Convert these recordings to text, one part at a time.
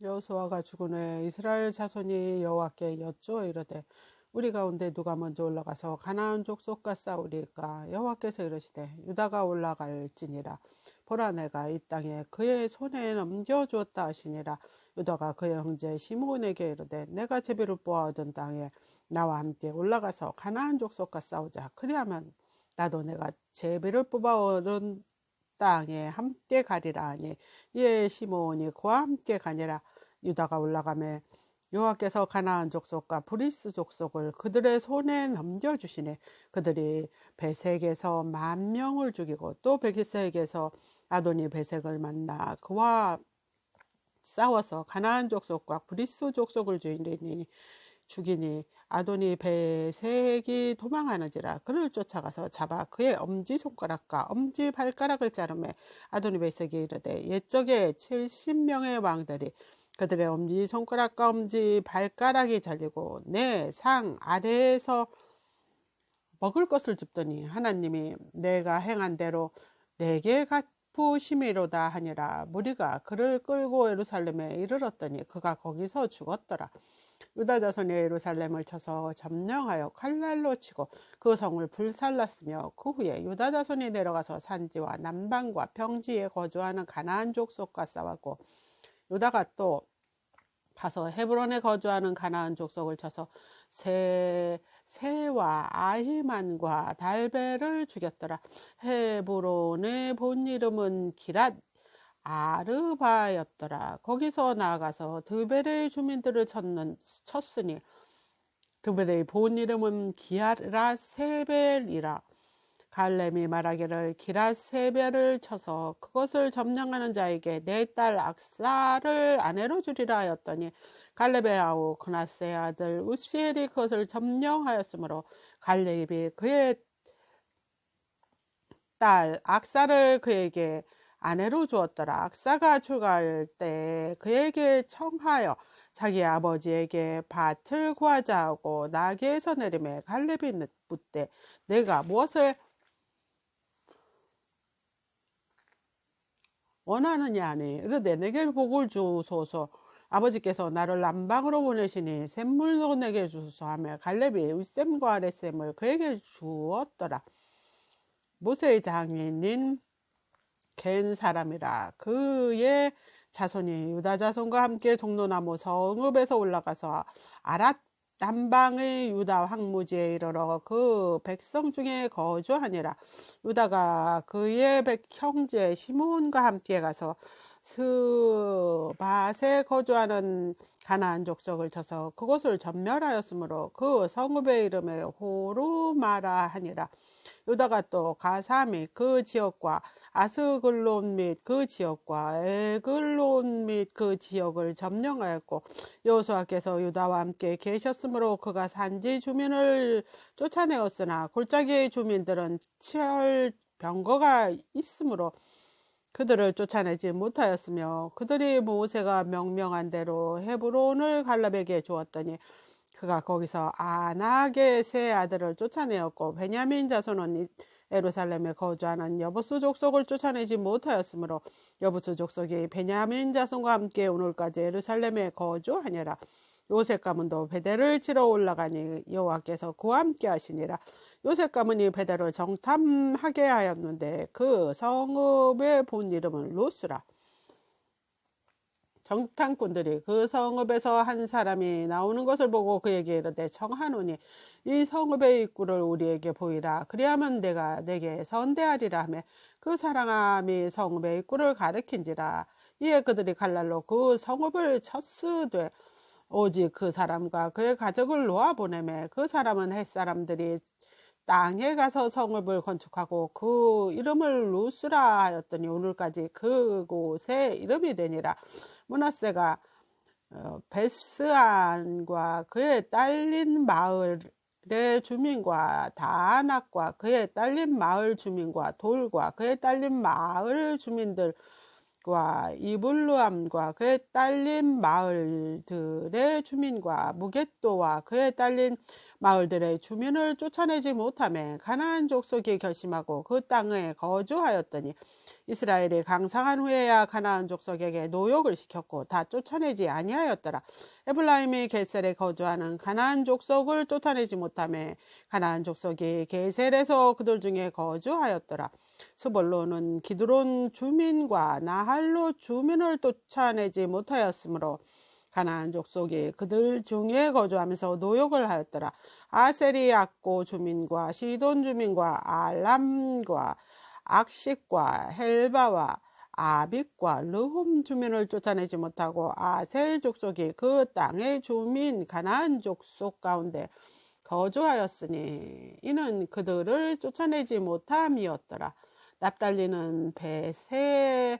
여호수아가 죽은 후에 이스라엘 자손이 여호와께 여쭈어 이르되 우리 가운데 누가 먼저 올라가서 가나안 족속과 싸우리까? 여호와께서 이르시되 유다가 올라갈지니라. 보라, 내가 이 땅에 그의 손에 넘겨주었다 하시니라. 유다가 그의 형제 시므온에게 이르되 내가 제비를 뽑아 얻은 땅에 나와 함께 올라가서 가나안 족속과 싸우자. 그리하면 나도 내가 제비를 뽑아 얻은 땅에 함께 가리라 하니 이에 시므온이 그와 함께 가니라. 유다가 올라가매 여호와께서 가나안 족속과 브리스 족속을 그들의 손에 넘겨주시니 그들이 베색에서 10,000명을 죽이고 또 베기색에서 아도니 베색을 만나 그와 싸워서 가나안 족속과 브리스 족속을 죽이니 아도니 베색이 도망하는지라. 그를 쫓아가서 잡아 그의 엄지손가락과 엄지발가락을 자르매 아도니 베색이 이르되 옛적에 70명의 왕들이 그들의 엄지손가락과 엄지발가락이 잘리고 내 상 아래에서 먹을 것을 줍더니 하나님이 내가 행한 대로 내게 갚으심이로다 하니라. 무리가 그를 끌고 예루살렘에 이르렀더니 그가 거기서 죽었더라. 유다 자손이 예루살렘을 쳐서 점령하여 칼날로 치고 그 성을 불살랐으며 그 후에 유다 자손이 내려가서 산지와 남방과 평지에 거주하는 가나안 족속과 싸웠고 유다가 또 가서 헤브론에 거주하는 가나안 족속을 쳐서 세와 아히만과 달베를 죽였더라. 헤브론의 본 이름은 기랏 아르바였더라. 거기서 나아가서 드벨의 주민들을 쳤으니 드벨의 본 이름은 기라세벨이라. 갈렙이 말하기를 기라세벨을 쳐서 그것을 점령하는 자에게 내 딸 악사를 아내로 주리라 하였더니 갈렙의 아우 그나스의 아들 우시엘이 그것을 점령하였으므로 갈렙이 그의 딸 악사를 그에게 아내로 주었더라. 악사가 출가할 때 그에게 청하여 자기 아버지에게 밭을 구하자 하고 나귀에서 내리매 갈렙이 묻되 내가 무엇을 원하느냐 하니 이르되 내게 복을 주소서. 아버지께서 나를 남방으로 보내시니 샘물도 내게 주소서 하며 갈렙이 윗샘과 아랫샘을 그에게 주었더라. 모세의 장인인 겐 사람이라. 그의 자손이 유다 자손과 함께 종로나무 성읍에서 올라가서 아랏 남방의 유다 황무지에 이르러 그 백성 중에 거주하니라. 유다가 그의 형제 시므온과 함께 가서 스밧에 거주하는 가나안 족속을 쳐서 그곳을 전멸하였으므로 그 성읍의 이름을 호르마라 하니라. 유다가 또 가사 및 그 지역과 아스글론 및 그 지역과 에글론 및 그 지역을 점령하였고 여호수아께서 유다와 함께 계셨으므로 그가 산지 주민을 쫓아내었으나 골짜기의 주민들은 치열 병거가 있으므로 그들을 쫓아내지 못하였으며 그들이 모세가 명령한 대로 헤브론을 갈렙에게 주었더니 그가 거기서 아낙의 세 아들을 쫓아내었고 베냐민 자손은 예루살렘에 거주하는 여부수 족속을 쫓아내지 못하였으므로 여부수 족속이 베냐민 자손과 함께 오늘까지 예루살렘에 거주하니라. 요셉 가문도 베델을 치러 올라가니 여호와께서 그와 함께 하시니라. 요셉 가문이 베델을 정탐하게 하였는데 그 성읍의 본 이름은 루스라. 정탐꾼들이 그 성읍에서 한 사람이 나오는 것을 보고 그에게 이르되 청하노니 이 성읍의 입구를 우리에게 보이라. 그리하면 내가 내게 선대하리라 하며 그 사람이 성읍의 입구를 가리킨지라. 이에 그들이 칼날로 그 성읍을 쳤으되 오직 그 사람과 그의 가족을 놓아보내매 그 사람은 햇사람들이 땅에 가서 성읍을 건축하고 그 이름을 루스라 하였더니 오늘까지 그곳의 이름이 되니라. 므낫세가 베스안과 그의 딸린 마을의 주민과 다낙과 그의 딸린 마을 주민과 돌과 그의 딸린 마을 주민들 이블루암과 그의 딸린 마을들의 주민과 무겟도와 그의 딸린 마을들의 주민을 쫓아내지 못하며 가나안 족속이 결심하고 그 땅에 거주하였더니 이스라엘이 강상한 후에야 가나안 족속에게 노역을 시켰고 다 쫓아내지 아니하였더라. 에브라임이 겟셀에 거주하는 가나안 족속을 쫓아내지 못하며 가나안 족속이 게셀에서 그들 중에 거주하였더라. 스볼론은 기드론 주민과 나할로 주민을 쫓아내지 못하였으므로 가나안 족속이 그들 중에 거주하면서 노역을 하였더라. 아셀이 악고 주민과 시돈 주민과 알람과 악식과 헬바와 아빅과 르홈 주민을 쫓아내지 못하고 아셀 족속이 그 땅의 주민 가나안 족속 가운데 거주하였으니 이는 그들을 쫓아내지 못함이었더라. 납달리는 베세메스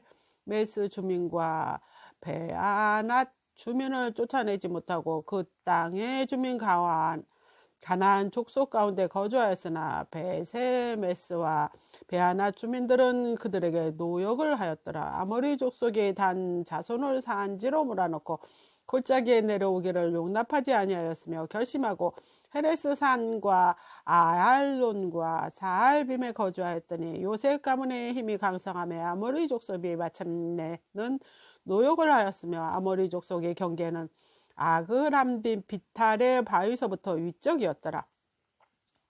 주민과 베아낫 주민을 쫓아내지 못하고 그 땅의 주민 가나안 족속 가운데 거주하였으나 베세메스와 베아낫 주민들은 그들에게 노역을 하였더라. 아모리 족속이 단 자손을 산지로 몰아넣고 골짜기에 내려오기를 용납하지 아니하였으며 결심하고 헤레스 산과 아알론과 사알빔에 거주하였더니 요셉 가문의 힘이 강성하며 아모리 족속이 마침내는 노역을 하였으며 아모리 족속의 경계는 아그람빔 비탈의 바위서부터 위쪽이었더라.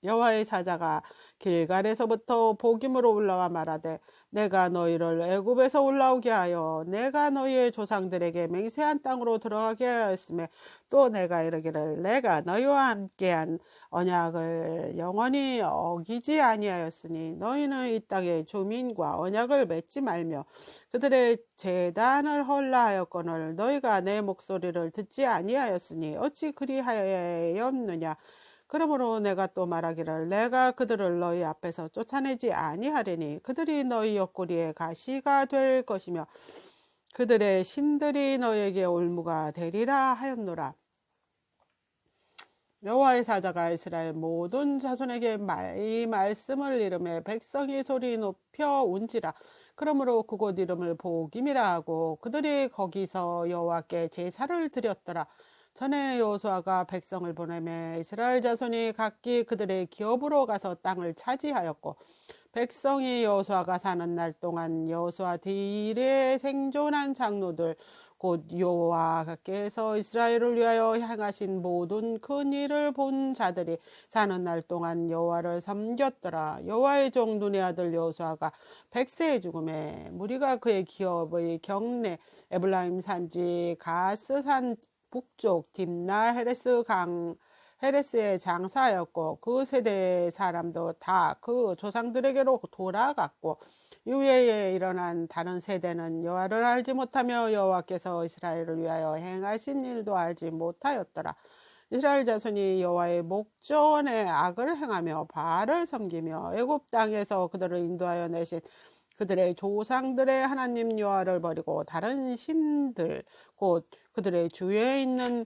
여호와의 사자가 길갈에서부터 복임으로 올라와 말하되 내가 너희를 애굽에서 올라오게 하여 내가 너희의 조상들에게 맹세한 땅으로 들어가게 하였으며 또 내가 이르기를 내가 너희와 함께한 언약을 영원히 어기지 아니하였으니 너희는 이 땅의 주민과 언약을 맺지 말며 그들의 제단을 헐라하였거늘 너희가 내 목소리를 듣지 아니하였으니 어찌 그리하였느냐. 그러므로 내가 또 말하기를 내가 그들을 너희 앞에서 쫓아내지 아니하리니 그들이 너희 옆구리에 가시가 될 것이며 그들의 신들이 너희에게 올무가 되리라 하였노라. 여호와의 사자가 이스라엘 모든 자손에게 이 말씀을 이르매 백성이 소리 높여 운지라. 그러므로 그곳 이름을 복임이라 하고 그들이 거기서 여호와께 제사를 드렸더라. 전에 여호수아가 백성을 보내매 이스라엘 자손이 각기 그들의 기업으로 가서 땅을 차지하였고 백성이 여호수아가 사는 날 동안 여호수아 뒤에 생존한 장로들 곧 여호와께서 이스라엘을 위하여 행하신 모든 큰 일을 본 자들이 사는 날 동안 여호와를 섬겼더라. 여호와의 종 눈의 아들 여호수아가 100세에 죽음에 무리가 그의 기업의 경내 에브라임 산지 가스산 북쪽 딥나 헤레스의 장사였고 그 세대 사람도 다 그 조상들에게로 돌아갔고 이후에 일어난 다른 세대는 여호와를 알지 못하며 여호와께서 이스라엘을 위하여 행하신 일도 알지 못하였더라. 이스라엘 자손이 여호와의 목전에 악을 행하며 바알을 섬기며 애굽 땅에서 그들을 인도하여 내신 그들의 조상들의 하나님 여호와를 버리고 다른 신들 곧 그들의 주위에 있는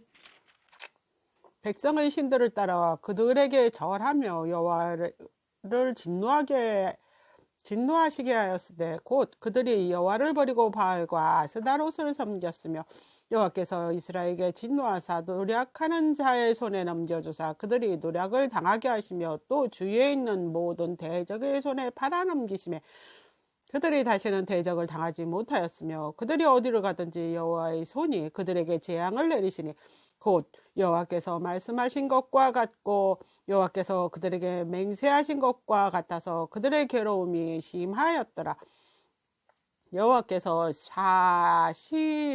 백성의 신들을 따라와 그들에게 절하며 여호와를 진노하시게 하였으되 곧 그들이 여호와를 버리고 바알과 아스다롯을 섬겼으며 여호와께서 이스라엘에게 진노하사 노략하는 자의 손에 넘겨주사 그들이 노략을 당하게 하시며 또 주위에 있는 모든 대적의 손에 팔아넘기시며 그들이 다시는 대적을 당하지 못하였으며 그들이 어디로 가든지 여호와의 손이 그들에게 재앙을 내리시니 곧 여호와께서 말씀하신 것과 같고 여호와께서 그들에게 맹세하신 것과 같아서 그들의 괴로움이 심하였더라. 여호와께서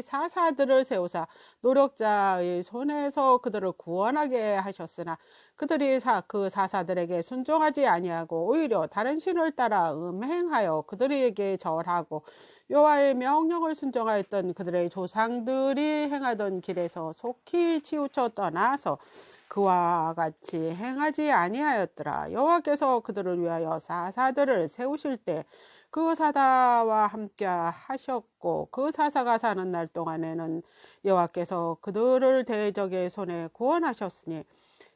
사사들을 세우사 노력자의 손에서 그들을 구원하게 하셨으나 그들이 그 사사들에게 순종하지 아니하고 오히려 다른 신을 따라 음행하여 그들에게 절하고 여호와의 명령을 순종하였던 그들의 조상들이 행하던 길에서 속히 치우쳐 떠나서 그와 같이 행하지 아니하였더라. 여호와께서 그들을 위하여 사사들을 세우실 때 그 사사와 함께 하셨고 그 사사가 사는 날 동안에는 여호와께서 그들을 대적의 손에 구원하셨으니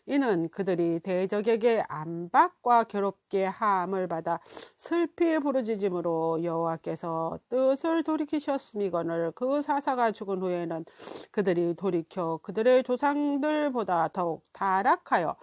이는 그들이 대적에게 압박과 괴롭게 함을 받아 슬피 부르짖음으로 여호와께서 뜻을 돌이키셨음이거늘 그 사사가 죽은 후에는 그들이 돌이켜 그들의 조상들보다 더욱 타락하여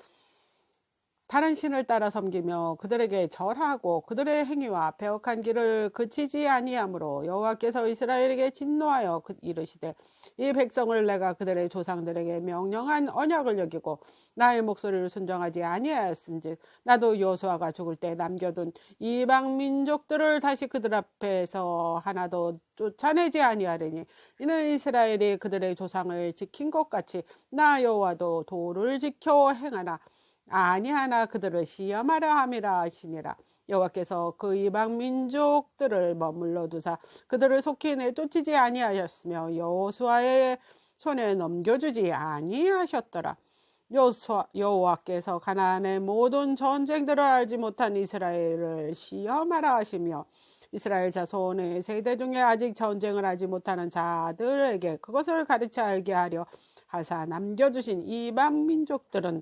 다른 신을 따라 섬기며 그들에게 절하고 그들의 행위와 배역한 길을 그치지 아니하므로 여호와께서 이스라엘에게 진노하여 이르시되 이 백성을 내가 그들의 조상들에게 명령한 언약을 여기고 나의 목소리를 순종하지 아니하였은즉 나도 여호수아가 죽을 때 남겨둔 이방 민족들을 다시 그들 앞에서 하나도 쫓아내지 아니하리니 이는 이스라엘이 그들의 조상을 지킨 것 같이 나 여호와도 도를 지켜 행하나 아니하나 그들을 시험하려 함이라 하시니라. 여호와께서 그 이방 민족들을 머물러 두사 그들을 속히 내쫓지 아니하셨으며 여호수아의 손에 넘겨주지 아니하셨더라. 여호와께서 가나안의 모든 전쟁들을 알지 못한 이스라엘을 시험하라 하시며 이스라엘 자손의 세대 중에 아직 전쟁을 하지 못하는 자들에게 그것을 가르쳐 알게 하려 하사 남겨주신 이방 민족들은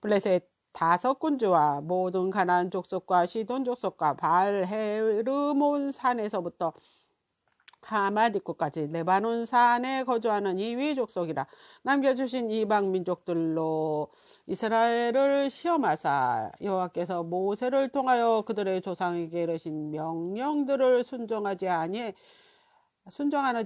블레셋 5군주와 모든 가나안 족속과 시돈 족속과 바알 헤르몬 산에서부터 하맛 입구까지 레바논 산에 거주하는 이위 족속이라. 남겨주신 이방 민족들로 이스라엘을 시험하사 여호와께서 모세를 통하여 그들의 조상에게 이르신 명령들을 순종하는지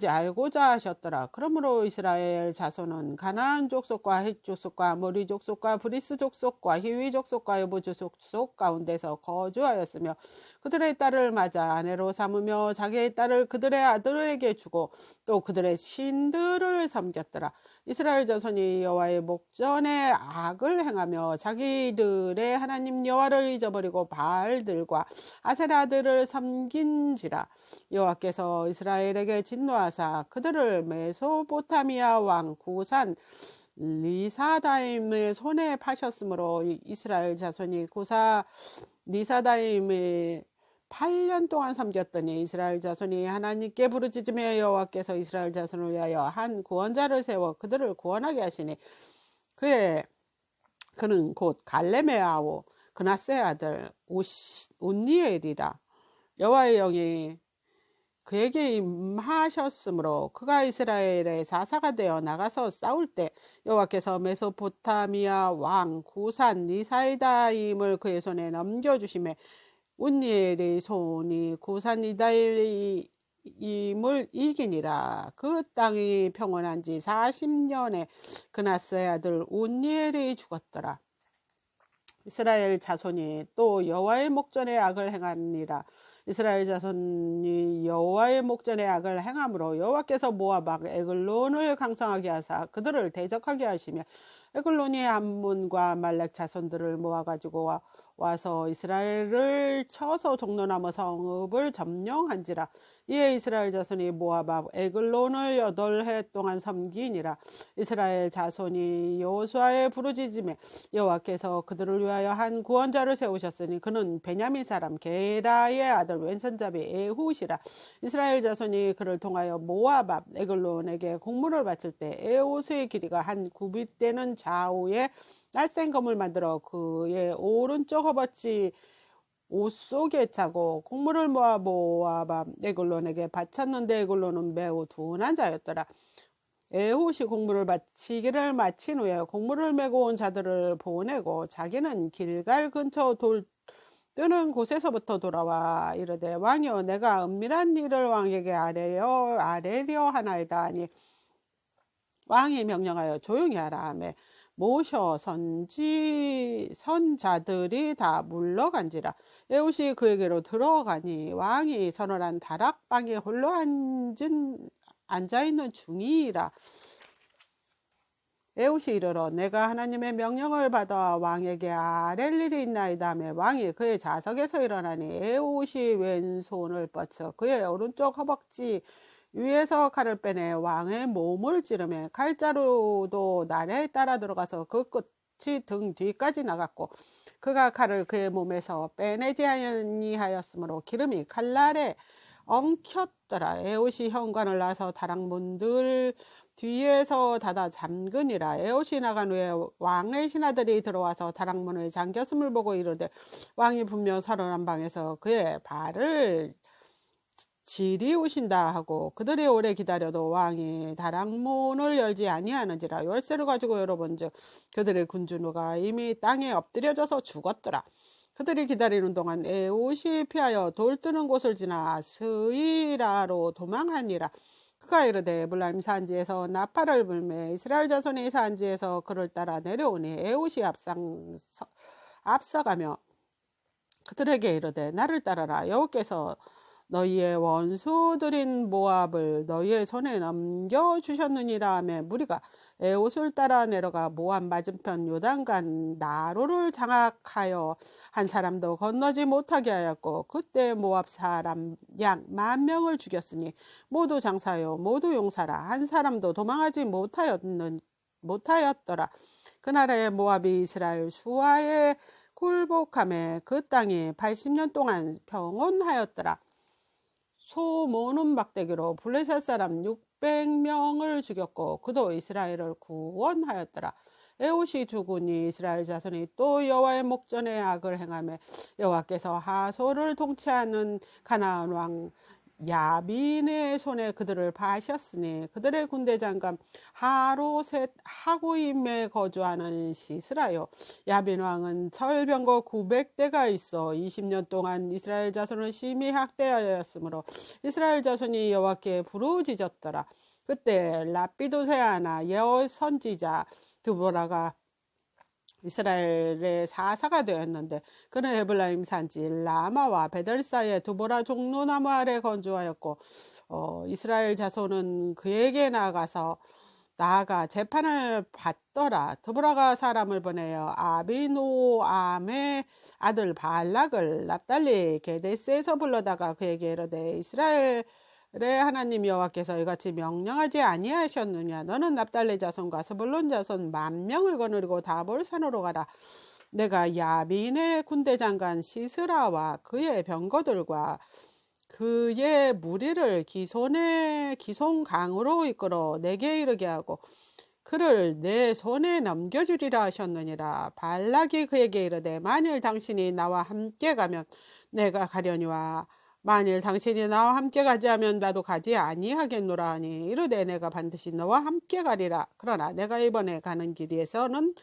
알고자 하셨더라. 그러므로 이스라엘 자손은 가나안 족속과 헷 족속과 아모리 족속과 브리스 족속과 히위 족속과 여부주 족속 가운데서 거주하였으며 그들의 딸을 맞아 아내로 삼으며 자기의 딸을 그들의 아들에게 주고 또 그들의 신들을 섬겼더라. 이스라엘 자손이 여호와의 목전에 악을 행하며 자기들의 하나님 여호와를 잊어버리고 바알들과 아세라들을 섬긴지라. 여호와께서 이스라엘에게 진노하사 그들을 메소포타미아 왕 구산 리사다임의 손에 파셨으므로 이스라엘 자손이 구사 리사다임의 8년 동안 섬겼더니 이스라엘 자손이 하나님께 부르짖으며 여호와께서 이스라엘 자손을 위하여 한 구원자를 세워 그들을 구원하게 하시니 그는 곧 갈렙의 아우 그나스의 아들 온니엘이라. 여호와의 영이 그에게 임하셨으므로 그가 이스라엘의 사사가 되어 나가서 싸울 때 여호와께서 메소포타미아 왕 구산 리사다임을 그의 손에 넘겨주시매 온니엘의 손이 구산 리사다임을 이기니라. 그 땅이 평온한 지 40년에 그나스의 아들 온니엘이 죽었더라. 이스라엘 자손이 또 여호와의 목전에 악을 행하니라. 이스라엘 자손이 여호와의 목전에 악을 행함으로 여호와께서 모압 왕 에글론을 강성하게 하사 그들을 대적하게 하시며 에글론이 암몬과 말렉 자손들을 모아가지고 와서 이스라엘을 쳐서 종로나무 성읍을 점령한지라. 이에 이스라엘 자손이 모압 왕 에글론을 8해 동안 섬기니라. 이스라엘 자손이 여호수아의 부르짖음에 여호와께서 그들을 위하여 한 구원자를 세우셨으니 그는 베냐민 사람 게라의 아들 왼손잡이 에훗이라. 이스라엘 자손이 그를 통하여 모압 왕 에글론에게 공물을 바칠 때 에훗의 길이가 한 구빗 되는 좌우에 날쌘 검을 만들어 그의 오른쪽 허벅지 옷 속에 차고 곡물을 모아 모압 에글론에게 바쳤는데 에글론은 매우 둔한 자였더라. 에훗이 곡물을 바치기를 마친 후에 곡물을 메고 온 자들을 보내고 자기는 길갈 근처 돌 뜨는 곳에서부터 돌아와 이르되 왕이여 내가 은밀한 일을 왕에게 아뢰려 하나이다 하니 왕이 명령하여 조용히 하라 하며 모셔 선자들이 다 물러간지라. 에훗이 그에게로 들어가니 왕이 서늘한 다락방에 홀로 앉아있는 중이라. 에훗이 이르러 내가 하나님의 명령을 받아 왕에게 아랠 일이 있나이다 하며 왕이 그의 좌석에서 일어나니 에훗이 왼손을 뻗쳐 그의 오른쪽 허벅지 위에서 칼을 빼내 왕의 몸을 찌르며 칼자루도 날에 따라 들어가서 그 끝이 등 뒤까지 나갔고 그가 칼을 그의 몸에서 빼내지 아니하였으므로 기름이 칼날에 엉켰더라. 에훗이 현관을 나서 다락문들 뒤에서 닫아 잠그니라. 에훗이 나간 후에 왕의 신하들이 들어와서 다락문을 잠겼음을 보고 이르되 왕이 분명 서늘한 방에서 그의 발을 질이 오신다 하고 그들이 오래 기다려도 왕이 다락문을 열지 아니하는지라. 열쇠를 가지고 열어본즉 그들의 군주누가 이미 땅에 엎드려져서 죽었더라. 그들이 기다리는 동안 에옷이 피하여 돌 뜨는 곳을 지나 스이라로 도망하니라. 그가 이르되 에블라임 산지에서 나팔을 불매 이스라엘 자손이 산지에서 그를 따라 내려오니 에옷이 앞서가며 그들에게 이르되 나를 따라라. 여호께서 너희의 원수들인 모압을 너희의 손에 넘겨주셨느니라 하며 무리가 에옷을 따라 내려가 모압 맞은편 요단간 나로를 장악하여 한 사람도 건너지 못하게 하였고 그때 모압 사람 양 10,000명을 죽였으니 모두 장사요 모두 용사라. 한 사람도 도망하지 못하였더라. 그 나라의 모압이 이스라엘 수하에 굴복함에 그 땅이 80년 동안 평온하였더라. 소 모는 막대기로 블레셋 사람 600명을 죽였고 그도 이스라엘을 구원하였더라. 에옷이 죽으니 이스라엘 자손이 또 여호와의 목전에 악을 행하며 여호와께서 하솔을 통치하는 가나안 왕 야빈의 손에 그들을 파하셨으니 그들의 군대 장관 하로셋 하고임에 거주하는 시스라요. 야빈 왕은 철병거 900대가 있어 20년 동안 이스라엘 자손을 심히 학대하였으므로 이스라엘 자손이 여호와께 부르짖었더라. 그때 라피도세아나 여호 선지자 드보라가 이스라엘의 사사가 되었는데 그는 에블라임 산지 라마와 베델 사이에 두보라 종로나무 아래 건조하였고 이스라엘 자손은 그에게 나아가 재판을 받더라. 드보라가 사람을 보내어 아비노암의 아들 발락을 납달리 게데스에서 불러다가 그에게 이르되 이스라엘의 하나님 여호와께서 이같이 명령하지 아니하셨느냐. 너는 납달리 자손과 스불론 자손 10,000명을 거느리고 다볼산으로 가라. 내가 야빈의 군대 장관 시스라와 그의 병거들과 그의 무리를 기손강으로 이끌어 내게 이르게 하고 그를 내 손에 넘겨주리라 하셨느니라. 발락이 그에게 이르되 만일 당신이 나와 함께 가면 내가 가려니와 만일 당신이 나와 함께 가지 하면 나도 가지 아니하겠노라 하니 이르되 내가 반드시 너와 함께 가리라. 그러나 내가 이번에 가는 길에서는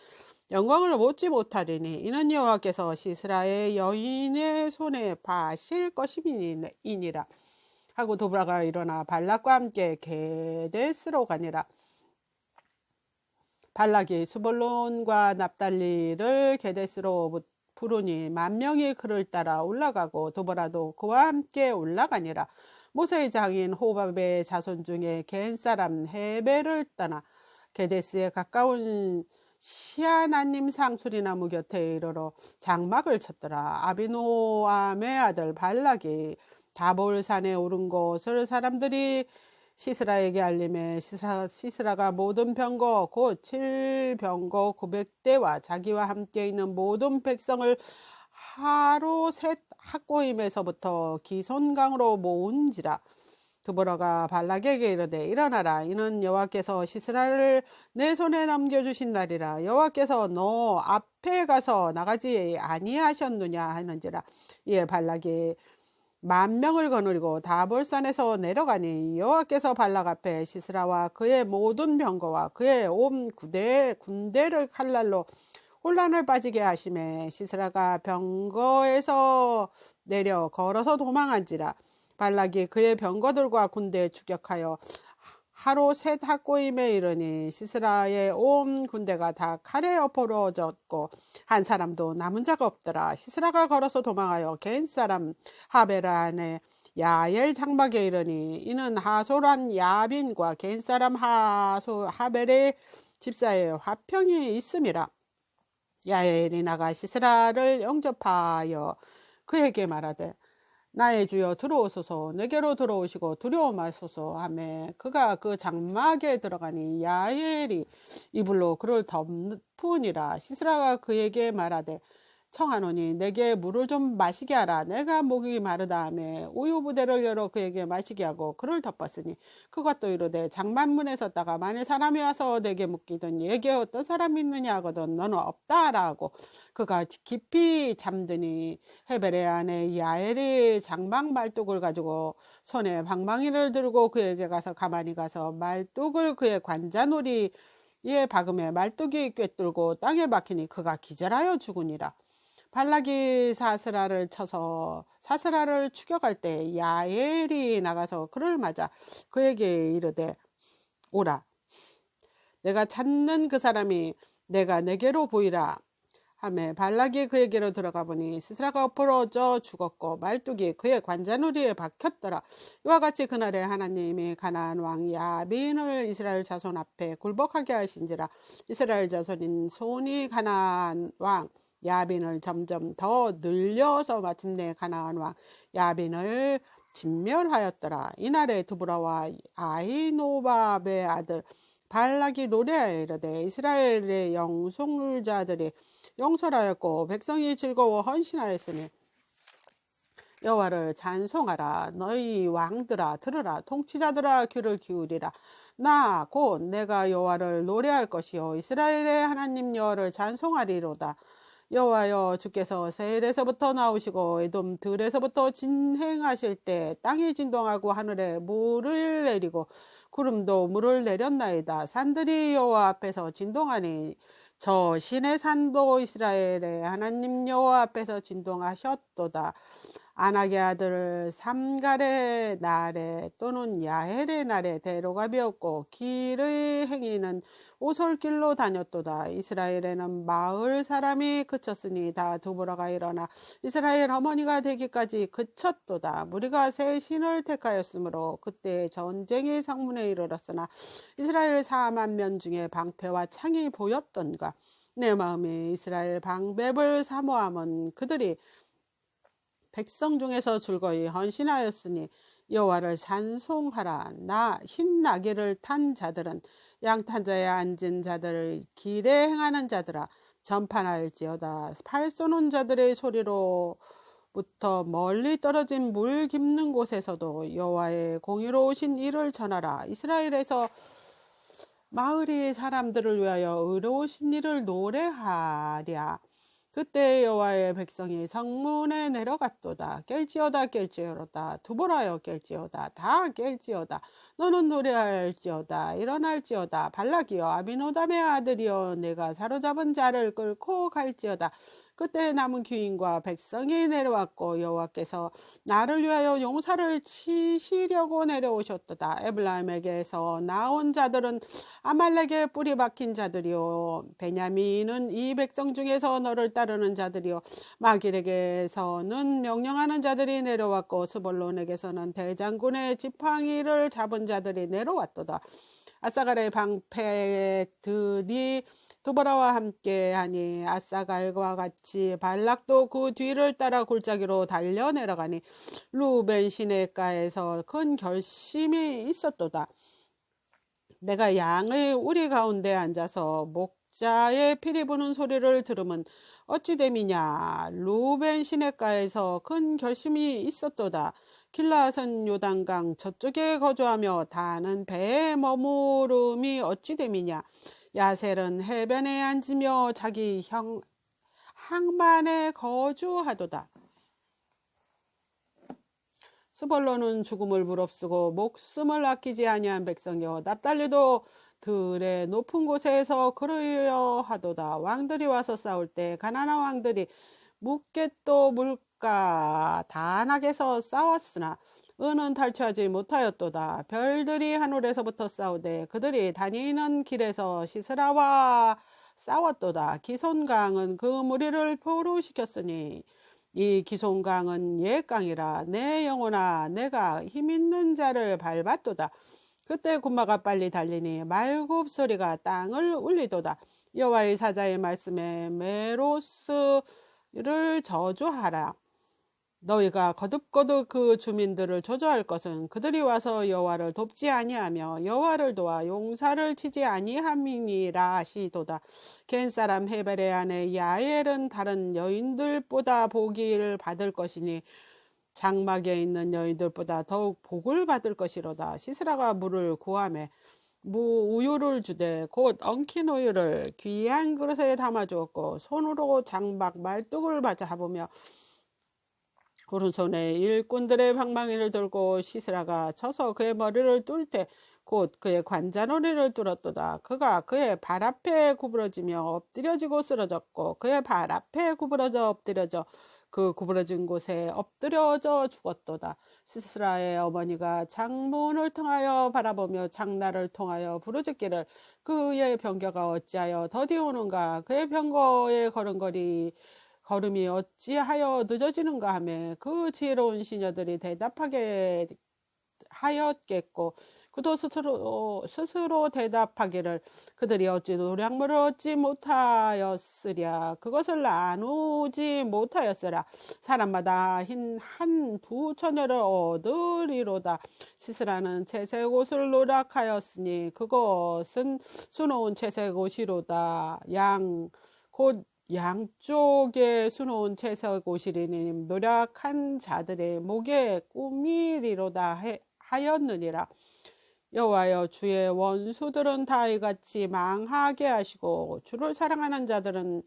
영광을 얻지 못하리니 이는 여호와께서 시스라의 여인의 손에 파실 것임이니라 하고 도브라가 일어나 발락과 함께 게데스로 가니라. 발락이 스불론과 납달리를 게데스로 부르니 10,000명이 그를 따라 올라가고 도보라도 그와 함께 올라가니라. 모세의 장인 호밥의 자손 중에 겐 사람 헤벨을 떠나 게데스에 가까운 시아나님 상수리나무 곁에 이르러 장막을 쳤더라. 아비노암의 아들 발락이 다볼산에 오른 것을 사람들이 시스라에게 알림해 시스라가 모든 병거 곧 7병거 900대와 자기와 함께 있는 모든 백성을 하로셋 학고임에서부터 기손강으로 모은지라. 드보라가 발락에게 이르되 일어나라. 이는 여호와께서 시스라를 내 손에 넘겨주신 날이라. 여호와께서 너 앞에 가서 나가지 아니하셨느냐 하는지라. 이에 발락이 10,000명을 거느리고 다볼산에서 내려가니 여호와께서 발락 앞에 시스라와 그의 모든 병거와 그의 온 군대를 칼날로 혼란을 빠지게 하심에 시스라가 병거에서 내려 걸어서 도망한지라. 발락이 그의 병거들과 군대에 추격하여 하로셋 학고임에 이르니 시스라의 온 군대가 다 칼에 엎어졌고 한 사람도 남은 자가 없더라. 시스라가 걸어서 도망하여 겐 사람 하베란의 야엘 장막에 이르니 이는 하솔한 야빈과 겐 사람 하벨의 집사에 화평이 있음이라. 야엘이 나가 시스라를 영접하여 그에게 말하되 나의 주여 들어오소서. 내게로 들어오시고 두려워 마소서 하며 그가 그 장막에 들어가니 야엘이 이불로 그를 덮으니라. 시스라가 그에게 말하되 청하노니 내게 물을 좀 마시게 하라. 내가 목이 마르다 하며 우유 부대를 열어 그에게 마시게 하고 그를 덮었으니 그가 또 이르되 장만문에 섰다가 만일 사람이 와서 내게 묻기든 얘게 어떤 사람이 있느냐 하거든 너는 없다 하라 하고 그가 깊이 잠드니 헤벨의 아내 야엘이 장막 말뚝을 가지고 손에 방망이를 들고 그에게 가서 가만히 가서 말뚝을 그의 관자놀이에 박음에 말뚝이 꿰뚫고 땅에 박히니 그가 기절하여 죽으니라. 발락이 사스라를 쳐서 사스라를 추격할 때 야엘이 나가서 그를 맞아 그에게 이르되 오라. 내가 찾는 그 사람이 내가 내게로 보이라. 하매 발락이 그에게로 들어가 보니 시스라가 엎어져 죽었고 말뚝이 그의 관자놀이에 박혔더라. 이와 같이 그날에 하나님이 가나안 왕 야빈을 이스라엘 자손 앞에 굴복하게 하신지라. 이스라엘 자손인 손이 가나안 왕 야빈을 점점 더 늘려서 마침내 가나안 왕 야빈을 진멸하였더라. 이날에 드보라와 아히노밥의 아들 발락이 노래하여 이르되 이스라엘의 영송자들이 용설하였고 백성이 즐거워 헌신하였으니 여호와를 찬송하라. 너희 왕들아 들으라. 통치자들아 귀를 기울이라. 나 곧 내가 여호와를 노래할 것이요 이스라엘의 하나님 여호와를 찬송하리로다. 여호와여 주께서 세일에서부터 나오시고 에돔 들에서부터 진행하실 때 땅이 진동하고 하늘에 물을 내리고 구름도 물을 내렸나이다. 산들이 여호와 앞에서 진동하니 저 신의 산도 이스라엘의 하나님 여호와 앞에서 진동하셨도다. 아낙의 아들 삼갈의 날에 또는 야헬의 날에 대로가 비었고 길의 행위는 오솔길로 다녔도다. 이스라엘에는 마을 사람이 그쳤으니 다 드보라가 일어나 이스라엘 어머니가 되기까지 그쳤도다. 무리가 새 신을 택하였으므로 그때 전쟁이 성문에 이르렀으나 이스라엘 4만 명 중에 방패와 창이 보였던가. 내 마음이 이스라엘 방백을 사모함은 그들이 백성 중에서 즐거이 헌신하였으니 여호와를 찬송하라. 나 흰 나귀를 탄 자들은 양탄자에 앉은 자들 길에 행하는 자들아 전판할지어다. 팔 쏘는 자들의 소리로부터 멀리 떨어진 물 깊는 곳에서도 여호와의 공의로우신 일을 전하라. 이스라엘에서 마을이 사람들을 위하여 의로우신 일을 노래하랴. 그때 여호와의 백성이 성문에 내려갔도다. 깰지어다 깰지어다. 두보라여 깰지어다. 다 깰지어다. 너는 노래할지어다. 일어날지어다. 발락이여 아비노담의 아들이여 내가 사로잡은 자를 끌고 갈지어다. 그때 남은 귀인과 백성이 내려왔고 여호와께서 나를 위하여 용사를 치시려고 내려오셨도다. 에블라임에게서 나온 자들은 아말렉에 뿌리 박힌 자들이요 베냐민은 이 백성 중에서 너를 따르는 자들이요 마길에게서는 명령하는 자들이 내려왔고 스볼론에게서는 대장군의 지팡이를 잡은 자들이 내려왔도다. 아사갈의 방패들이 두보라와 함께 하니 아사갈과 같이 발락도 그 뒤를 따라 골짜기로 달려 내려가니 루벤 시내가에서 큰 결심이 있었도다. 내가 양의 우리 가운데 앉아서 목자의 피리 부는 소리를 들으면 어찌 됨이냐. 루벤 시내가에서 큰 결심이 있었도다. 길라앗은 요단강 저쪽에 거주하며 다는 배에 머무름이 어찌 됨이냐. 야셀은 해변에 앉으며 자기 항만에 거주하도다. 스볼론은 죽음을 무릅쓰고 목숨을 아끼지 아니한 백성이여 납달리도 들의 높은 곳에서 그러려 하도다. 왕들이 와서 싸울 때 가나안 왕들이 묵게또 물가 다낙에서 싸웠으나 은은 탈취하지 못하였도다. 별들이 하늘에서부터 싸우되 그들이 다니는 길에서 시스라와 싸웠도다. 기손강은 그 무리를 포로시켰으니 이 기손강은 옛 강이라. 내 영혼아 내가 힘있는 자를 밟았도다. 그때 군마가 빨리 달리니 말굽 소리가 땅을 울리도다. 여호와의 사자의 말씀에 메로스를 저주하라. 너희가 거듭거듭 그 주민들을 조조할 것은 그들이 와서 여호와를 돕지 아니하며 여호와를 도와 용사를 치지 아니함이니라 하시도다. 겐 사람 헤벨의 아내 야엘은 다른 여인들보다 복을 받을 것이니 장막에 있는 여인들보다 더욱 복을 받을 것이로다. 시스라가 물을 구하매 우유를 주되 곧 엉킨 우유를 귀한 그릇에 담아주었고 손으로 장막 말뚝을 잡으며 오른손에 일꾼들의 방망이를 들고 시스라가 쳐서 그의 머리를 뚫을 때 곧 그의 관자놀이를 뚫었도다. 그가 그의 발 앞에 구부러지며 엎드려지고 쓰러졌고 그의 발 앞에 구부러져 엎드려져 그 구부러진 곳에 엎드려져 죽었도다. 시스라의 어머니가 장문을 통하여 바라보며 장날을 통하여 부르짖기를 그의 병거가 어찌하여 더디 오는가 그의 병거의 걸음이 어찌하여 늦어지는가 하며 그 지혜로운 시녀들이 대답하게 하였겠고 그도 스스로 대답하기를 그들이 어찌 노량물을 얻지 못하였으랴 그것을 나누지 못하였으랴 사람마다 한 두 처녀를 얻으리로다. 시스라는 채색 옷을 노력하였으니 그것은 수놓은 채색 옷이로다. 곧 양쪽에 수놓은 채색 옷이리니 노력한 자들의 목에 꾸미리로다 하였느니라. 여호와여 주의 원수들은 다 이같이 망하게 하시고 주를 사랑하는 자들은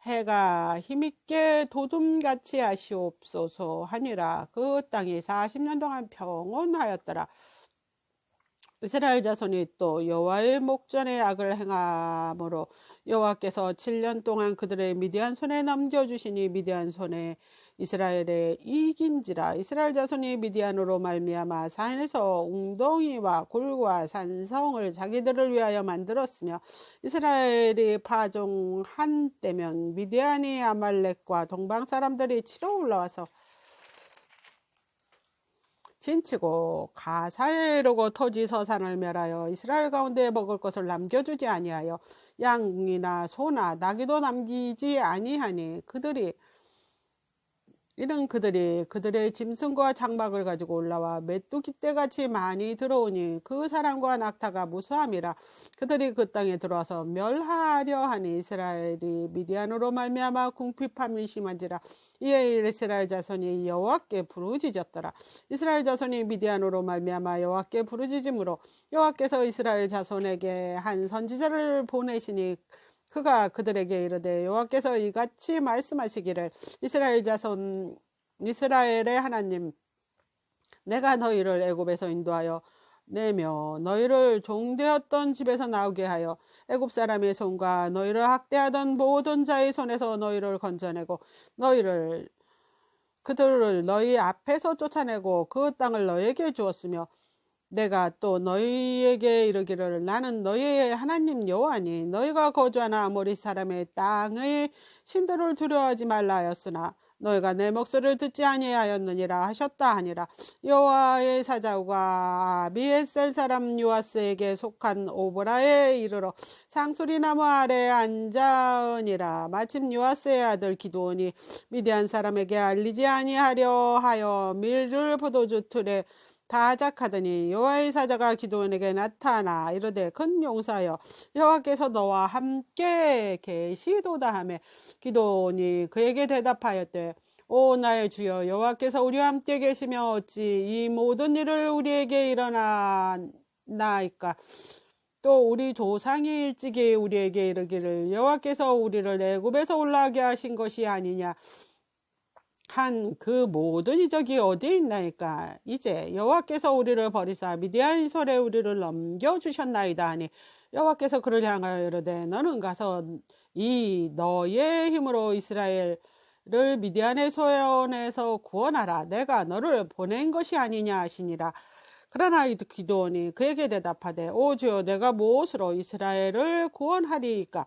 해가 힘있게 도둠같이 하시옵소서 하니라. 그 땅이 40년 동안 평온하였더라. 이스라엘 자손이 또 여호와의 목전에 악을 행함으로 여호와께서 7년 동안 그들의 미디안 손에 넘겨주시니 미디안 손에 이스라엘에 이긴지라. 이스라엘 자손이 미디안으로 말미암아 산에서 웅덩이와 골과 산성을 자기들을 위하여 만들었으며 이스라엘이 파종한 때면 미디안이 아말렉과 동방 사람들이 치러 올라와서 진치고 가사에 이르고 토지 서산을 멸하여 이스라엘 가운데 먹을 것을 남겨주지 아니하여 양이나 소나 나귀도 남기지 아니하니 그들이 그들의 짐승과 장막을 가지고 올라와 메뚜기 떼같이 많이 들어오니 그 사람과 낙타가 무수함이라. 그들이 그 땅에 들어와서 멸하려 하니 이스라엘이 미디안으로 말미암아 궁핍함이 심한지라. 이에 이스라엘 자손이 여호와께 부르짖었더라. 이스라엘 자손이 미디안으로 말미암아 여호와께 부르짖음으로 여호와께서 이스라엘 자손에게 한 선지자를 보내시니 그가 그들에게 이르되 여호와께서 이같이 말씀하시기를 이스라엘의 하나님 내가 너희를 애굽에서 인도하여 내며 너희를 종되었던 집에서 나오게 하여 애굽 사람의 손과 너희를 학대하던 모든 자의 손에서 너희를 건져내고 그들을 너희 앞에서 쫓아내고 그 땅을 너희에게 주었으며 내가 또 너희에게 이르기를 나는 너희의 하나님 여호와니 너희가 거주하는 아모리 사람의 땅의 신들을 두려워하지 말라 하였으나 너희가 내 목소리를 듣지 아니하였느니라 하셨다 하니라. 여호와의 사자가 아비에셀 사람 요아스에게 속한 오보라에 이르러 상수리 나무 아래 앉아으니라. 마침 요아스의 아들 기드온이 미디안 사람에게 알리지 아니하려 하여 밀을 포도주 틀에 다작하더니 여호와의 사자가 기드온에게 나타나 이르되 큰 용사여 여호와께서 너와 함께 계시도다 하며 기드온이 그에게 대답하였되 오 나의 주여 여호와께서 우리와 함께 계시며 어찌 이 모든 일을 우리에게 일어나나이까. 또 우리 조상이 일찍이 우리에게 이르기를 여호와께서 우리를 애굽에서 올라가게 하신 것이 아니냐 한 그 모든 이적이 어디에 있나이까. 이제 여호와께서 우리를 버리사 미디안 손에 우리를 넘겨주셨나이다 하니 여호와께서 그를 향하여 이르되 너는 가서 이 너의 힘으로 이스라엘을 미디안의 손에서 구원하라. 내가 너를 보낸 것이 아니냐 하시니라. 그러나 기드온이 그에게 대답하되 오 주여 내가 무엇으로 이스라엘을 구원하리이까.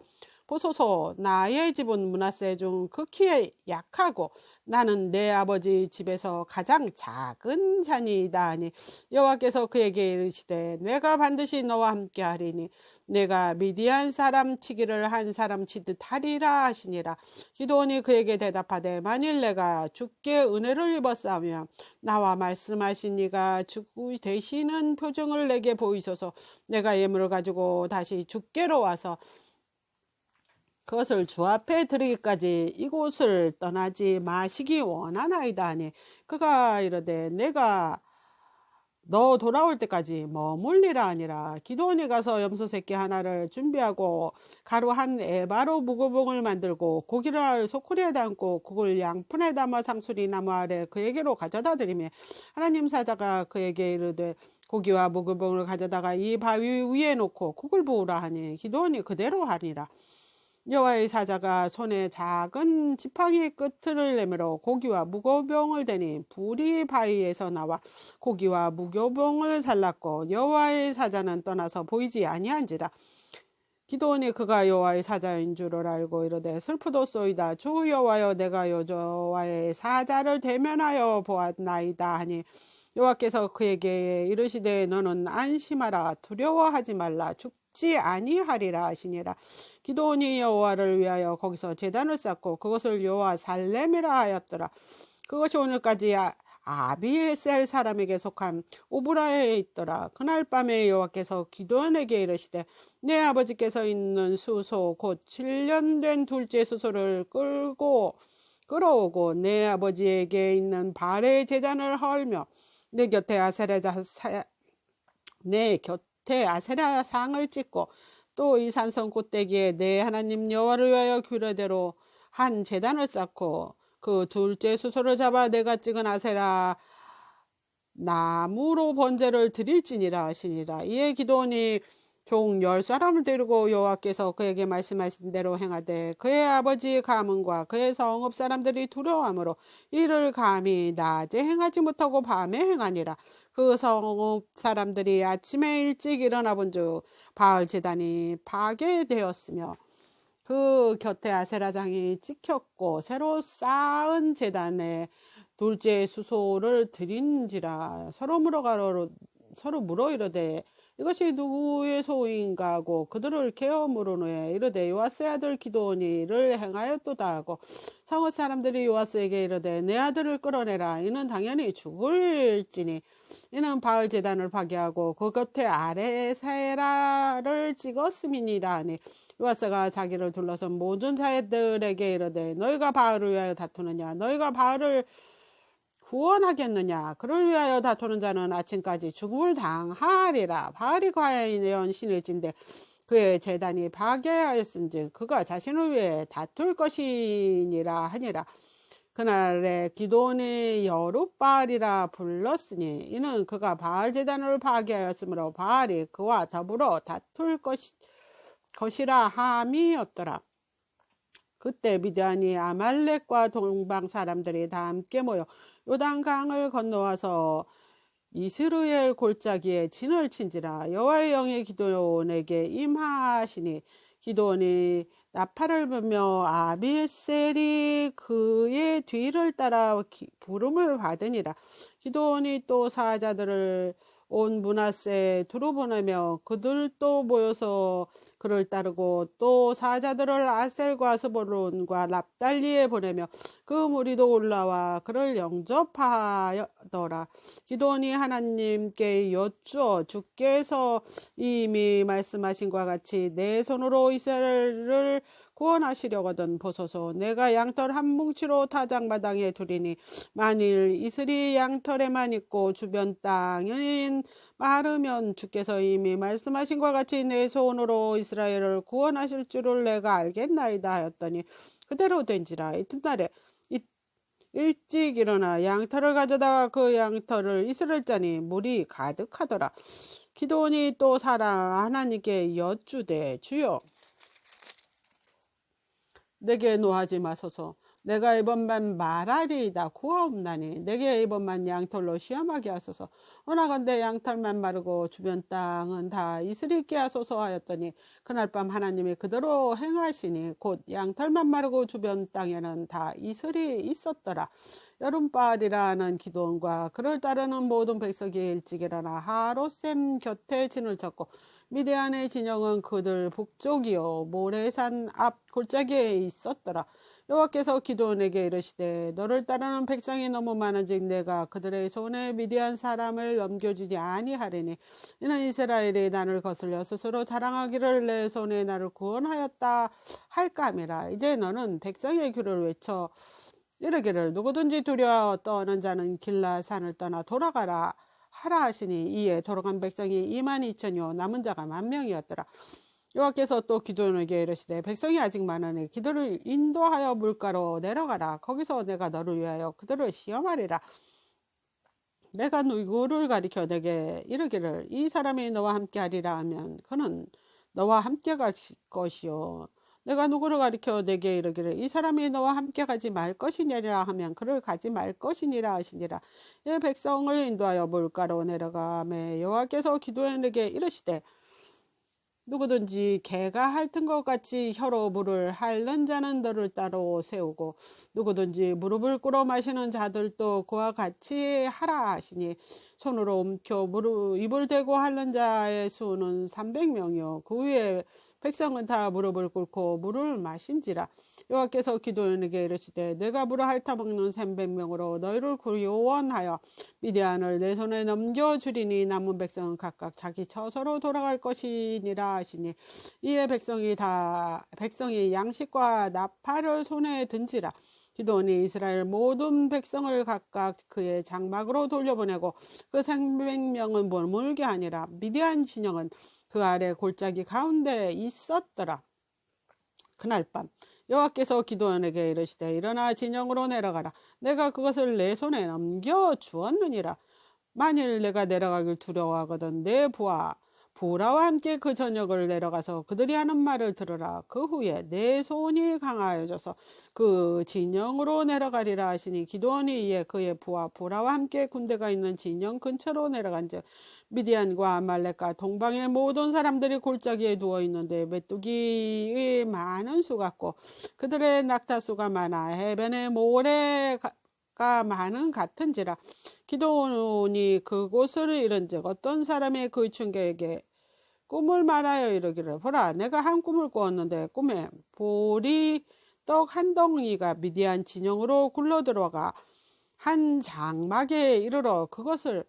보소서, 나의 집은 므낫세 중 극히 약하고 나는 내 아버지 집에서 가장 작은 자니이다 하니 여호와께서 그에게 이르시되 내가 반드시 너와 함께 하리니 내가 미디안 사람 치기를 한 사람 치듯 하리라 하시니라. 기드온이 그에게 대답하되 만일 내가 주께 은혜를 입었사면 나와 말씀하신 이가 주고 되시는 표정을 내게 보이소서. 내가 예물을 가지고 다시 주께로 와서 그것을 주 앞에 드리기까지 이곳을 떠나지 마시기 원하나이다 하니 그가 이르되 내가 너 돌아올 때까지 머물리라 하니라. 기드온이 가서 염소 새끼 하나를 준비하고 가루 한 에바로 무고봉을 만들고 고기를 소쿠리에 담고 그걸 양푼에 담아 상수리 나무 아래 그에게로 가져다 드리며 하나님 사자가 그에게 이르되 고기와 무고봉을 가져다가 이 바위 위에 놓고 국을 부으라 하니 기드온이 그대로 하니라. 여호와의 사자가 손에 작은 지팡이 끝을 내밀어 고기와 무교병을 대니 불이 바위에서 나와 고기와 무교병을 살랐고 여호와의 사자는 떠나서 보이지 아니한지라. 기드온이 그가 여호와의 사자인 줄을 알고 이르되 슬프도소이다. 주 여호와여 내가 여호와의 사자를 대면하여 보았나이다 하니 여호와께서 그에게 이르시되 너는 안심하라 두려워하지 말라 죽지 아니하리라 하시니라. 기드온이 여호와를 위하여 거기서 제단을 쌓고 그것을 여호와 살렘이라 하였더라. 그것이 오늘까지 아비에셀 사람에게 속한 오브라에 있더라. 그날 밤에 여호와께서 기드온에게 이르시되 내 아버지께서 있는 수소 곧 7년 된 둘째 수소를 끌어오고 내 아버지에게 있는 발의 제단을 헐며 내 곁에 아세라 상을 찍고 또 이 산성 꼭대기에 내 하나님 여호와를 위하여 규례대로 한 제단을 쌓고 그 둘째 수소를 잡아 내가 찍은 아세라 나무로 번제를 드릴지니라 하시니라. 이에 기드온이 종 10사람을 데리고 여호와께서 그에게 말씀하신 대로 행하되 그의 아버지 가문과 그의 성읍 사람들이 두려워하므로 이를 감히 낮에 행하지 못하고 밤에 행하니라. 그 성읍 사람들이 아침에 일찍 일어나 본즉 바알 제단이 파괴되었으며 그 곁에 아세라장이 찍혔고 새로 쌓은 제단에 둘째 수소를 드린지라. 서로 물어 이르되 이것이 누구의 소인가 하고 그들을 케어 물으노에 이르되 요아스의 아들 기드온이 이를 행하였도다 하고 성읍 사람들이 요아스에게 이르되 내 아들을 끌어내라. 이는 당연히 죽을지니 이는 바알 제단을 파괴하고 그 곁에 아세라를 찍었음이니라 하니 요아스가 자기를 둘러선 모든 자들에게 이르되 너희가 바알을 위하여 다투느냐 너희가 바알을 구원하겠느냐. 그를 위하여 다투는 자는 아침까지 죽음을 당하리라. 바알이 과연 신일진데 그의 제단이 파괴하였은즉 그가 자신을 위해 다툴 것이니라 하니라. 그날에 기드온이 여룻바알이라 불렀으니 이는 그가 바알 제단을 파괴하였으므로 바알이 그와 더불어 다툴 것이라 함이었더라. 그때 미디안이 아말렉과 동방 사람들이 다 함께 모여 요단강을 건너와서 이스르엘 골짜기에 진을 친지라. 여호와의 영이 기드온에게 임하시니 기드온이 나팔을 불며 아비에셀이 그의 뒤를 따라 부름을 받으니라. 기드온이 또 사자들을 온 므낫세에 두루 보내며 그들도 모여서 그를 따르고 또 사자들을 아셀과 스볼론과 납달리에 보내며 그 무리도 올라와 그를 영접하더라. 기드온이 하나님께 여쭈어 주께서 이미 말씀하신 것과 같이 내 손으로 이스라엘을 구원하시려거든 보소서. 내가 양털 한 뭉치로 타작마당에 두리니 만일 이슬이 양털에만 있고 주변 땅은 마르면 주께서 이미 말씀하신 것과 같이 내 손으로 이스라엘을 구원하실 줄을 내가 알겠나이다 하였더니 그대로 된지라. 이튿날에 일찍 일어나 양털을 가져다가 그 양털을 이스라엘 짜니 물이 가득하더라. 기드온이 또 하나님께 여쭈되 주여 내게 노하지 마소서. 내가 이번만 말하리이다 구하옵나니 내게 이번만 양털로 시험하게 하소서. 원하건대 양털만 마르고 주변 땅은 다 이슬이 있게 하소서 하였더니 그날 밤 하나님이 그대로 행하시니 곧 양털만 마르고 주변 땅에는 다 이슬이 있었더라. 여름바알이라는 기드온과 그를 따르는 모든 백성이 일찍 일어나 하롯셈 곁에 진을 쳤고 미디안의 진영은 그들 북쪽이요 모래산 앞 골짜기에 있었더라. 여호와께서 기드온에게 이르시되 너를 따르는 백성이 너무 많은즉 내가 그들의 손에 미디안 사람을 넘겨주지 아니하리니 이는 이스라엘이 나를 거슬려 스스로 자랑하기를 내 손에 나를 구원하였다 할까 함이라. 이제 너는 백성의 귀를 외쳐 이르기를 누구든지 두려워 떠는 자는 길라산을 떠나 돌아가라 하라 하시니 이에 돌아간 백성이 22,000여 남은 자가 10,000명이었더라. 여호와께서 또 기드온에게 이르시되 백성이 아직 많으니 그들을 인도하여 물가로 내려가라. 거기서 내가 너를 위하여 그들을 시험하리라. 내가 누구를 가리켜 내게 이르기를 이 사람이 너와 함께 하리라 하면 그는 너와 함께 갈 것이요 내가 누구를 가리켜 내게 이르기를 이 사람이 너와 함께 가지 말 것이니라 하면 그를 가지 말 것이니라 하시니라. 이 백성을 인도하여 물가로 내려가매 여호와께서 기드온에게 이르시되 누구든지 개가 핥은 것 같이 혀로 물을 핥는 자는 너를 따로 세우고 누구든지 무릎을 꿇어 마시는 자들도 그와 같이 하라 하시니 손으로 움켜 입을 대고 핥는 자의 수는 300명이요 그 위에 백성은 다 무릎을 꿇고 물을 마신지라. 여호와께서 기드온에게 이르시되 내가 물을 핥아먹는 300명으로 너희를 구원하여 미디안을 내 손에 넘겨주리니 남은 백성은 각각 자기 처소로 돌아갈 것이니라 하시니 이에 백성이 양식과 나팔을 손에 든지라. 기드온이 이스라엘 모든 백성을 각각 그의 장막으로 돌려보내고 그 300명은 머물게 하니라. 미디안 진영은 그 아래 골짜기 가운데 있었더라. 그날 밤 여호와께서 기드온에게 이르시되 일어나 진영으로 내려가라. 내가 그것을 내 손에 넘겨 주었느니라. 만일 내가 내려가길 두려워하거든 내 부하와 함께 그 저녁을 내려가서 그들이 하는 말을 들으라. 그 후에 내 손이 강하여져서 그 진영으로 내려가리라 하시니 기드온이 이에 그의 부하와 함께 군대가 있는 진영 근처로 내려간즉 미디안과 아말렉과 동방의 모든 사람들이 골짜기에 누워있는데 메뚜기의 많은 수 같고 그들의 낙타수가 많아 해변의 모래가 많은 같은지라. 기드온이 그곳을 이른즉 어떤 사람이 그 충객에게 꿈을 말하여 이르기를 보라 내가 한 꿈을 꾸었는데 꿈에 보리 떡 한 덩이가 미디안 진영으로 굴러 들어가 한 장막에 이르러 그것을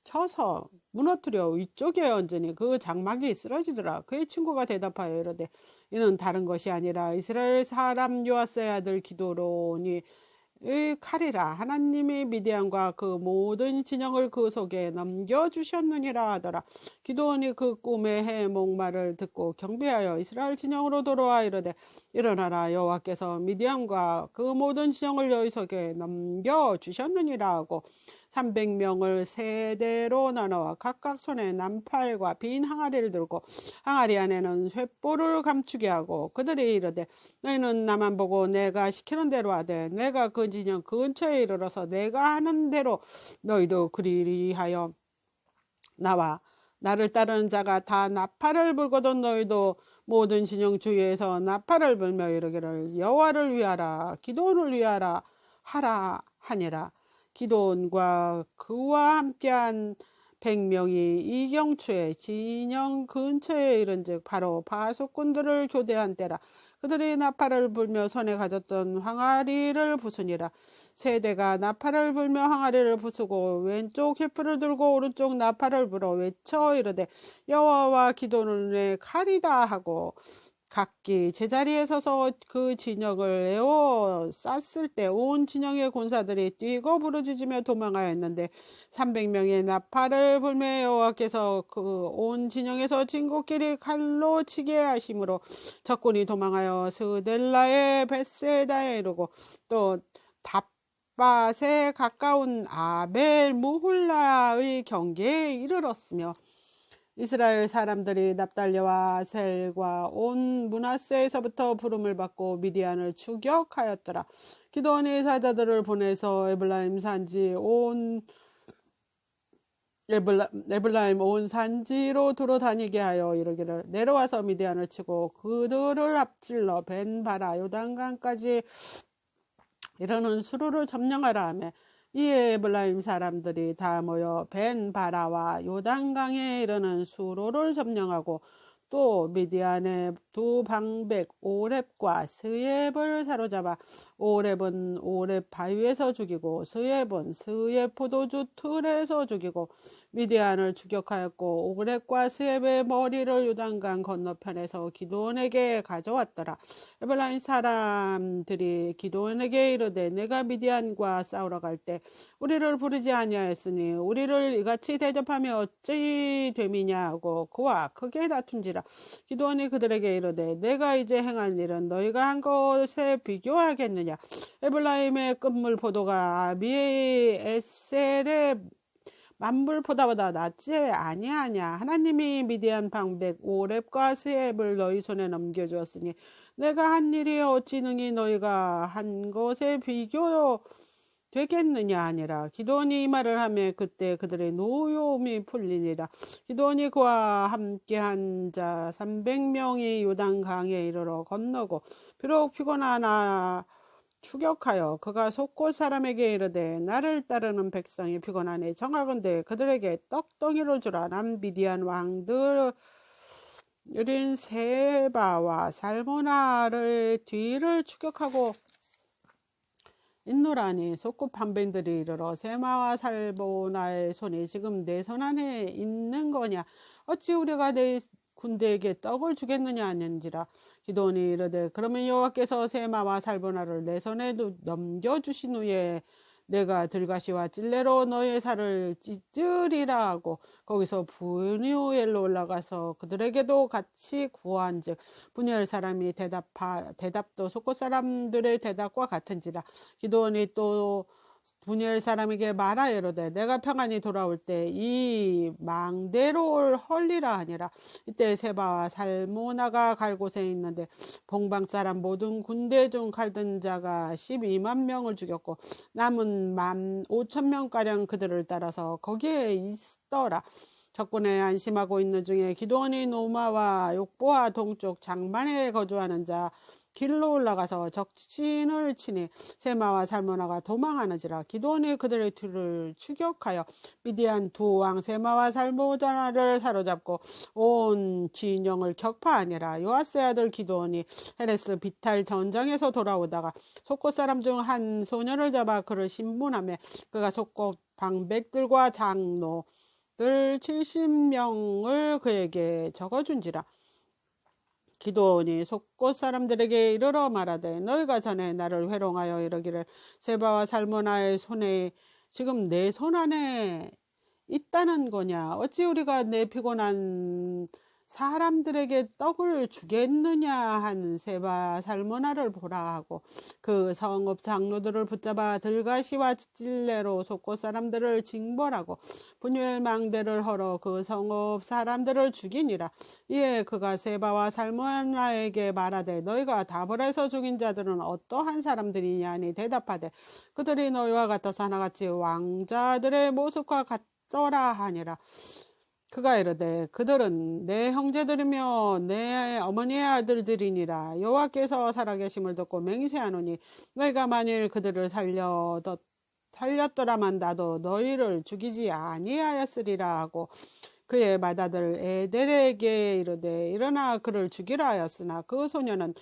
쳐서 무너뜨려 위쪽에 얹으니 그 장막이 쓰러지더라. 그의 친구가 대답하여 이르되 이는 다른 것이 아니라 이스라엘 사람 요아스의 아들 기드온이 의 칼이라. 하나님이 미디안과 그 모든 진영을 그 속에 넘겨주셨느니라 하더라. 기드온이 그 꿈의 해몽말을 듣고 경배하여 이스라엘 진영으로 돌아와 이르되 일어나라 여호와께서 미디안과 그 모든 진영을 너희 속에 넘겨주셨느니라 하고 300명을 세대로 나눠 각각 손에 나팔과 빈 항아리를 들고 항아리 안에는 횃불을 감추게 하고 그들이 이르되 너희는 나만 보고 내가 시키는 대로 하되 내가 그 진영 근처에 이르러서 내가 하는 대로 너희도 그리하여 나와 나를 따르는 자가 다 나팔을 불거든 너희도 모든 진영 주위에서 나팔을 불며 이르기를 여호와를 위하라 기드온을 위하라 하라 하니라. 기드온과 그와 함께한 100명이 이경초에 진영 근처에 이른즉 바로 바속군들을 교대한 때라. 그들이 나팔을 불며 손에 가졌던 항아리를 부수니라. 세대가 나팔을 불며 항아리를 부수고 왼쪽 횃불을 들고 오른쪽 나팔을 불어 외쳐 이르되 여호와와 기드온의 칼이다 하고 각기 제자리에 서서 그 진영을 에워 쌌을 때 온 진영의 군사들이 뛰고 부르짖으며 도망하였는데 300명의 나팔을 불며 여호와께서 그 온 진영에서 진국끼리 칼로 치게 하심으로 적군이 도망하여 스델라의 벳세다에 이르고 또 답밭에 가까운 아벨 무홀라의 경계에 이르렀으며 이스라엘 사람들이 납달리와 셀과 온 므낫세에서부터 부름을 받고 미디안을 추격하였더라. 기드온이 사자들을 보내서 에블라임 온 산지로 두루 다니게 하여 이르기를 내려와서 미디안을 치고 그들을 앞질러 벤바라 요단강까지 이르는 수로를 점령하라 하며 이에 에블라임 사람들이 다 모여 벤바라와 요단강에 이르는 수로를 점령하고 또 미디안의 두 방백 오렙과 스옙을 사로잡아 오렙은 오렙 바위에서 죽이고 스옙은 스옙 포도주 틀에서 죽이고 미디안을 추격하였고 오렙과 스옙의 머리를 요단강 건너편에서 기드온에게 가져왔더라. 에블라임 사람들이 기드온에게 이르되 내가 미디안과 싸우러 갈 때 우리를 부르지 아니하였으니 우리를 이같이 대접하며 어찌 됨이냐 하고 그와 크게 다툰지라. 기드온이 그들에게 이르되 내가 이제 행할 일은 너희가 한 것에 비교하겠느냐. 에블라임의 끝물 포도가 아비의 에셀의 만불포도보다 낫지 아니하냐. 하나님이 미디안 방백 오렙과 스옙을 너희 손에 넘겨주었으니 내가 한 일이 어찌 능히 너희가 한 것에 비교 되겠느냐 하니라. 기드온이 이 말을 하며 그때 그들의 노여움이 풀리니라. 기드온이 그와 함께한 자 300명이 요단강에 이르러 건너고 비록 피곤하나 추격하여 그가 속곳 사람에게 이르되 나를 따르는 백성이 피곤하니 정하건대 그들에게 떡덩이를 주라. 난 미디안 왕들인 세바와 살모나를 뒤를 추격하고 있노라니. 속국 반밴들이 이르러 세마와 살모나의 손이 지금 내 손 안에 있는 거냐. 어찌 우리가 내 군대에게 떡을 주겠느냐 하는지라. 기드온이 이르되 그러면 여호와께서 세마와 살보나를 내 손에 넘겨주신 후에 내가 들가시와 찔레로 너의 살을 찢으리라 하고 거기서 분유엘로 올라가서 그들에게도 같이 구한즉 분유엘 사람이 대답도 속곳 사람들의 대답과 같은지라. 기드온이 또 분유엘 사람에게 말하여 이르되 내가 평안히 돌아올 때 이 망대로 헐리라 하니라. 이때 세바와 살모나가 갈 곳에 있는데 봉방 사람 모든 군대 중 칼든 자가 12만 명을 죽였고 남은 15,000명가량 그들을 따라서 거기에 있더라. 적군에 안심하고 있는 중에 기드온이 노마와 욕보와 동쪽 장반에 거주하는 자 길로 올라가서 적진을 치니 세마와 살모나가 도망하는지라. 기드온이 그들의 뒤를 추격하여 미디안 두 왕 세마와 살모나를 사로잡고 온 진영을 격파하니라. 요아스의 아들 기드온이 헤레스 비탈 전장에서 돌아오다가 속곳 사람 중 한 소년을 잡아 그를 신문하며 그가 속곳 방백들과 장로들 70명을 그에게 적어준지라. 기드온이 속곳 사람들에게 이르러 말하되 너희가 전에 나를 회롱하여 이르기를 세바와 살모나의 손에 지금 내 손 안에 있다는 거냐. 어찌 우리가 내 피곤한 사람들에게 떡을 주겠느냐 한 세바 살모나를 보라 하고 그 성읍 장로들을 붙잡아 들가시와 찔레로 속곳 사람들을 징벌하고 분유엘 망대를 헐어 그 성읍 사람들을 죽이니라. 이에 그가 세바와 살모나에게 말하되 너희가 다볼에서 죽인 자들은 어떠한 사람들이냐 하니 대답하되 그들이 너희와 같아서 하나같이 왕자들의 모습과 같더라 하니라. 그가 이르되 그들은 내 형제들이며 내 어머니의 아들들이니라. 여호와께서 살아계심을 듣고 맹세하노니 너희가 만일 그들을 살렸더라만 나도 너희를 죽이지 아니하였으리라 하고 그의 맏아들 에델에게 이르되 일어나 그를 죽이라 하였으나 그 소년은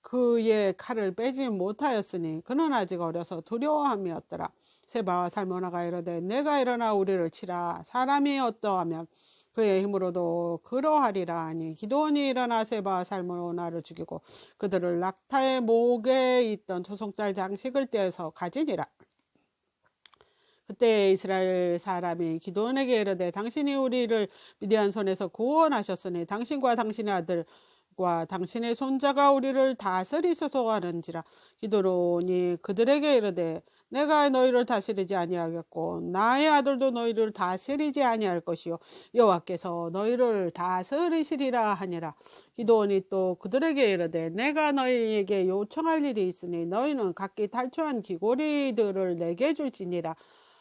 그의 칼을 빼지 못하였으니 그는 아직 어려서 두려워함이었더라. 세바와 살모나가 이르되 내가 일어나 우리를 치라. 사람이 어떠하면 그의 힘으로도 그러하리라 하니 기드온이 일어나 세바와 살모나를 죽이고 그들을 낙타의 목에 있던 초송달 장식을 떼어서 가지니라. 그때 이스라엘 사람이 기드온에게 이르되 당신이 우리를 미디안 손에서 구원하셨으니 당신과 당신의 아들과 당신의 손자가 우리를 다스리소서 하는지라. 기드온이 그들에게 이르되 내가 너희를 다스리지 아니하겠고 나의 아들도 너희를 다스리지 아니할 것이요 여호와께서 너희를 다스리시리라 하니라. 기드온이 또 그들에게 이르되 내가 너희에게 요청할 일이 있으니 너희는 각기 탈취한 귀고리들을 내게 줄지니라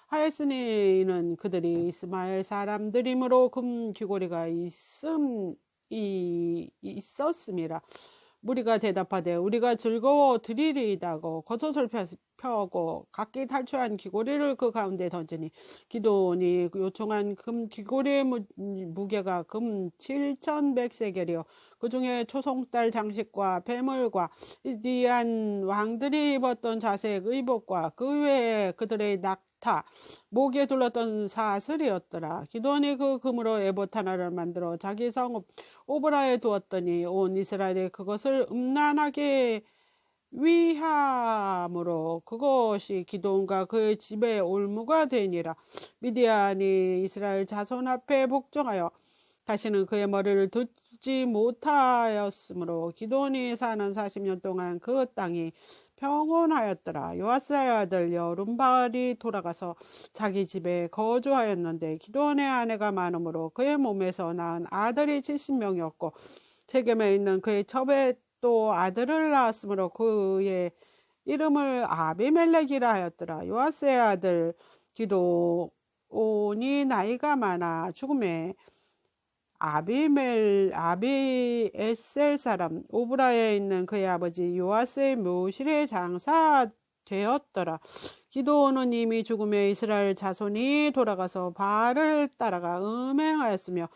하였으니 이는 그들이 이스마엘 사람들이므로 금 귀고리가 있었음이라. 무리가 대답하되 우리가 즐거워 드리리이다고 겉옷을 펴고 각기 탈취한 귀고리를 그 가운데 던지니 기드온이 요청한 금 귀고리의 무게가 금 7,100세겔이요 그 중에 초송달 장식과 배물과 미디안 왕들이 입었던 자색 의복과 그 외에 그들의 낙타 목에 둘렀던 사슬이었더라. 기드온이 그 금으로 에봇 하나를 만들어 자기 성읍 오브라에 두었더니 온 이스라엘이 그것을 음란하게 위함으로 그것이 기드온과 그의 집에 올무가 되니라. 미디안이 이스라엘 자손 앞에 복종하여 다시는 그의 머리를 듣지 못하였으므로 기드온이 사는 40년 동안 그 땅이 평온하였더라. 요아스의 아들 여름바알이 돌아가서 자기 집에 거주하였는데 기드온의 아내가 많으므로 그의 몸에서 낳은 아들이 70명이었고 세겜에 있는 그의 첩에 또 아들을 낳았으므로 그의 이름을 아비멜렉이라 하였더라. 요아스의 아들 기드온이 나이가 많아 죽음에 아비에셀 사람 오브라에 있는 그의 아버지 요아스의 묘실에 장사되었더라. 기드온은 이미 죽음에 이스라엘 자손이 돌아가서 바알을 따라가 음행하였으며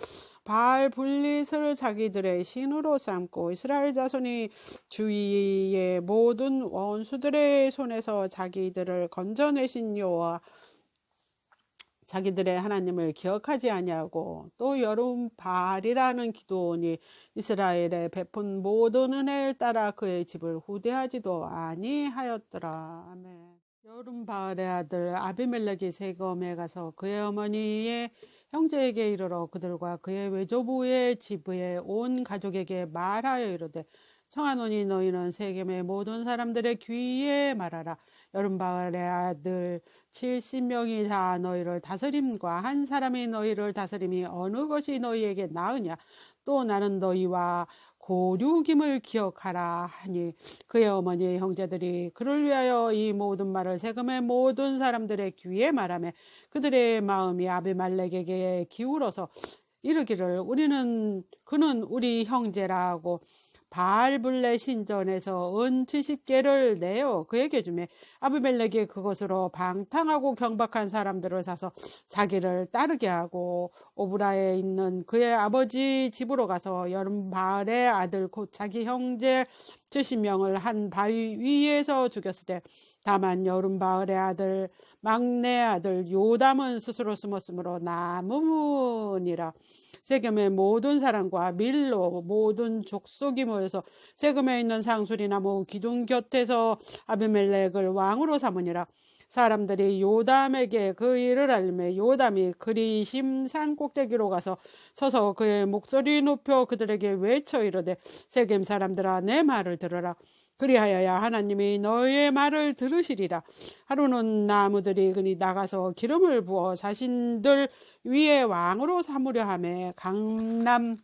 바알 블릿을 자기들의 신으로 삼고 이스라엘 자손이 주위의 모든 원수들의 손에서 자기들을 건져내신 여호와 자기들의 하나님을 기억하지 아니하고 또 여름바알이라는 기드온이 이스라엘에 베푼 모든 은혜를 따라 그의 집을 후대하지도 아니하였더라. 아멘. 여름바알의 아들 아비멜렉이 세겜에 가서 그의 어머니의 형제에게 이르러 그들과 그의 외조부의 집의 온 가족에게 말하여 이르되 청하노니 너희는 세겜의 모든 사람들의 귀에 말하라. 여름바알의 아들 70명이 다 너희를 다스림과 한 사람이 너희를 다스림이 어느 것이 너희에게 나으냐. 또 나는 너희와 고륙임을 기억하라 하니 그의 어머니의 형제들이 그를 위하여 이 모든 말을 세겜의 모든 사람들의 귀에 말하며 그들의 마음이 아비멜렉에게 기울어서 이르기를 그는 우리 형제라 하고 바알블레 신전에서 은 70개를 내어 그에게 주매 아비멜렉이 그것으로 방탕하고 경박한 사람들을 사서 자기를 따르게 하고 오브라에 있는 그의 아버지 집으로 가서 여름바알의 아들 곧 자기 형제 70명을 한 바위 위에서 죽였을 때 다만 여름바알의 아들 막내 아들 요담은 스스로 숨었으므로 남으니라. 세겜의 모든 사람과 밀로 모든 족속이 모여서 세겜에 있는 상수리나무 기둥 곁에서 아비멜렉을 왕으로 삼으니라. 사람들이 요담에게 그 일을 알매 요담이 그리심 산 꼭대기로 가서 서서 그의 목소리 높여 그들에게 외쳐 이르되 세겜 사람들아 내 말을 들으라. 그리하여야 하나님이 너희의 말을 들으시리라. 하루는 나무들이 그니 나가서 기름을 부어 자신들 위에 왕으로 삼으려 하며 강남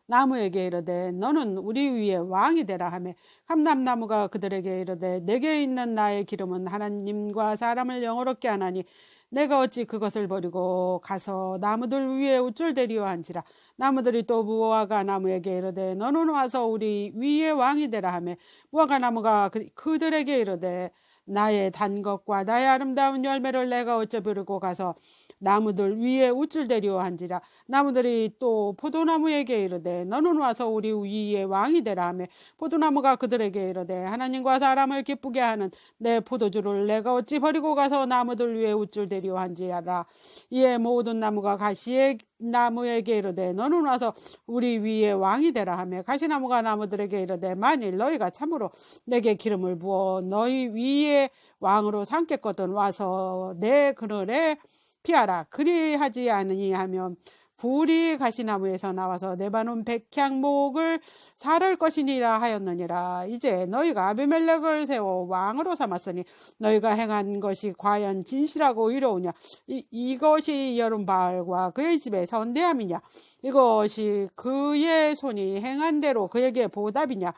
나무에게 이르되 너는 우리 위에 왕이 되라 하며 감람나무가 그들에게 이르되 내게 있는 나의 기름은 하나님과 사람을 영어롭게 하나니 내가 어찌 그것을 버리고 가서 나무들 위에 우쭐대리오 한지라. 나무들이 또 무화과 나무에게 이르되 너는 와서 우리 위에 왕이 되라 하며 무화과 나무가 그들에게 이르되 나의 단 것과 나의 아름다운 열매를 내가 어찌 버리고 가서 나무들 위에 우쭐대리오 한지라. 나무들이 또 포도나무에게 이르되 너는 와서 우리 위에 왕이 되라 하며 포도나무가 그들에게 이르되 하나님과 사람을 기쁘게 하는 내 포도주를 내가 어찌 버리고 가서 나무들 위에 우쭐대리오 한지라. 이에 모든 나무가 가시의 나무에게 이르되 너는 와서 우리 위에 왕이 되라 하며 가시나무가 나무들에게 이르되 만일 너희가 참으로 내게 기름을 부어 너희 위에 왕으로 삼겠거든 와서 내 그늘에 피하라. 그리하지 아니하면 불이 가시나무에서 나와서 레바논 백향목을 사를 것이니라 하였느니라. 이제 너희가 아비멜렉을 세워 왕으로 삼았으니 너희가 행한 것이 과연 진실하고 의로우냐? 이것이 여름바알과 그의 집의 선대함이냐? 이것이 그의 손이 행한 대로 그에게 보답이냐?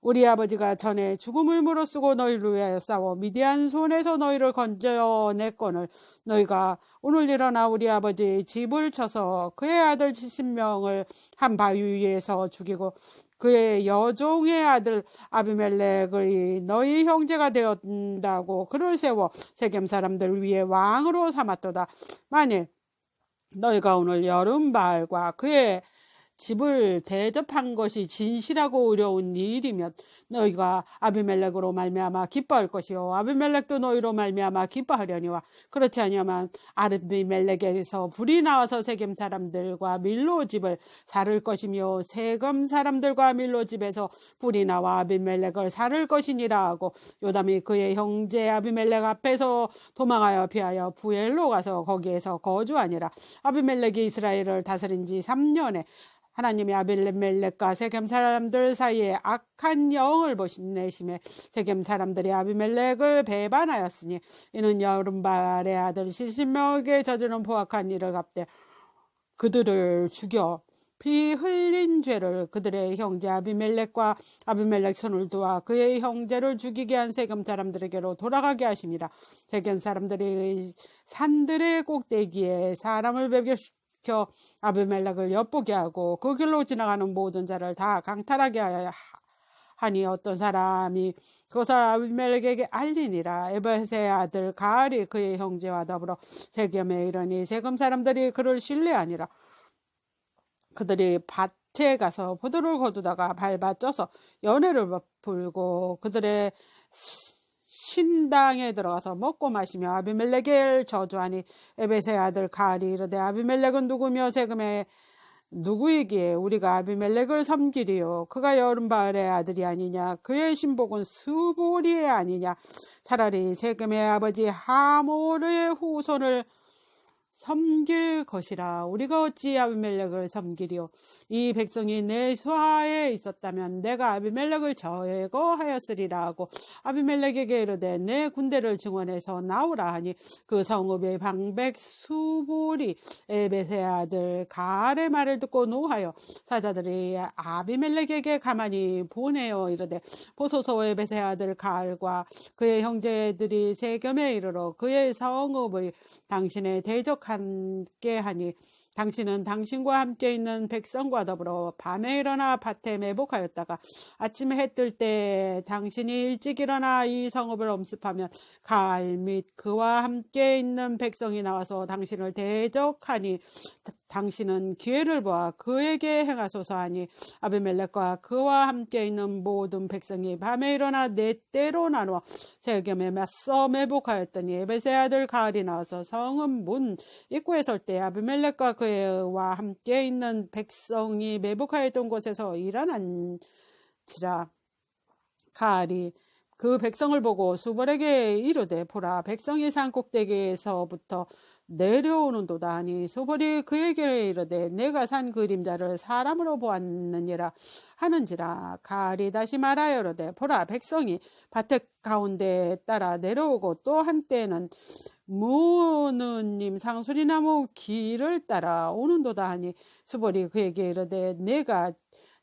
우리 아버지가 전에 죽음을 무릅쓰고 너희를 위하여 싸워 미디안 손에서 너희를 건져냈거늘 너희가 오늘 일어나 우리 아버지의 집을 쳐서 그의 아들 70명을 한 바위 위에서 죽이고 그의 여종의 아들 아비멜렉의 너희 형제가 되었다고 그를 세워 세겜 사람들 위에 왕으로 삼았도다. 만일 너희가 오늘 여름바알과 그의 집을 대접한 것이 진실하고 의로운 일이면 너희가 아비멜렉으로 말미암아 기뻐할 것이요 아비멜렉도 너희로 말미암아 기뻐하려니와 그렇지 아니하면 아비멜렉에게서 불이 나와서 세겜 사람들과 밀로 집을 사를 것이며 세겜 사람들과 밀로 집에서 불이 나와 아비멜렉을 사를 것이니라 하고 요담이 그의 형제 아비멜렉 앞에서 도망하여 피하여 부엘로 가서 거기에서 거주하니라. 아비멜렉이 이스라엘을 다스린 지 3년에 하나님이 아비멜렉과 세겜 사람들 사이에 악한 영을 보내심에 세겜 사람들이 아비멜렉을 배반하였으니 이는 여름바알의 아들 70명에게 저지른 포악한 일을 갚되 그들을 죽여 피 흘린 죄를 그들의 형제 아비멜렉과 아비멜렉 손을 두어 그의 형제를 죽이게 한 세겜 사람들에게로 돌아가게 하심이라. 세겜 사람들이 산들의 꼭대기에 사람을 배교시켜 아비멜렉을 엿보게 하고 그 길로 지나가는 모든 자를 다 강탈하게 하니 어떤 사람이 그것을 아비멜렉에게 알리니라. 에벳의 아들 가알이 그의 형제와 더불어 세겜에 이르니 세겜 사람들이 그를 신뢰하니라. 그들이 밭에 가서 포도를 거두다가 밟아 쪄서 연회를 불고 그들의 신당에 들어가서 먹고 마시며 아비멜렉을 저주하니 에벳의 아들 가알이 이르되 아비멜렉은 누구며 세겜의 누구이기에 우리가 아비멜렉을 섬기리요 그가 여름바알의 아들이 아니냐 그의 신복은 스보리의 아니냐 차라리 세겜의 아버지 하몰의 후손을 섬길 것이라. 우리가 어찌 아비멜렉을 섬기리요? 이 백성이 내 수하에 있었다면 내가 아비멜렉을 제거하였으리라 하고 아비멜렉에게 이르되 내 군대를 증원해서 나오라 하니 그 성읍의 방백 수볼이 에벳의 아들 가알의 말을 듣고 노하여 사자들이 아비멜렉에게 가만히 보내어 이르되 보소서 에벳의 아들 가알과 그의 형제들이 세겜에 이르러 그의 성읍의 당신의 대적하게 하니 당신은 당신과 함께 있는 백성과 더불어 밤에 일어나 밭에 매복하였다가 아침에 해 뜰 때 당신이 일찍 일어나 이 성읍을 엄습하면 가알 및 그와 함께 있는 백성이 나와서 당신을 대적하니 당신은 기회를 보아 그에게 행하소서 하니 아비멜렉과 그와 함께 있는 모든 백성이 밤에 일어나 네 때로 나누어 세겜에 맞서 매복하였더니 에벳의 아들 가알이 나와서 성읍 문 입구에 설 때 아비멜렉과 그와 함께 있는 백성이 매복하였던 곳에서 일어난지라. 가알이 그 백성을 보고 수볼에게 이르되 보라 백성이 산 꼭대기에서부터 내려오는도다 하니 수볼이 그에게 이르되 내가 산 그림자를 사람으로 보았느니라 하는지라. 가알이 다시 말하여 이르되 보라 백성이 밭의 가운데 따라 내려오고 또 한때는 무느님 상수리나무 길을 따라 오는도다 하니 수볼이 그에게 이르되 내가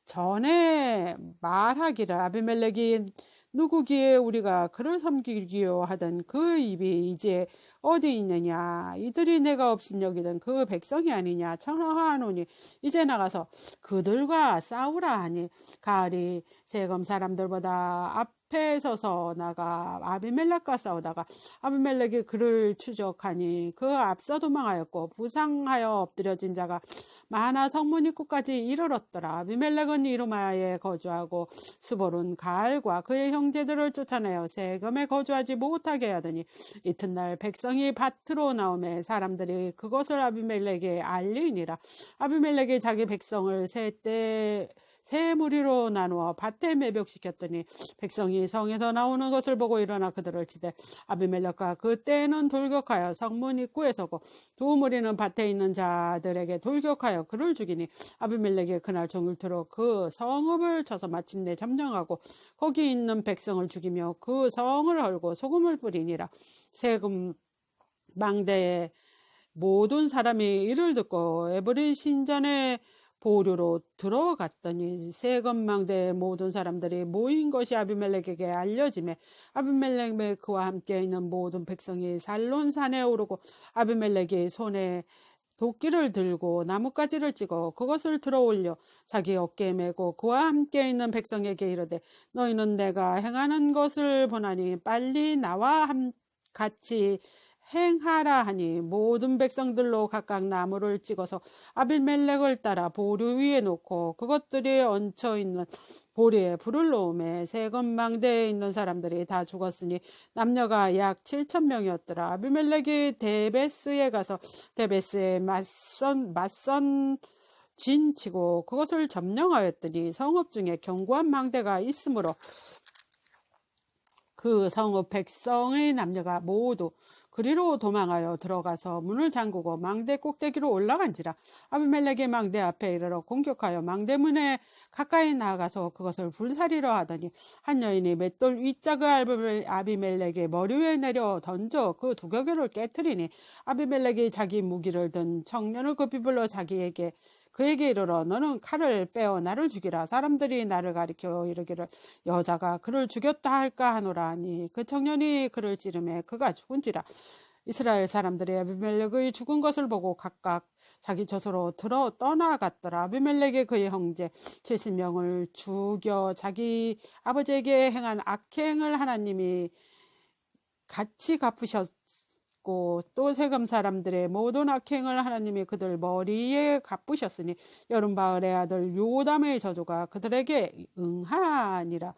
전에 말하기를 아비멜렉이 누구기에 우리가 그를 섬기기요 하던 그 입이 이제 어디 있느냐 이들이 내가 업신여기던 그 백성이 아니냐 청하하노니 이제 나가서 그들과 싸우라 하니 가알이 세겜 사람들보다 앞에 서서 나가 아비멜렉과 싸우다가 아비멜렉이 그를 추적하니 그 앞서 도망하였고 부상하여 엎드려진 자가 많아 성문 입구까지 이르렀더라. 아비멜렉은 이루마에 거주하고 스볼은 가알과 그의 형제들을 쫓아내어 세겜에 거주하지 못하게 하더니 이튿날 백성이 밭으로 나오매 사람들이 그것을 아비멜렉에 알리니라. 아비멜렉이 자기 백성을 세 무리로 나누어 밭에 매복시켰더니 백성이 성에서 나오는 것을 보고 일어나 그들을 치되 아비멜렉과 그때는 돌격하여 성문 입구에 서고 두 무리는 밭에 있는 자들에게 돌격하여 그를 죽이니 아비멜렉이 그날 종일토록 그 성읍을 쳐서 마침내 점령하고 거기 있는 백성을 죽이며 그 성을 헐고 소금을 뿌리니라. 세금 망대에 모든 사람이 이를 듣고 에브린 신전의 보류로 들어갔더니 세건망대의 모든 사람들이 모인 것이 아비멜렉에게 알려지매 아비멜렉의 그와 함께 있는 모든 백성이 살론산에 오르고 아비멜렉이 손에 도끼를 들고 나뭇가지를 찍어 그것을 들어올려 자기 어깨에 메고 그와 함께 있는 백성에게 이르되 너희는 내가 행하는 것을 보나니 빨리 나와 같이 행하라 하니 모든 백성들로 각각 나무를 찍어서 아비멜렉을 따라 보류 위에 놓고 그것들이 얹혀 있는 보리에 불을 놓음에 세건망대에 있는 사람들이 다 죽었으니 남녀가 약 7,000명이었더라. 아비멜렉이 데베스에 가서 데베스에 맞선 진치고 그것을 점령하였더니 성읍 중에 견고한 망대가 있으므로 그 성읍 백성의 남녀가 모두 그리로 도망하여 들어가서 문을 잠그고 망대 꼭대기로 올라간지라. 아비멜렉의 망대 앞에 이르러 공격하여 망대문에 가까이 나아가서 그것을 불사리려 하더니 한 여인이 맷돌 윗짝을 아비멜렉의 머리 위에 내려 던져 그 두개골을 깨뜨리니 아비멜렉이 자기 무기를 든 청년을 급히 불러 그에게 이르러 너는 칼을 빼어 나를 죽이라. 사람들이 나를 가리켜 이르기를 여자가 그를 죽였다 할까 하노라 하니 그 청년이 그를 찌르매 그가 죽은지라. 이스라엘 사람들이 아비멜렉의 죽은 것을 보고 각각 자기 젖으로 떠나갔더라. 아비멜렉이 그의 형제 70명을 죽여 자기 아버지에게 행한 악행을 하나님이 같이 갚으셨고 또 세금 사람들의 모든 악행을 하나님이 그들 머리에 갚으셨으니 여름바알의 아들 요담의 저주가 그들에게 응하니라.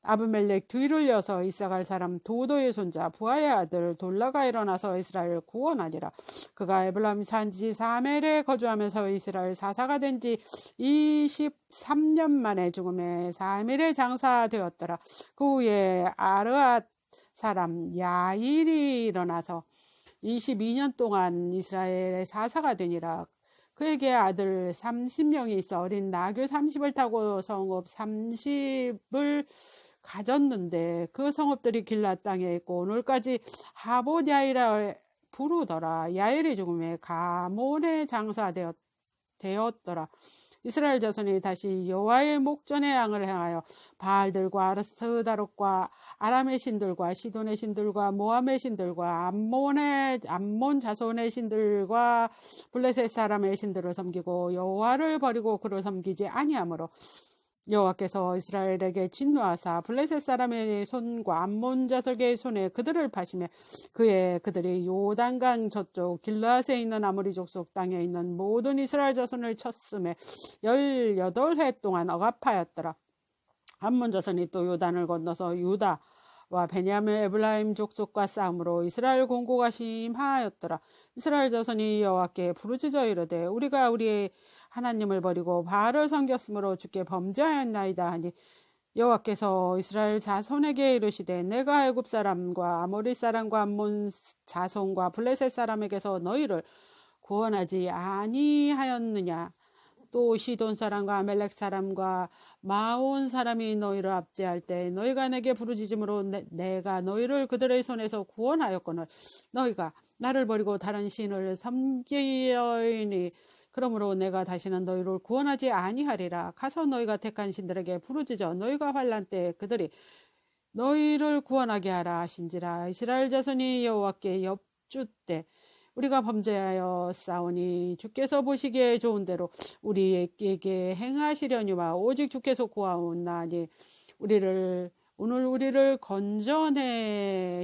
아비멜렉 뒤를 이어서 이사갈 사람 도도의 손자 부하의 아들 돌라가 일어나서 이스라엘을 구원하니라. 그가 에블람 산지 사멜에 거주하면서 이스라엘 사사가 된 지 23년 만에 죽음에 사멜에 장사되었더라. 그 후에 아르앗 사람 야일이 일어나서 22년 동안 이스라엘의 사사가 되니라. 그에게 아들 30명이 있어 어린 나귀 30을 타고 성읍 30을 가졌는데 그 성읍들이 길라 땅에 있고 오늘까지 하봇 야일이라 부르더라. 야일이 죽음에 가몬에 장사되었더라. 이스라엘 자손이 다시 여호와의 목전의 양을 향하여 바알들과 아스다롯과 아람의 신들과 시돈의 신들과 모함의 신들과 암몬 자손의 신들과 블레셋 사람의 신들을 섬기고 여호와를 버리고 그를 섬기지 아니하므로 여호와께서 이스라엘에게 진노하사 블레셋 사람의 손과 암몬 자손의 손에 그들을 파시며 그들이 요단강 저쪽 길르앗에 있는 아모리 족속 땅에 있는 모든 이스라엘 자손을 쳤음에 18해 동안 억압하였더라. 암몬 자손이 또 요단을 건너서 유다와 베냐민 에브라임 족속과 싸움으로 이스라엘 공고가 심하였더라. 이스라엘 자손이 여호와께 부르짖어 이르되 우리가 우리의 하나님을 버리고 바알을 섬겼으므로 주께 범죄하였나이다 하니 여호와께서 이스라엘 자손에게 이르시되 내가 애굽 사람과 아모리 사람과 암몬 자손과 블레셋 사람에게서 너희를 구원하지 아니하였느냐. 또 시돈 사람과 아멜렉 사람과 마온 사람이 너희를 압제할 때 너희가 내게 부르짖음으로 내가 너희를 그들의 손에서 구원하였거늘 너희가 나를 버리고 다른 신을 섬기려니 그러므로 내가 다시는 너희를 구원하지 아니하리라. 가서 너희가 택한 신들에게 부르짖어 너희가 환난 때에 그들이 너희를 구원하게 하라 하신지라. 이스라엘 자손이 여호와께 엽주때 우리가 범죄하여 싸우니 주께서 보시기에 좋은 대로 우리에게 행하시려니와 오직 주께서 구하옵나니 오늘 우리를 건져내소서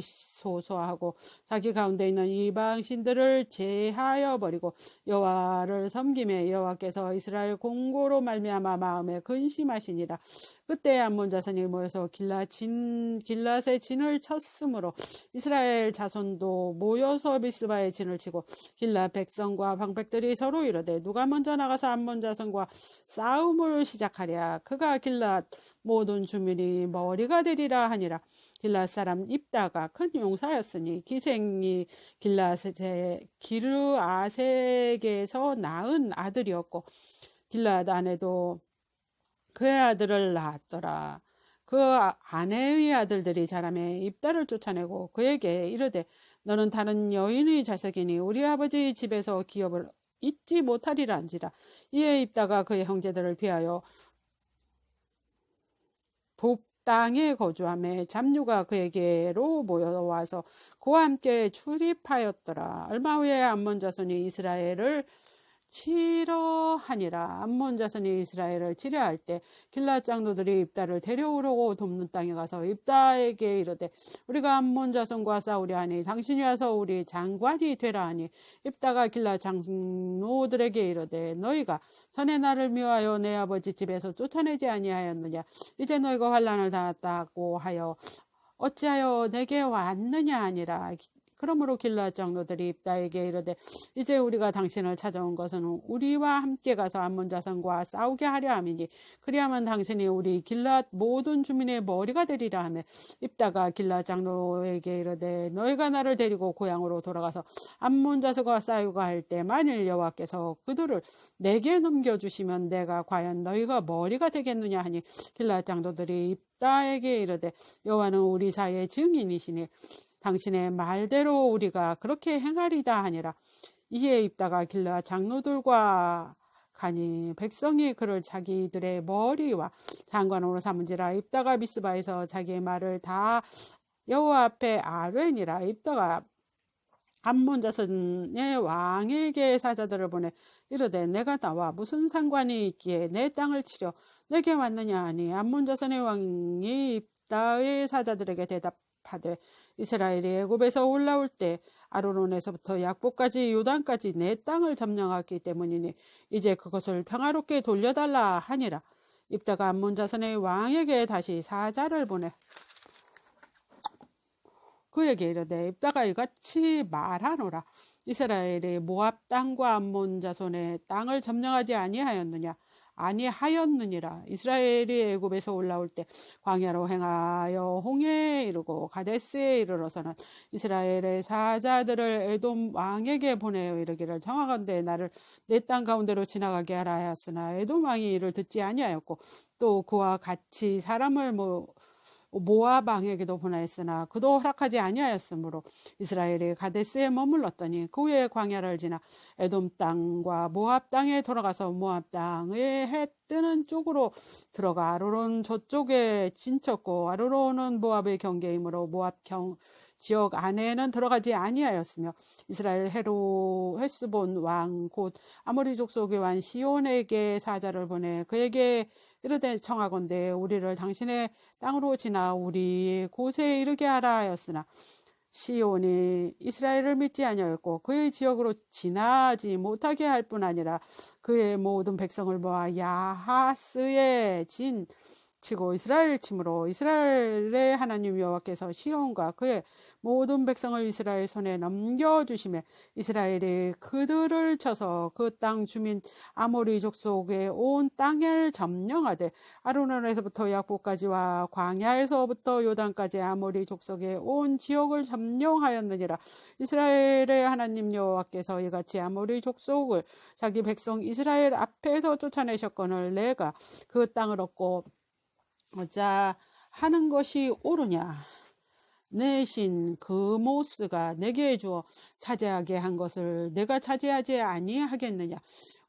하고 자기 가운데 있는 이방 신들을 제하여 버리고 여호와를 섬김에 여호와께서 이스라엘 공고로 말미암아 마음에 근심하시니라. 그때 암몬 자손이 모여서 길랏의 진을 쳤으므로 이스라엘 자손도 모여서 미스바의 진을 치고 길랏 백성과 방백들이 서로 이르되 누가 먼저 나가서 암몬 자손과 싸움을 시작하랴. 그가 길랏 모든 주민이 머리가 되리라 하니라. 길랏 사람 입다가 큰 용사였으니 기생이 기르아색에서 낳은 아들이었고 길랏 아내도 그의 아들을 낳았더라. 그 아내의 아들들이 자라매 입다를 쫓아내고 그에게 이르되 너는 다른 여인의 자식이니 우리 아버지 집에서 기업을 잊지 못하리라 한지라. 이에 입다가 그의 형제들을 피하여 돕땅에 거주하며 잡류가 그에게로 모여와서 그와 함께 출입하였더라. 얼마 후에 암몬 자손이 이스라엘을 치러하니라. 암몬 자손이 이스라엘을 치려할 때 길랏 장로들이 입다를 데려오려고 돕는 땅에 가서 입다에게 이르되 우리가 암몬 자손과 싸우려 하니 당신이 와서 우리 장관이 되라 하니 입다가 길랏 장로들에게 이르되 너희가 전에 나를 미워하여 내 아버지 집에서 쫓아내지 아니하였느냐. 이제 너희가 환난을 당했다고 하여 어찌하여 내게 왔느냐 하니라. 그러므로 길랏 장로들이 입다에게 이르되 이제 우리가 당신을 찾아온 것은 우리와 함께 가서 암몬 자손과 싸우게 하려 함이니 그리하면 당신이 우리 길랏 모든 주민의 머리가 되리라 하며 입다가 길랏 장로에게 이르되 너희가 나를 데리고 고향으로 돌아가서 암몬 자손과 싸우고 할 때 만일 여호와께서 그들을 내게 넘겨주시면 내가 과연 너희가 머리가 되겠느냐 하니 길랏 장로들이 입다에게 이르되 여호와는 우리 사이의 증인이시니 당신의 말대로 우리가 그렇게 행하리다 하니라. 이에 입다가 길랏 장로들과 가니 백성이 그를 자기들의 머리와 장관으로 삼은지라. 입다가 미스바에서 자기의 말을 다 여호와 앞에 아뢰니라. 입다가 암몬 자손의 왕에게 사자들을 보내 이르되 내가 나와 무슨 상관이 있기에 내 땅을 치려 내게 왔느냐 하니 암몬 자손의 왕이 입다의 사자들에게 대답하되 이스라엘이 애굽에서 올라올 때 아르논에서부터 약보까지 요단까지 내 땅을 점령했기 때문이니 이제 그것을 평화롭게 돌려달라 하니라. 입다가 암몬 자손의 왕에게 다시 사자를 보내 그에게 이르되 입다가 이같이 말하노라. 이스라엘이 모압 땅과 암몬 자손의 땅을 점령하지 아니하였느니라. 이스라엘이 애굽에서 올라올 때 광야로 행하여 홍해에 이르고 가데스에 이르러서는 이스라엘의 사자들을 에돔 왕에게 보내어 이르기를 정하건대 나를 내 땅 가운데로 지나가게 하라 하였으나 에돔 왕이 이를 듣지 아니하였고 또 그와 같이 사람을 모압 왕에게도 보내었으나 그도 허락하지 아니하였으므로 이스라엘이 가데스에 머물렀더니 그 후에 광야를 지나 에돔 땅과 모압 땅에 돌아가서 모압 땅의 해 뜨는 쪽으로 들어가 아르론 저쪽에 진쳤고 아르론은 모압의 경계이므로 모압 지역 안에는 들어가지 아니하였으며 이스라엘 헤스본 왕 곧 아모리 족속의 왕 시온에게 사자를 보내 그에게 이르되 청하건대 우리를 당신의 땅으로 지나 우리 곳에 이르게 하라 하였으나 시온이 이스라엘을 믿지 아니하였고 그의 지역으로 지나지 못하게 할 뿐 아니라 그의 모든 백성을 모아 야하스에 진 치고 이스라엘 침으로 이스라엘의 하나님 여호와께서 시온과 그의 모든 백성을 이스라엘 손에 넘겨주시며 이스라엘이 그들을 쳐서 그 땅 주민 아모리 족속의 온 땅을 점령하되 아르논에서부터 약보까지와 광야에서부터 요단까지 아모리 족속의 온 지역을 점령하였느니라. 이스라엘의 하나님 여호와께서 이같이 아모리 족속을 자기 백성 이스라엘 앞에서 쫓아내셨거늘 내가 그 땅을 얻고 자 하는 것이 옳으냐. 내 신 그모스가 내게 주어 차지하게 한 것을 내가 차지하지 아니하겠느냐.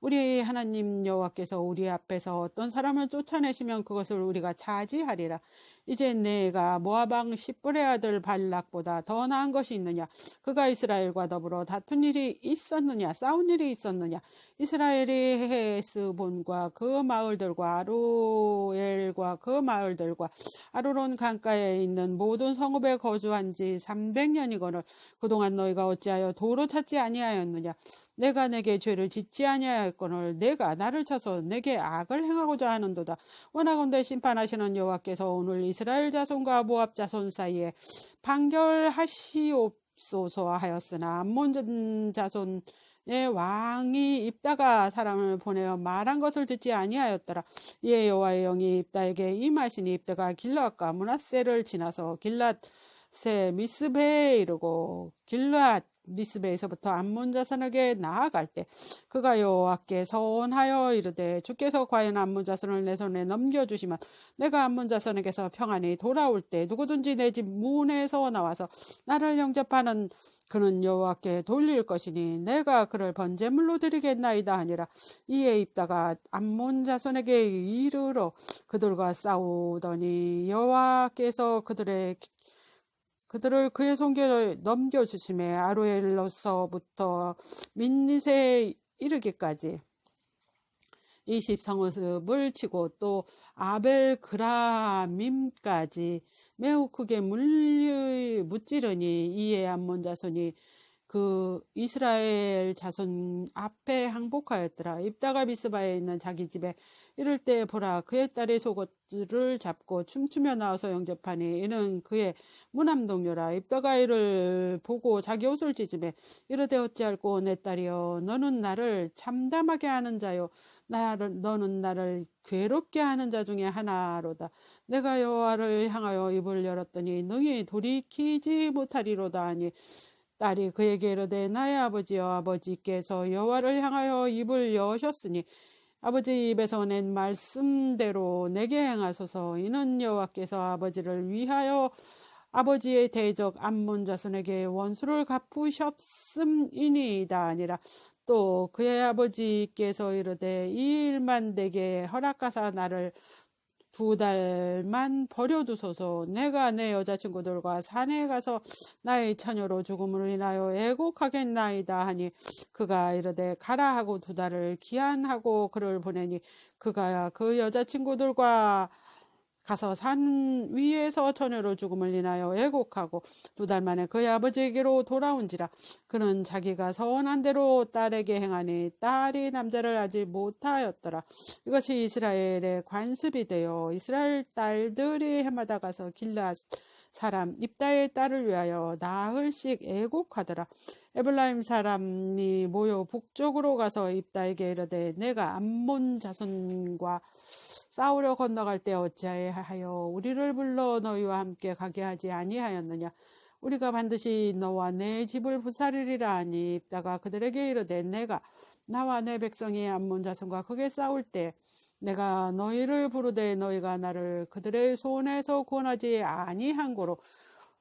우리 하나님 여호와께서 우리 앞에서 어떤 사람을 쫓아내시면 그것을 우리가 차지하리라. 이제 내가 모압 왕 십불의 아들 발락보다 더 나은 것이 있느냐? 그가 이스라엘과 더불어 다툰 일이 있었느냐? 싸운 일이 있었느냐? 이스라엘이 헤스본과 그 마을들과 아로엘과 그 마을들과 아르론 강가에 있는 모든 성읍에 거주한 지 300년이거늘 그동안 너희가 어찌하여 도로 찾지 아니하였느냐? 내가 내게 죄를 짓지 아니하였거늘 내가 나를 쳐서 내게 악을 행하고자 하는도다. 원하건대 심판하시는 여호와께서 오늘 이스라엘 자손과 모압 자손 사이에 판결하시옵소서 하였으나 암몬 자손의 왕이 입다가 사람을 보내어 말한 것을 듣지 아니하였더라. 이에 여호와의 영이 입다에게 임하시니 입다가 길앗과 므낫세를 지나서 길앗세 미스베에 이르고 길앗 미스베에서부터 암몬 자손에게 나아갈 때 그가 여호와께 서원하여 이르되 주께서 과연 암몬 자손을 내 손에 넘겨주시면 내가 암몬 자손에게서 평안히 돌아올 때 누구든지 내 집 문에서 나와서 나를 영접하는 그는 여호와께 돌릴 것이니 내가 그를 번제물로 드리겠나이다 하니라. 이에 입다가 암몬 자손에게 이르러 그들과 싸우더니 여호와께서 그들을 그의 손에 넘겨주심에 아로엘로서부터 민닛에 이르기까지 20성읍을 치고 또 아벨그라밈까지 매우 크게 무찌르니 이에 암몬 자손이 그 이스라엘 자손 앞에 항복하였더라. 입다가 미스바에 있는 자기 집에 이를 때 보라 그의 딸이 속옷을 잡고 춤추며 나와서 영접하니 이는 그의 무남동료라. 입다가 이를 보고 자기 옷을 찢으매 이르되 어찌할꼬 내 딸이여 너는 나를 참담하게 하는 자요 너는 나를 괴롭게 하는 자 중에 하나로다. 내가 여호와를 향하여 입을 열었더니 능히 돌이키지 못하리로다 하니 딸이 그에게 이르되 나의 아버지여 아버지께서 여호와를 향하여 입을 여셨으니 아버지 입에서 낸 말씀대로 내게 행하소서. 이는 여호와께서 아버지를 위하여 아버지의 대적 암몬 자손에게 원수를 갚으셨음이니이다 아니라 또 그의 아버지께서 이르되 이 일만 내게 허락하사 나를 2달만 버려두소서. 내가 내 여자친구들과 산에 가서 나의 처녀로 죽음으로 인하여 애곡하겠나이다 하니 그가 이르되 가라 하고 2달을 기한하고 그를 보내니 그가 그 여자친구들과 가서 산 위에서 처녀로 죽음을 인하여 애곡하고 2달 만에 그의 아버지에게로 돌아온지라. 그는 자기가 서원한 대로 딸에게 행하니 딸이 남자를 알지 못하였더라. 이것이 이스라엘의 관습이 되어 이스라엘 딸들이 해마다 가서 길앗 사람 입다의 딸을 위하여 나흘씩 애곡하더라. 에블라임 사람이 모여 북쪽으로 가서 입다에게 이르되 내가 암몬 자손과 싸우려 건너갈 때 어찌하여 우리를 불러 너희와 함께 가게 하지 아니하였느냐. 우리가 반드시 너와 내 집을 부사리리라 하니 입다가 그들에게 이르되 내가 나와 내 백성이 암몬 자손과 크게 싸울 때 내가 너희를 부르되 너희가 나를 그들의 손에서 구원하지 아니한 고로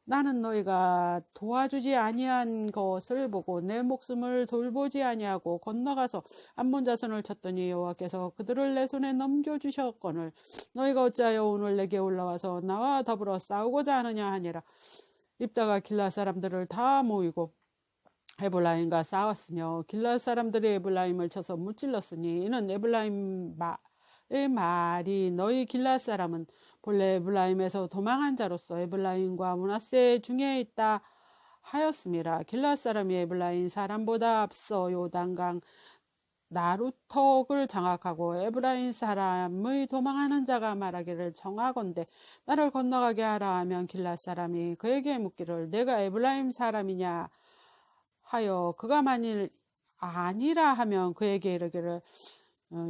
나는 너희가 도와주지 아니한 것을 보고 내 목숨을 돌보지 아니하고 건너가서 암몬 자손을 쳤더니 여호와께서 그들을 내 손에 넘겨주셨거늘 너희가 어찌하여 오늘 내게 올라와서 나와 더불어 싸우고자 하느냐 하니라. 입다가 길앗 사람들을 다 모이고 에블라임과 싸웠으며 길앗 사람들이 에블라임을 쳐서 무찔렀으니 이는 에블라임의 말이 너희 길앗 사람은 본래 에블라임에서 도망한 자로서 에블라임과 므낫세 중에 있다 하였음이라. 길앗 사람이 에블라임 사람보다 앞서 요단강 나루턱을 장악하고 에브라임 사람의 도망하는 자가 말하기를 정하건대 나를 건너가게 하라 하면 길앗 사람이 그에게 묻기를 내가 에브라임 사람이냐 하여 그가 만일 아니라 하면 그에게 이르기를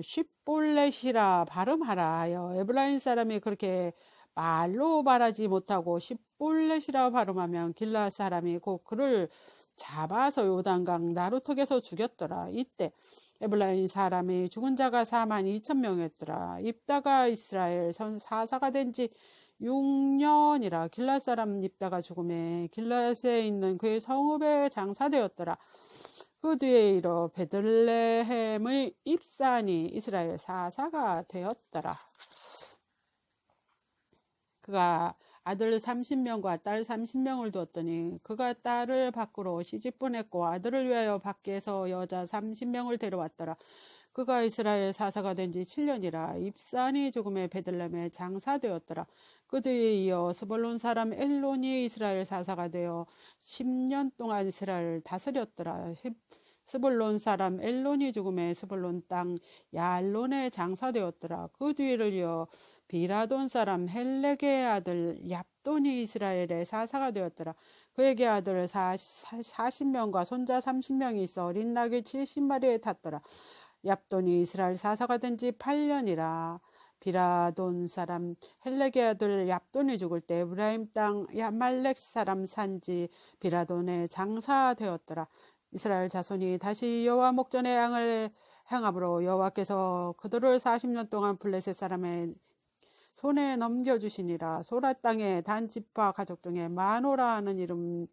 쉽볼렛이라 발음하라 하여 에브라임 사람이 그렇게 말로 말하지 못하고 쉽볼렛이라 발음하면 길앗 사람이 곧 그를 잡아서 요단강 나루턱에서 죽였더라. 이때 에브라임 사람이 죽은 자가 42,000명이었더라. 입다가 이스라엘 사사가 된 지 6년이라. 길앗 사람 입다가 죽음에 길앗에 있는 그의 성읍에 장사되었더라. 그 뒤에 이르 베들레헴의 입산이 이스라엘 사사가 되었더라. 그가 아들 30명과 딸 30명을 두었더니 그가 딸을 밖으로 시집 보냈고 아들을 위하여 밖에서 여자 30명을 데려왔더라. 그가 이스라엘 사사가 된 지 7년이라 입산이 죽음에 베들레헴에 장사되었더라. 그 뒤에 이어 스불론 사람 엘론이 이스라엘 사사가 되어 10년 동안 이스라엘을 다스렸더라. 스불론 사람 엘론이 죽음에 스불론 땅 야알론에 장사되었더라. 그 뒤를 이어 비라돈 사람 헬렉의 아들 얍돈이 이스라엘의 사사가 되었더라. 그에게 아들 40명과 손자 30명이 있어 어린 나귀 70마리에 탔더라. 얍돈이 이스라엘 사사가 된 지 8년이라. 비라돈 사람 헬렉의 아들 얍돈이 죽을 때 에브라임 땅 야말렉 사람 산지 비라돈에 장사되었더라. 이스라엘 자손이 다시 여호와 목전의 양을 행함으로 여호와께서 그들을 40년 동안 블레셋 사람의 손에 넘겨주시니라. 소라 땅에 단 집과 가족 중에 마노라 하는 이름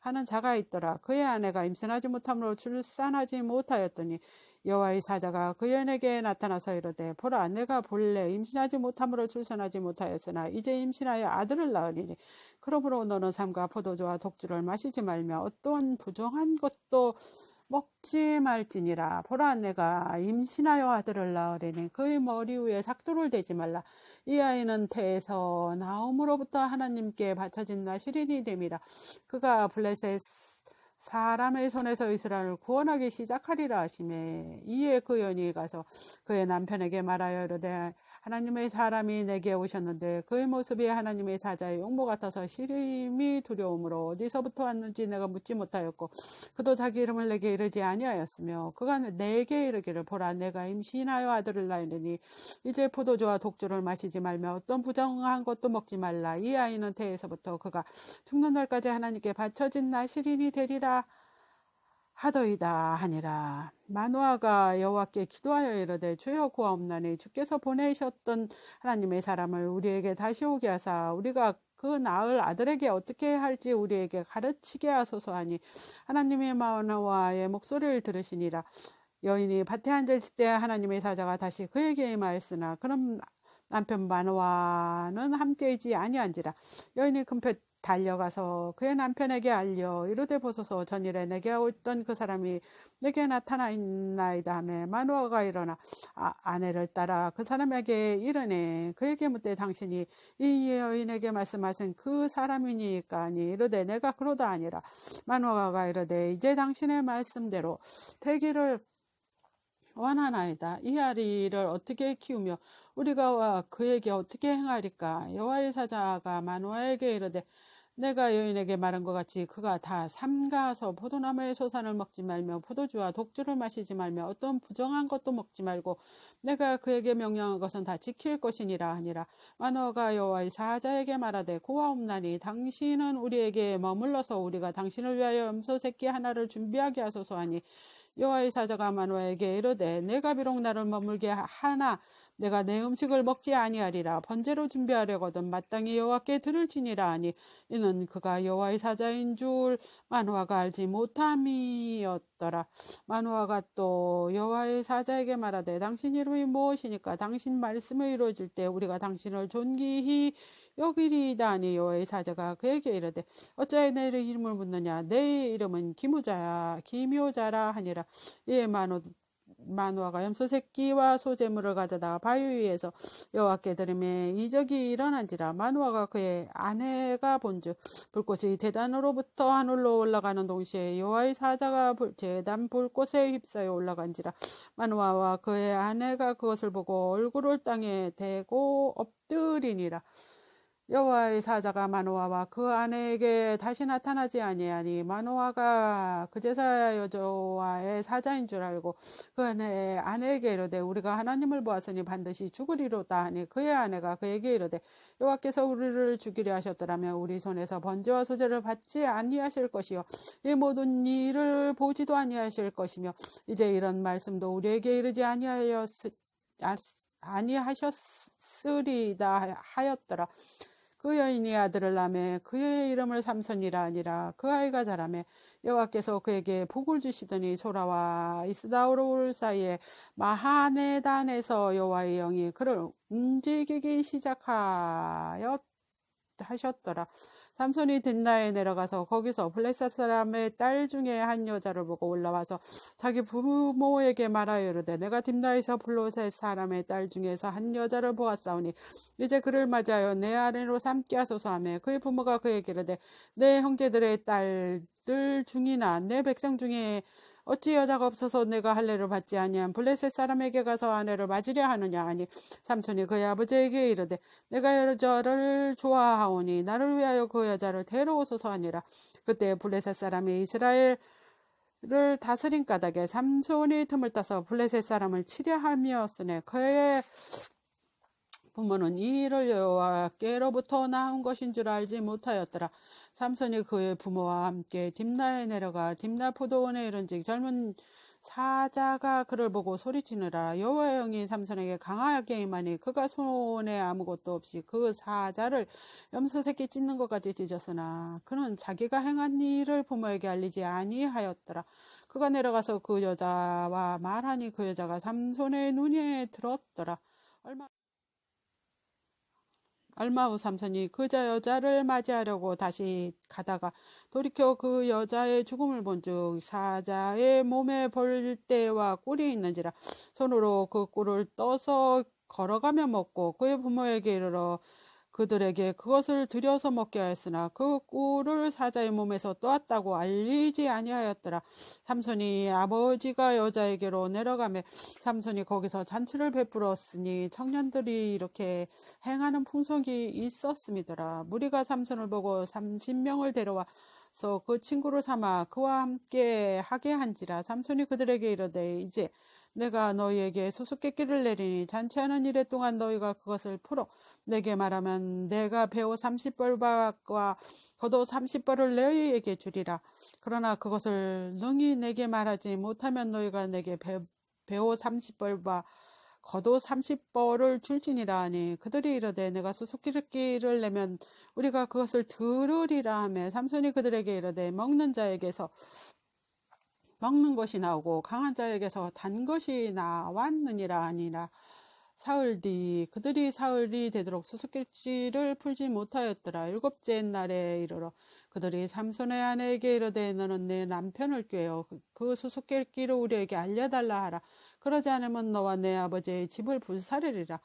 하는 자가 있더라. 그의 아내가 임신하지 못함으로 출산하지 못하였더니 여호와의 사자가 그 여인에게 나타나서 이르되 보라 내가 본래 임신하지 못함으로 출산하지 못하였으나 이제 임신하여 아들을 낳으리니 그러므로 너는 삼가 포도주와 독주를 마시지 말며 어떠한 부정한 것도 먹지 말지니라. 보라 내가 임신하여 아들을 낳으리니 그의 머리 위에 삭도를 대지 말라. 이 아이는 태에서 나옴으로부터 하나님께 바쳐진 나시린이 됨이라. 그가 블레셋 사람의 손에서 이스라엘을 구원하기 시작하리라 하시매 이에 그 여인이 가서 그의 남편에게 말하여 이르되 하나님의 사람이 내게 오셨는데 그의 모습이 하나님의 사자의 용모 같아서 시림이 두려움으로 어디서부터 왔는지 내가 묻지 못하였고 그도 자기 이름을 내게 이르지 아니하였으며 그가 내게 이르기를 보라 내가 임신하여 아들을 낳으니 이제 포도주와 독주를 마시지 말며 어떤 부정한 것도 먹지 말라. 이 아이는 태에서부터 그가 죽는 날까지 하나님께 바쳐진 나시린이 되리라 하더이다 하니라. 마노아가 여호와께 기도하여 이르되 주여 구하옵나니 주께서 보내셨던 하나님의 사람을 우리에게 다시 오게 하사 우리가 그 낳을 아들에게 어떻게 할지 우리에게 가르치게 하소서 하니 하나님의 마노아의 목소리를 들으시니라. 여인이 밭에 앉을 때 하나님의 사자가 다시 그에게 임하였으나 그럼 남편 마노아는 함께이지 아니한지라. 여인이 금패 달려가서 그의 남편에게 알려 이르되 보소서 전일에 내게 오던 그 사람이 내게 나타나 있나이다 하매 마노아가 일어나 아내를 따라 그 사람에게 이르네. 그에게 묻되 당신이 이 여인에게 말씀하신 그 사람이니까 하니 이르되 내가 그러다 아니라. 마노아가 이르되 이제 당신의 말씀대로 되기를 원하나이다. 이 아이를 어떻게 키우며 우리가 그에게 어떻게 행하리까. 여호와의 사자가 마노아에게 이르되 내가 여인에게 말한 것 같이 그가 다 삼가서 포도나무의 소산을 먹지 말며 포도주와 독주를 마시지 말며 어떤 부정한 것도 먹지 말고 내가 그에게 명령한 것은 다 지킬 것이니라 하니라. 마노아가 여호와의 사자에게 말하되 고하옵나니 당신은 우리에게 머물러서 우리가 당신을 위하여 염소 새끼 하나를 준비하게 하소서 하니 여호와의 사자가 마노아에게 이르되 내가 비록 나를 머물게 하나 내가 내 음식을 먹지 아니하리라. 번제로 준비하려거든 마땅히 여호와께 들을지니라 하니 이는 그가 여호와의 사자인 줄 마노아가 알지 못함이었더라. 마노아가 또 여호와의 사자에게 말하되 당신 이름이 무엇이니까 당신 말씀이 이루어질 때 우리가 당신을 존귀히 여기리이다 하니 여호와의 사자가 그에게 이르되 어찌하여 내 이름을 묻느냐. 내 이름은 기묘자라 하니라. 이에 마노아가 염소 새끼와 소재물을 가져다가 바위 위에서 여호와께 드리매 이적이 일어난지라. 마노아가 그의 아내가 본즉 불꽃이 제단으로부터 하늘로 올라가는 동시에 여호와의 사자가 제단 불꽃에 휩싸여 올라간지라. 마노아와 그의 아내가 그것을 보고 얼굴을 땅에 대고 엎드리니라. 여호와의 사자가 마노아와 그 아내에게 다시 나타나지 아니하니 마노아가 그 제사 여호와의 사자인 줄 알고 그 아내에게 이르되 우리가 하나님을 보았으니 반드시 죽으리로다 하니 그의 아내가 그에게 이르되 여호와께서 우리를 죽이려 하셨더라면 우리 손에서 번제와 소제를 받지 아니하실 것이요 이 모든 일을 보지도 아니하실 것이며 이제 이런 말씀도 우리에게 이르지 아니하셨으리다 하였더라. 그 여인이 아들을 낳매 그의 이름을 삼손이라 하니라. 그 아이가 자라매 여호와께서 그에게 복을 주시더니 소라와 이스다올 사이에 마하네단에서 여호와의 영이 그를 움직이기 하셨더라. 삼손이 딥나에 내려가서 거기서 블레셋 사람의 딸 중에 한 여자를 보고 올라와서 자기 부모에게 말하여 이르되 내가 딥나에서 블레셋 사람의 딸 중에서 한 여자를 보았사오니 이제 그를 맞이하여 내 아내로 삼게 하소서 하며 그의 부모가 그에게 이르되 내 형제들의 딸들 중이나 내 백성 중에 어찌 여자가 없어서 내가 할례를 받지 아니한 블레셋 사람에게 가서 아내를 맞으려 하느냐 하니 삼손이 그의 아버지에게 이르되 내가 여자를 좋아하오니 나를 위하여 그 여자를 데려오소서 하니라. 그때 블레셋 사람이 이스라엘을 다스린 까닭에 삼손이 틈을 따서 블레셋 사람을 치려 함이었으니 그의 부모는 이 일을 여호와께로부터 나온 것인 줄 알지 못하였더라. 삼손이 그의 부모와 함께 딥나에 내려가 딥나 포도원에 이른즉 젊은 사자가 그를 보고 소리치느라. 여호와의 영이 삼손에게 강하게 임하니 그가 손에 아무것도 없이 그 사자를 염소새끼 찢는 것까지 찢었으나 그는 자기가 행한 일을 부모에게 알리지 아니하였더라. 그가 내려가서 그 여자와 말하니 그 여자가 삼손의 눈에 들었더라. 얼마 후 삼손이 그 여자를 맞이하려고 다시 가다가 돌이켜 그 여자의 죽음을 본즉 사자의 몸에 벌떼와 꿀이 있는지라. 손으로 그 꿀을 떠서 걸어가며 먹고 그의 부모에게 이르러 그들에게 그것을 들여서 먹게 하였으나 그 꿀을 사자의 몸에서 떠왔다고 알리지 아니하였더라. 삼손이 아버지가 여자에게로 내려가매 삼손이 거기서 잔치를 베풀었으니 청년들이 이렇게 행하는 풍속이 있었음이더라. 무리가 삼손을 보고 30명을 데려와서 그 친구를 삼아 그와 함께 하게 한지라. 삼손이 그들에게 이르되 이제 내가 너희에게 수수께끼를 내리니 잔치하는 이래 동안 너희가 그것을 풀어 내게 말하면 내가 배우 30벌과 겉옷 30벌을 너희에게 주리라. 그러나 그것을 능히 내게 말하지 못하면 너희가 내게 배우 30벌과 겉옷 30벌을 줄지니라 하니 그들이 이르되 내가 수수께끼를 내면 우리가 그것을 들으리라 하며 삼손이 그들에게 이르되 먹는 자에게서 먹는 것이 나오고 강한 자에게서 단 것이 나왔느니라 하니라. 사흘 뒤 그들이 사흘이 되도록 수수께끼를 풀지 못하였더라. 일곱째 날에 이르러 그들이 삼손의 아내에게 이르되 너는 내 남편을 꾀어 그 수수께끼를 우리에게 알려달라 하라. 그러지 않으면 너와 내 아버지의 집을 불사르리라.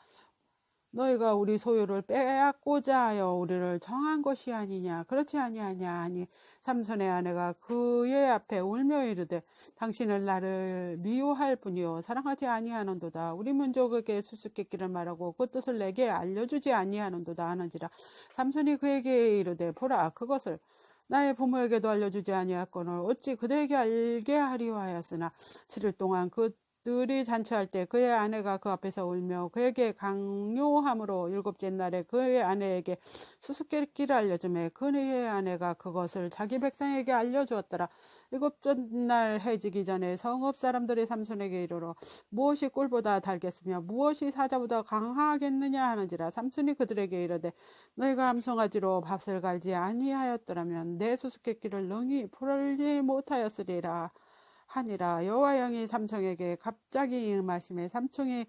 너희가 우리 소유를 빼앗고자 하여 우리를 정한 것이 아니냐. 그렇지 아니하냐 하니 삼손의 아내가 그의 앞에 울며 이르되 당신은 나를 미워할 뿐이요 사랑하지 아니하는도다. 우리 민족에게 수수께끼를 말하고 그 뜻을 내게 알려주지 아니하는도다 하는지라. 삼손이 그에게 이르되 보라 그것을 나의 부모에게도 알려주지 아니하거늘 어찌 그들에게 알게 하리오 하였으나 7일 동안 그들이 잔치할 때 그의 아내가 그 앞에서 울며 그에게 강요함으로 일곱째 날에 그의 아내에게 수수께끼를 알려주매 그의 아내가 그것을 자기 백성에게 알려주었더라. 일곱째 날 해지기 전에 성읍 사람들이 삼손에게 이르러 무엇이 꿀보다 달겠으며 무엇이 사자보다 강하겠느냐 하는지라. 삼손이 그들에게 이르되 너희가 암송아지로 밭을 갈지 아니하였더라면 내 수수께끼를 능히 풀지 못하였으리라 하니라. 여호와 영이 삼손에게 갑자기 임하심에 삼손이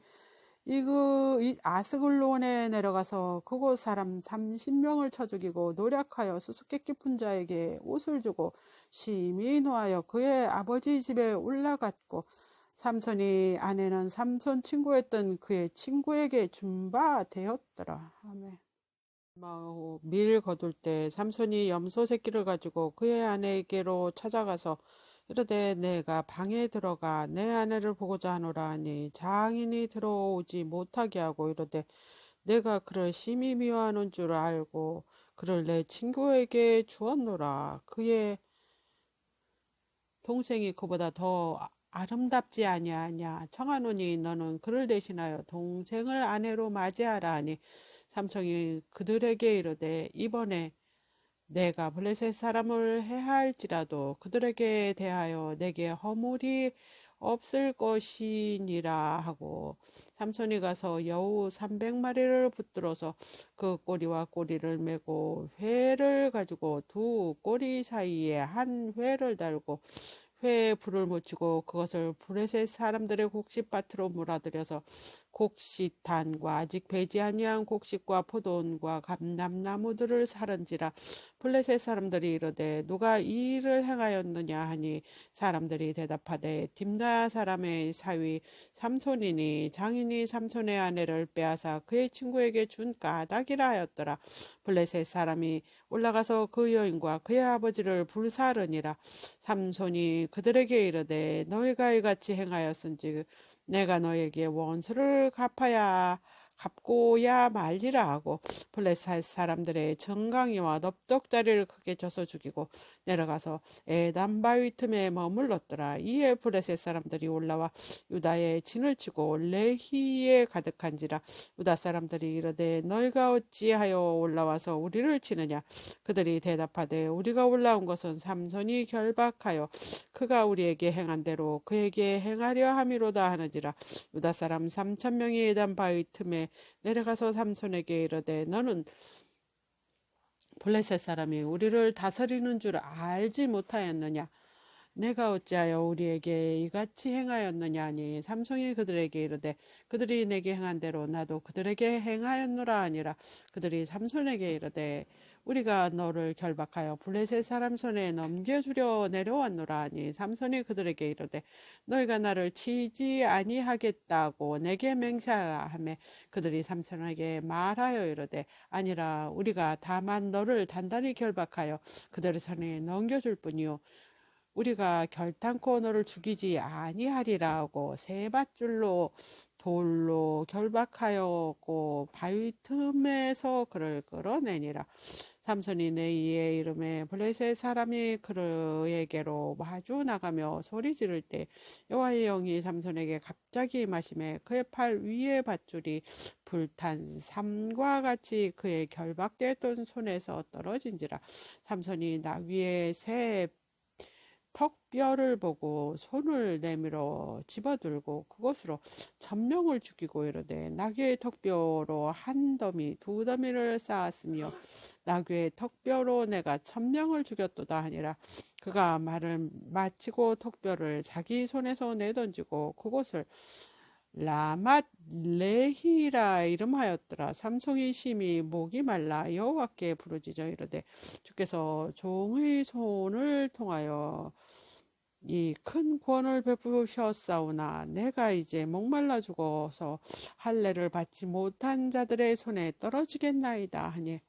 아스글론에 내려가서 그곳 사람 30명을 쳐 죽이고 노력하여 수수께끼 푼 자에게 옷을 주고 심히 노하여 그의 아버지 집에 올라갔고 삼손이 아내는 삼손 친구였던 그의 친구에게 준 바 되었더라. 아멘. 밀 거둘 때 삼손이 염소 새끼를 가지고 그의 아내에게로 찾아가서 이르되 내가 방에 들어가 내 아내를 보고자 하노라 하니 장인이 들어오지 못하게 하고 이르되 내가 그를 심히 미워하는 줄 알고 그를 내 친구에게 주었노라. 그의 동생이 그보다 더 아름답지 아니하냐. 청하노니 너는 그를 대신하여 동생을 아내로 맞이하라 하니 삼손이 그들에게 이르되 이번에 내가 블레셋 사람을 해할지라도 그들에게 대하여 내게 허물이 없을 것이니라 하고 삼손이 가서 여우 300마리를 붙들어서 그 꼬리와 꼬리를 메고 회를 가지고 두 꼬리 사이에 한 회를 달고 회에 불을 묻히고 그것을 블레셋 사람들의 곡식밭으로 몰아들여서 곡식단과 아직 배지 아니한 곡식과 포도원과 감람나무들을 사른지라. 블레셋 사람들이 이르되 누가 이 일을 행하였느냐 하니 사람들이 대답하되 딥나 사람의 사위 삼손이니 장인이 삼손의 아내를 빼앗아 그의 친구에게 준 까닭이라 하였더라. 블레셋 사람이 올라가서 그 여인과 그의 아버지를 불사르니라. 삼손이 그들에게 이르되 너희가 이같이 행하였은지 내가 너에게 원수를 갚고야 말리라 하고 블레셋 사람들의 정강이와 넙적다리를 크게 쳐서 죽이고 내려가서 에단 바위 틈에 머물렀더라. 이에 블레셋 사람들이 올라와 유다에 진을 치고 레히에 가득한지라. 유다 사람들이 이르되 너희가 어찌하여 올라와서 우리를 치느냐. 그들이 대답하되 우리가 올라온 것은 삼손이 결박하여 그가 우리에게 행한 대로 그에게 행하려 함이로다 하는지라. 유다 사람 3,000명이 에단 바위 틈에 내려가서 삼손에게 이르되 너는 블레셋 사람이 우리를 다스리는 줄 알지 못하였느냐. 내가 어찌하여 우리에게 이같이 행하였느냐 하니 삼손이 그들에게 이르되 그들이 내게 행한 대로 나도 그들에게 행하였노라 하니라. 그들이 삼손에게 이르되 우리가 너를 결박하여 블레셋 사람 손에 넘겨주려 내려왔노라 하니 삼손이 그들에게 이르되 너희가 나를 치지 아니하겠다고 내게 맹세하라 하매 그들이 삼손에게 말하여 이르되 아니라 우리가 다만 너를 단단히 결박하여 그들의 손에 넘겨줄 뿐이요 우리가 결탄코 너를 죽이지 아니하리라 하고 세 밧줄로 돌로 결박하였고 바위 틈에서 그를 끌어내니라. 삼손이 내이에 이름에 블레셋 사람이 그에게로 마주 나가며 소리 지를 때 여호와의 영이 삼손에게 갑자기 임하심에 그의 팔 위에 밧줄이 불탄 삼과 같이 그의 결박되었던 손에서 떨어진지라. 삼손이 나귀의 새 턱뼈를 보고 손을 내밀어 집어들고 그것으로 1,000명을 죽이고 이르되 나귀의 턱뼈로 한 더미 두 더미를 쌓았으며 나귀의 턱뼈로 내가 1,000명을 죽였도다 하니라. 그가 말을 마치고 턱뼈를 자기 손에서 내던지고 그곳을 라맛 레히라 이름하였더라. 삼손이 심히 목이 말라 여호와께 부르짖어 이르되 주께서 종의 손을 통하여 이 큰 구원을 베푸셨사오나 내가 이제 목말라 죽어서 할례를 받지 못한 자들의 손에 떨어지겠나이다 하니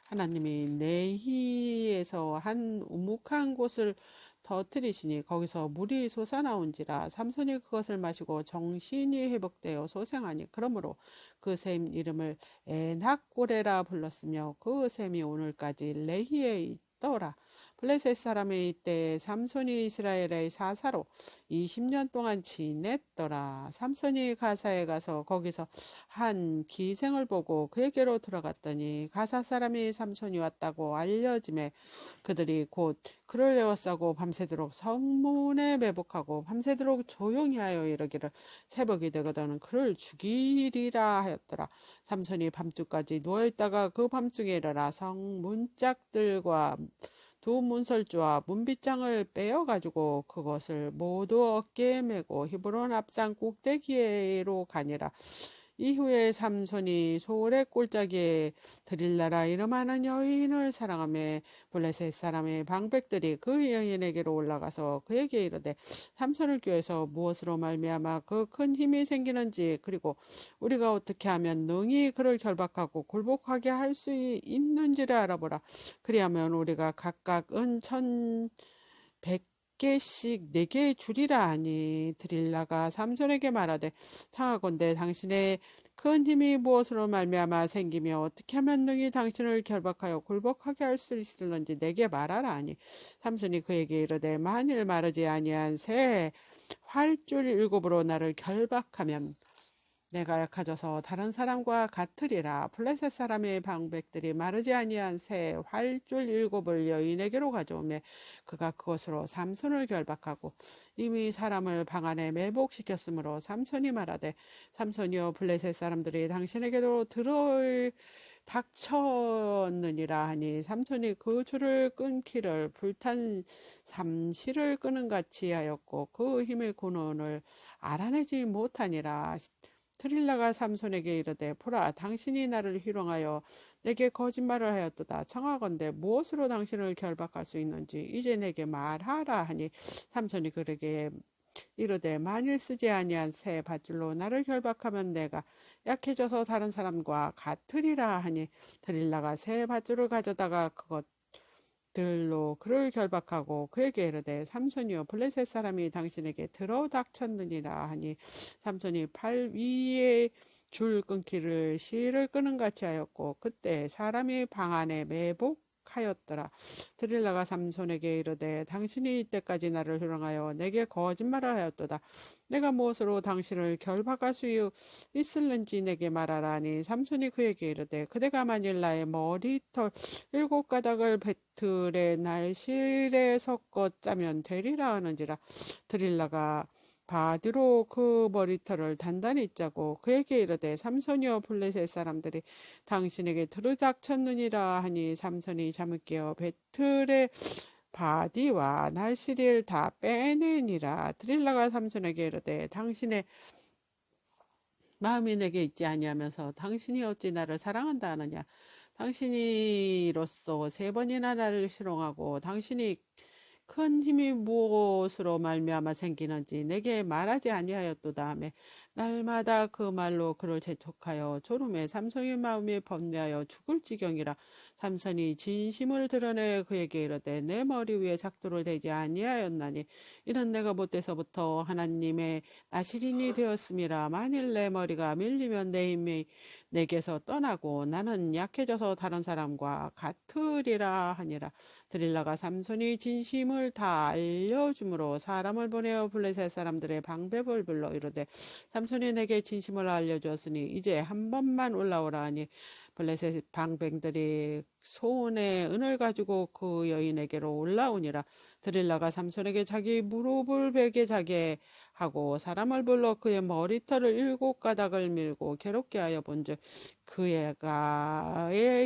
하나님이 내희에서 한 우묵한 곳을 터뜨리시니 거기서 물이 솟아나온지라. 삼손이 그것을 마시고 정신이 회복되어 소생하니 그러므로 그 샘 이름을 에낙고레라 불렀으며 그 샘이 오늘까지 레히에 있더라. 블레셋 사람의 이때 삼손이 이스라엘의 사사로 20년 동안 지냈더라. 삼손이 가사에 가서 거기서 한 기생을 보고 그에게로 들어갔더니 가사 사람이 삼손이 왔다고 알려짐에 그들이 곧 그를 에워싸고 밤새도록 성문에 매복하고 밤새도록 조용히 하여 이르기를 새벽이 되거든 그를 죽이리라 하였더라. 삼손이 밤중까지 누워있다가 그 밤중에 일어나 성 문짝들과 두 문설주와 문빗장을 빼어가지고 그것을 모두 어깨에 메고 히브론 앞산 꼭대기로 가니라. 이후에 삼손이 소울의 꼴짜기에 드릴라라 이름하는 여인을 사랑하며 블레셋 사람의 방백들이 그 여인에게로 올라가서 그에게 이르되 삼손을 꾀해서 무엇으로 말미암아 그 큰 힘이 생기는지 그리고 우리가 어떻게 하면 능히 그를 결박하고 굴복하게 할 수 있는지를 알아보라. 그리하면 우리가 각각 은 1,100개씩 4개 주리라 하니 드릴라가 삼손에게 말하되 청하건대 당신의 큰 힘이 무엇으로 말미암아 생기며 어떻게 하면 능히 당신을 결박하여 굴복하게 할 수 있을는지 내게 말하라 하니 삼손이 그에게 이르되 만일 마르지 아니한 새 활줄 7으로 나를 결박하면 내가 약해져서 다른 사람과 같으리라. 블레셋 사람의 방백들이 마르지 아니한 새 활줄 일곱을 여인에게로 가져오매 그가 그것으로 삼손을 결박하고 이미 사람을 방 안에 매복시켰으므로 삼손이 말하되 삼손이여 블레셋 사람들이 당신에게로 들어올 닥쳤느니라 하니 삼손이 그 줄을 끊기를 불탄 삼시를 끄는 같이 하였고 그 힘의 근원을 알아내지 못하니라. 드릴라가 삼손에게 이르되 보라 당신이 나를 희롱하여 내게 거짓말을 하였도다. 청하건대 무엇으로 당신을 결박할 수 있는지 이제 내게 말하라 하니 삼손이 그에게 이르되 만일 쓰지 아니한 새 밧줄로 나를 결박하면 내가 약해져서 다른 사람과 같으리라 하니 드릴라가 새 밧줄을 가져다가 그것들로 그를 결박하고 그에게 이르되 삼손이여 블레셋 사람이 당신에게 들어닥쳤느니라 하니 삼손이 팔 위에 줄 끊기를 실을 끄는 같이 하였고 그때 사람이 방 안에 매복하였더라. 드릴라가 삼손에게 이르되 당신이 이때까지 나를 희롱하여 내게 거짓말을 하였도다. 내가 무엇으로 당신을 결박할 수 있을는지 내게 말하라 하니 삼손이 그에게 이르되 그대가 만일 나의 머리털 일곱 가닥을 배틀에 날실에 섞어 짜면 되리라 하는지라. 드릴라가 바디로 그 머리털을 단단히 짜고 그에게 이르되 삼손이여 블레셋 사람들이 당신에게 들이닥쳤느니라 하니 삼손이 잠을 깨어 배틀의 바디와 날씨를 다 빼내니라. 드릴라가 삼손에게 이르되 당신의 마음이 내게 있지 아니하면서 당신이 어찌 나를 사랑한다 하느냐. 당신이로써 세 번이나 나를 희롱하고 당신이 큰 힘이 무엇으로 말미암아 생기는지 내게 말하지 아니하였도다 하매 날마다 그 말로 그를 재촉하여 졸음에 삼손의 마음이 번뇌하여 죽을 지경이라. 삼손이 진심을 드러내 그에게 이르되 내 머리 위에 작두를 대지 아니하였나니 이는 내가 못돼서부터 하나님의 나시린이 되었음이라. 만일 내 머리가 밀리면 내 힘이 내게서 떠나고 나는 약해져서 다른 사람과 같으리라 하니라. 드릴라가 삼손이 진심을 다 알려주므로 사람을 보내어 블레셋 사람들의 방백을 불러 이르되 삼손이 내게 진심을 알려주었으니 이제 한 번만 올라오라 하니 블레셋 방백들이 손에 은을 가지고 그 여인에게로 올라오니라. 드릴라가 삼손에게 자기 무릎을 베게 자게 하고 사람을 불러 그의 머리털을 일곱 가닥을 밀고 괴롭게 하여 본즉 그의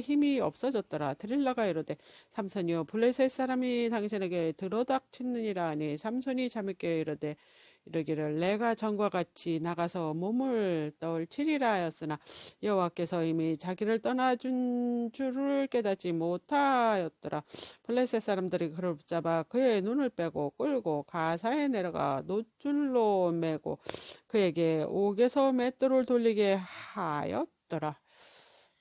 힘이 없어졌더라. 드릴라가 이르되 삼손이여 블레셋 사람이 당신에게 들어닥치느니라 하니 삼손이 잠을 깨어 이르기를 내가 전과 같이 나가서 몸을 떨치리라 하였으나 여호와께서 이미 자기를 떠나준 줄을 깨닫지 못하였더라. 블레셋 사람들이 그를 붙잡아 그의 눈을 빼고 끌고 가사에 내려가 노줄로 매고 그에게 옥에서 맷돌을 돌리게 하였더라.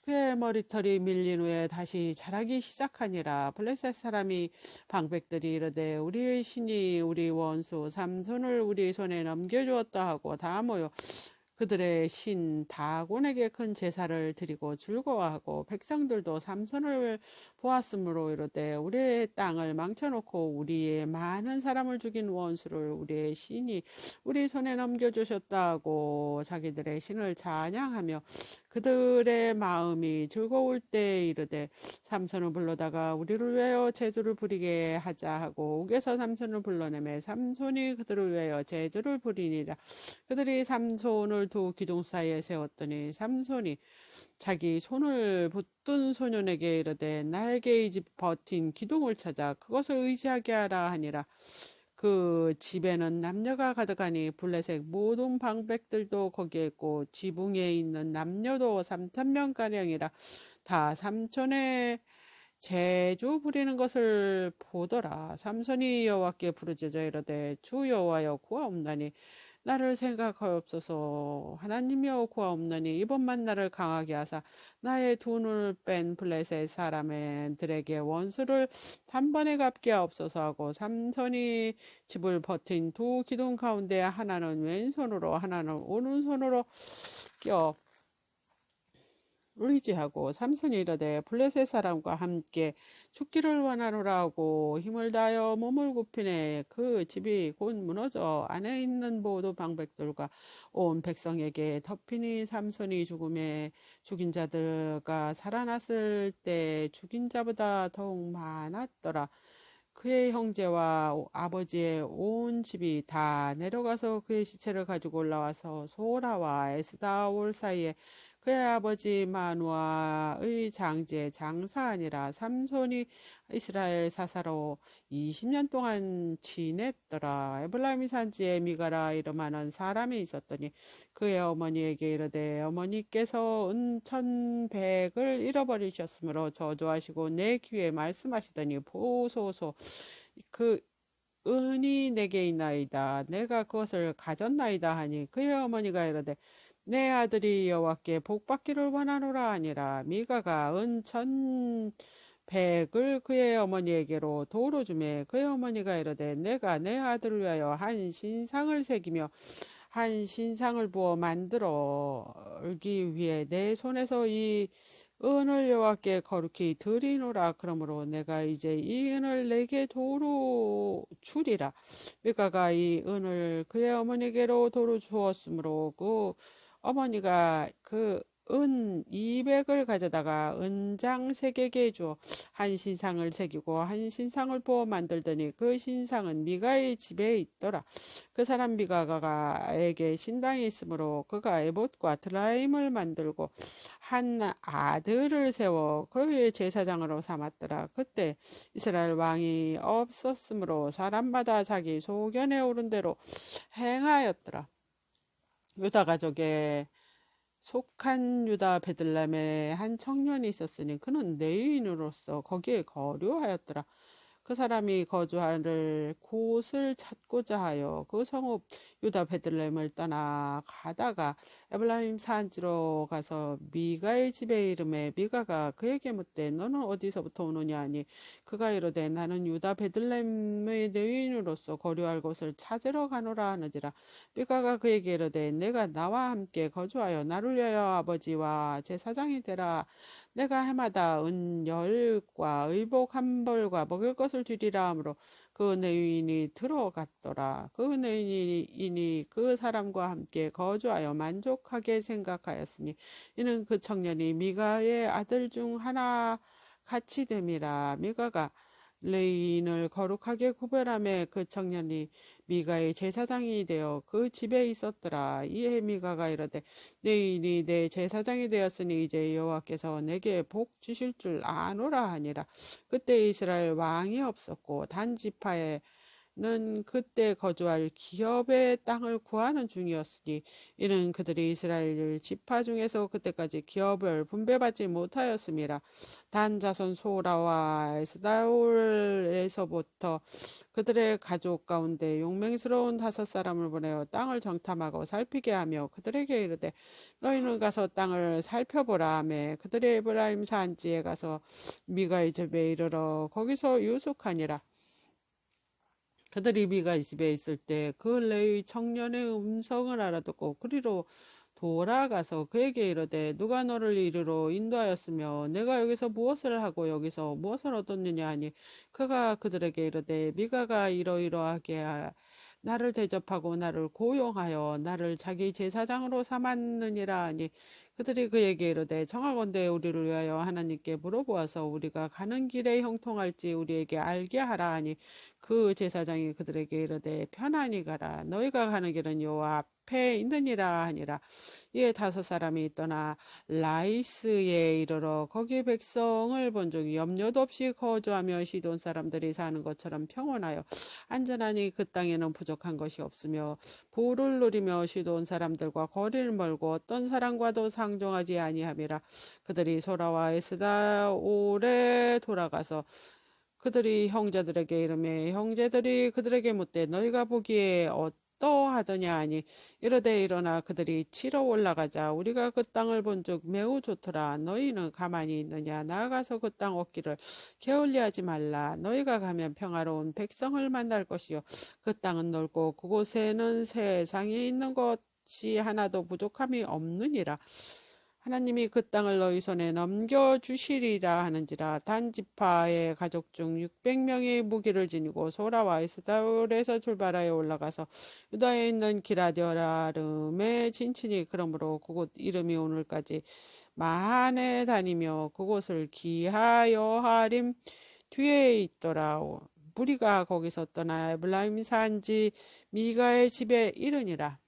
그의 머리털이 밀린 후에 다시 자라기 시작하니라. 블레셋 사람이 방백들이 이르되 우리의 신이 우리 원수 삼손을 우리 손에 넘겨주었다 하고 다 모여 그들의 신 다곤에게 큰 제사를 드리고 즐거워하고 백성들도 삼손을 보았으므로 이르되 우리의 땅을 망쳐놓고 우리의 많은 사람을 죽인 원수를 우리의 신이 우리 손에 넘겨주셨다 하고 자기들의 신을 찬양하며 그들의 마음이 즐거울 때 이르되 삼손을 불러다가 우리를 위하여 제주를 부리게 하자 하고 옥에서 삼손을 불러내매 삼손이 그들을 위하여 제주를 부리니라. 그들이 삼손을 두 기둥 사이에 세웠더니 삼손이 자기 손을 붙든 소년에게 이르되 나에게 이 집 버틴 기둥을 찾아 그것을 의지하게 하라 하니라. 그 집에는 남녀가 가득하니 블레셋 모든 방백들도 거기에 있고 지붕에 있는 남녀도 3,000명가량이라. 다 삼손의 제주 부리는 것을 보더라. 삼손이 여호와께 부르짖어 이르되 주 여호와여 구하옵나니 나를 생각하옵소서. 하나님이여 구하옵나니 이번만 나를 강하게 하사 나의 두 눈을 뺀 블레셋 사람들에게 원수를 단번에 갚게 하옵소서 하고 삼손이 집을 버틴 두 기둥 가운데 하나는 왼손으로 하나는 오른손으로 껴 의지하고 삼손이 이르되 블레셋 사람과 함께 죽기를 원하노라 하고 힘을 다하여 몸을 굽히네. 그 집이 곧 무너져 안에 있는 모든 방백들과 온 백성에게 덮이니 삼손이 죽음에 죽인 자들과 살아났을 때 죽인 자보다 더욱 많았더라. 그의 형제와 아버지의 온 집이 다 내려가서 그의 시체를 가지고 올라와서 소라와 에스다올 사이에 그의 아버지 마누아의 장지에 장사하니라. 삼손이 이스라엘 사사로 20년 동안 지냈더라. 에블라임 산지에 미가라 이름하는 사람이 있었더니 그의 어머니에게 이르되 어머니께서 은 1,100을 잃어버리셨으므로 저주하시고 내 귀에 말씀하시더니 보소서 그 은이 내게 있나이다. 내가 그것을 가졌나이다 하니 그의 어머니가 이르되 내 아들이 여호와께 복받기를 원하노라 하니라. 미가가 은 1,100을 그의 어머니에게로 도로 주매 그의 어머니가 이르되 내가 내 아들을 위하여 한 신상을 새기며 한 신상을 부어 만들기 위해 내 손에서 이 은을 여호와께 거룩히 드리노라. 그러므로 내가 이제 이 은을 내게 도로 주리라. 미가가 이 은을 그의 어머니께로 도로 주었으므로 그 어머니가 그 은 200을 가져다가 은장 색에게 주어 한 신상을 새기고 한 신상을 부어 만들더니 그 신상은 미가의 집에 있더라. 그 사람 미가가에게 신당이 있으므로 그가 에봇과 드라임을 만들고 한 아들을 세워 그의 제사장으로 삼았더라. 그때 이스라엘 왕이 없었으므로 사람마다 자기 소견에 오른 대로 행하였더라. 유다 가족에 속한 유다 베들레헴에 한 청년이 있었으니 그는 내인으로서 거기에 거류하였더라. 그 사람이 거주할 곳을 찾고자 하여 그 성읍 유다 베들레헴을 떠나 가다가 에블라임 산지로 가서 미가의 집에 이름에 미가가 그에게 묻되 너는 어디서부터 오느냐 하니 그가 이르되 나는 유다 베들레헴의 내인으로서 거류할 곳을 찾으러 가노라 하느니라. 미가가 그에게 이르되 내가 나와 함께 거주하여 나를 위하여 아버지와 제사장이 되라. 내가 해마다 은 10과 의복 1벌과 먹을 것을 주리라 하므로 그 내인이 들어갔더라. 그 내인이 그 사람과 함께 거주하여 만족하게 생각하였으니 이는 그 청년이 미가의 아들 중 하나 같이 됨이라. 미가가 레인을 거룩하게 구별하며 그 청년이 미가의 제사장이 되어 그 집에 있었더라. 이에 미가가 이르되 내인이 내 제사장이 되었으니 이제 여호와께서 내게 복 주실 줄 아노라 하니라. 그때 이스라엘 왕이 없었고 단 지파에 는 그때 거주할 기업의 땅을 구하는 중이었으니 이는 그들이 이스라엘 지파 중에서 그때까지 기업을 분배받지 못하였음이라. 단 자손 소라와 에스다올에서부터 그들의 가족 가운데 용맹스러운 5사람을 보내어 땅을 정탐하고 살피게 하며 그들에게 이르되 너희는 가서 땅을 살펴보라 하며 그들이 에브라임 산지에 가서 미가의 집에 이르러 거기서 유숙하니라. 그들이 미가 집에 있을 때 그 레위 청년의 음성을 알아듣고 그리로 돌아가서 그에게 이르되 누가 너를 이리로 인도하였으며 내가 여기서 무엇을 하고 여기서 무엇을 얻었느냐 하니 그가 그들에게 이르되 미가가 이러이러하게 나를 대접하고 나를 고용하여 나를 자기 제사장으로 삼았느니라 하니 그들이 그에게 이르되 청하건대 우리를 위하여 하나님께 물어보아서 우리가 가는 길에 형통할지 우리에게 알게 하라 하니 그 제사장이 그들에게 이르되 편안히 가라. 너희가 가는 길은 여호와 앞에 있느니라 하니라. 이에 5사람이 떠나 라이스에 이르러 거기 백성을 본즉 염려도 없이 거주하며 시돈 사람들이 사는 것처럼 평온하여 안전하니 그 땅에는 부족한 것이 없으며 부를 누리며 시돈 사람들과 거리를 멀고 어떤 사람과도 상종하지 아니함이라. 그들이 소라와 에스다올에 돌아가서 그들이 형제들에게 이르매 형제들이 그들에게 묻되 너희가 보기에 어떠하더냐 하니 이르되 일어나 그들이 치러 올라가자. 우리가 그 땅을 본즉 매우 좋더라. 너희는 가만히 있느냐. 나아가서 그 땅 얻기를 게을리하지 말라. 너희가 가면 평화로운 백성을 만날 것이요 그 땅은 넓고 그곳에는 세상에 있는 것이 하나도 부족함이 없느니라. 하나님이 그 땅을 너희 손에 넘겨주시리라 하는지라. 단 지파의 가족 중 600명이 무기를 지니고 소라와 에스다올에서 출발하여 올라가서 유다에 있는 기라디아름에 진친이 그러므로 그곳 이름이 오늘까지 마한에 다니며 그곳을 기하여하림 뒤에 있더라. 무리가 거기서 떠나 에블라임 산지 미가의 집에 이르니라.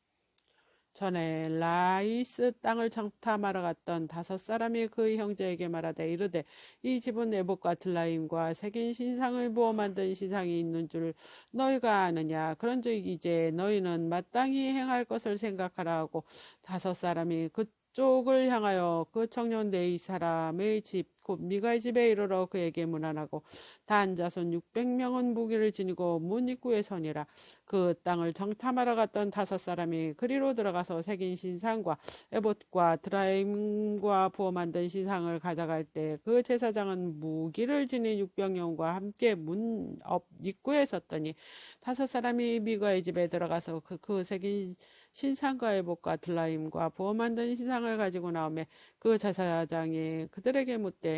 전에 라이스 땅을 정탐하러 갔던 5사람이 그 형제에게 말하되 이르되 이 집은 에봇과 들라임과 새긴 신상을 부어 만든 신상이 있는 줄 너희가 아느냐. 그런즉 이제 너희는 마땅히 행할 것을 생각하라 하고 5사람이 그쪽을 향하여 그 청년 네 사람의 집 곧 미가의 집에 이르러 그에게 문안하고 단 자손 600명은 무기를 지니고 문 입구에 서니라. 그 땅을 정탐하러 갔던 5사람이 그리로 들어가서 새긴 신상과 에봇과 드라임과 부어 만든 신상을 가져갈 때 그 제사장은 무기를 지닌 600명과 함께 문 앞 입구에 섰더니 5사람이 미가의 집에 들어가서 그 새긴 신상과 에봇과 드라임과 부어 만든 신상을 가지고 나오매 그 제사장이 그들에게 묻되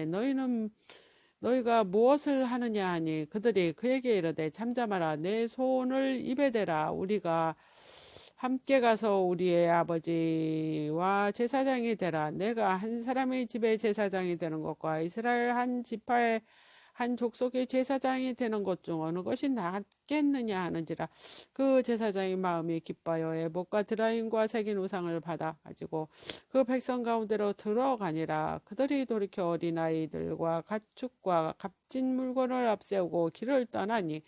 너희가 무엇을 하느냐 하니 그들이 그에게 이르되 잠잠하라. 내 손을 입에 대라. 우리가 함께 가서 우리의 아버지와 제사장이 되라. 내가 한 사람의 집에 제사장이 되는 것과 이스라엘 한 지파의 한 족속의 제사장이 되는 것 중 어느 것이 낫겠느냐 하는지라. 그 제사장의 마음이 기뻐하여 에봇과 드라임과 새긴 우상을 받아 가지고 그 백성 가운데로 들어가니라. 그들이 돌이켜 어린아이들과 가축과 값진 물건을 앞세우고 길을 떠나니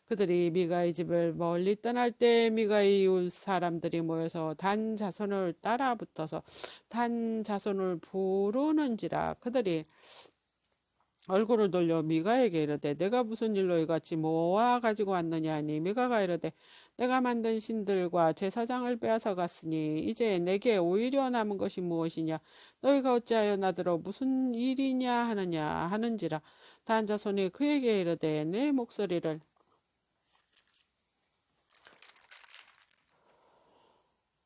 그들이 미가의 집을 멀리 떠날 때 미가의 이웃 사람들이 모여서 단 자손을 따라 붙어서 단 자손을 부르는지라. 그들이 얼굴을 돌려 미가에게 이르되 내가 무슨 일로 이같이 모아 가지고 왔느냐 하니 미가가 이르되 내가 만든 신들과 제사장을 빼앗아 갔으니 이제 내게 오히려 남은 것이 무엇이냐. 너희가 어찌하여 나더러 무슨 일이냐 하느냐 하는지라. 단 자손이 그에게 이르되 내 목소리를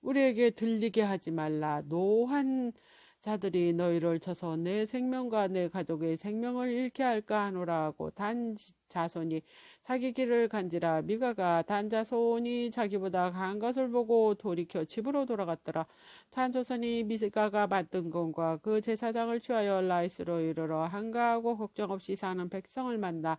우리에게 들리게 하지 말라. 노한 자들이 너희를 쳐서 내 생명과 내 가족의 생명을 잃게 할까 하노라 하고 단 자손이 자기 길을 간지라. 미가가 단 자손이 자기보다 강한 것을 보고 돌이켜 집으로 돌아갔더라. 단 자손이 미가가 만든 건과 그 제사장을 취하여 라이스로 이르러 한가하고 걱정 없이 사는 백성을 만나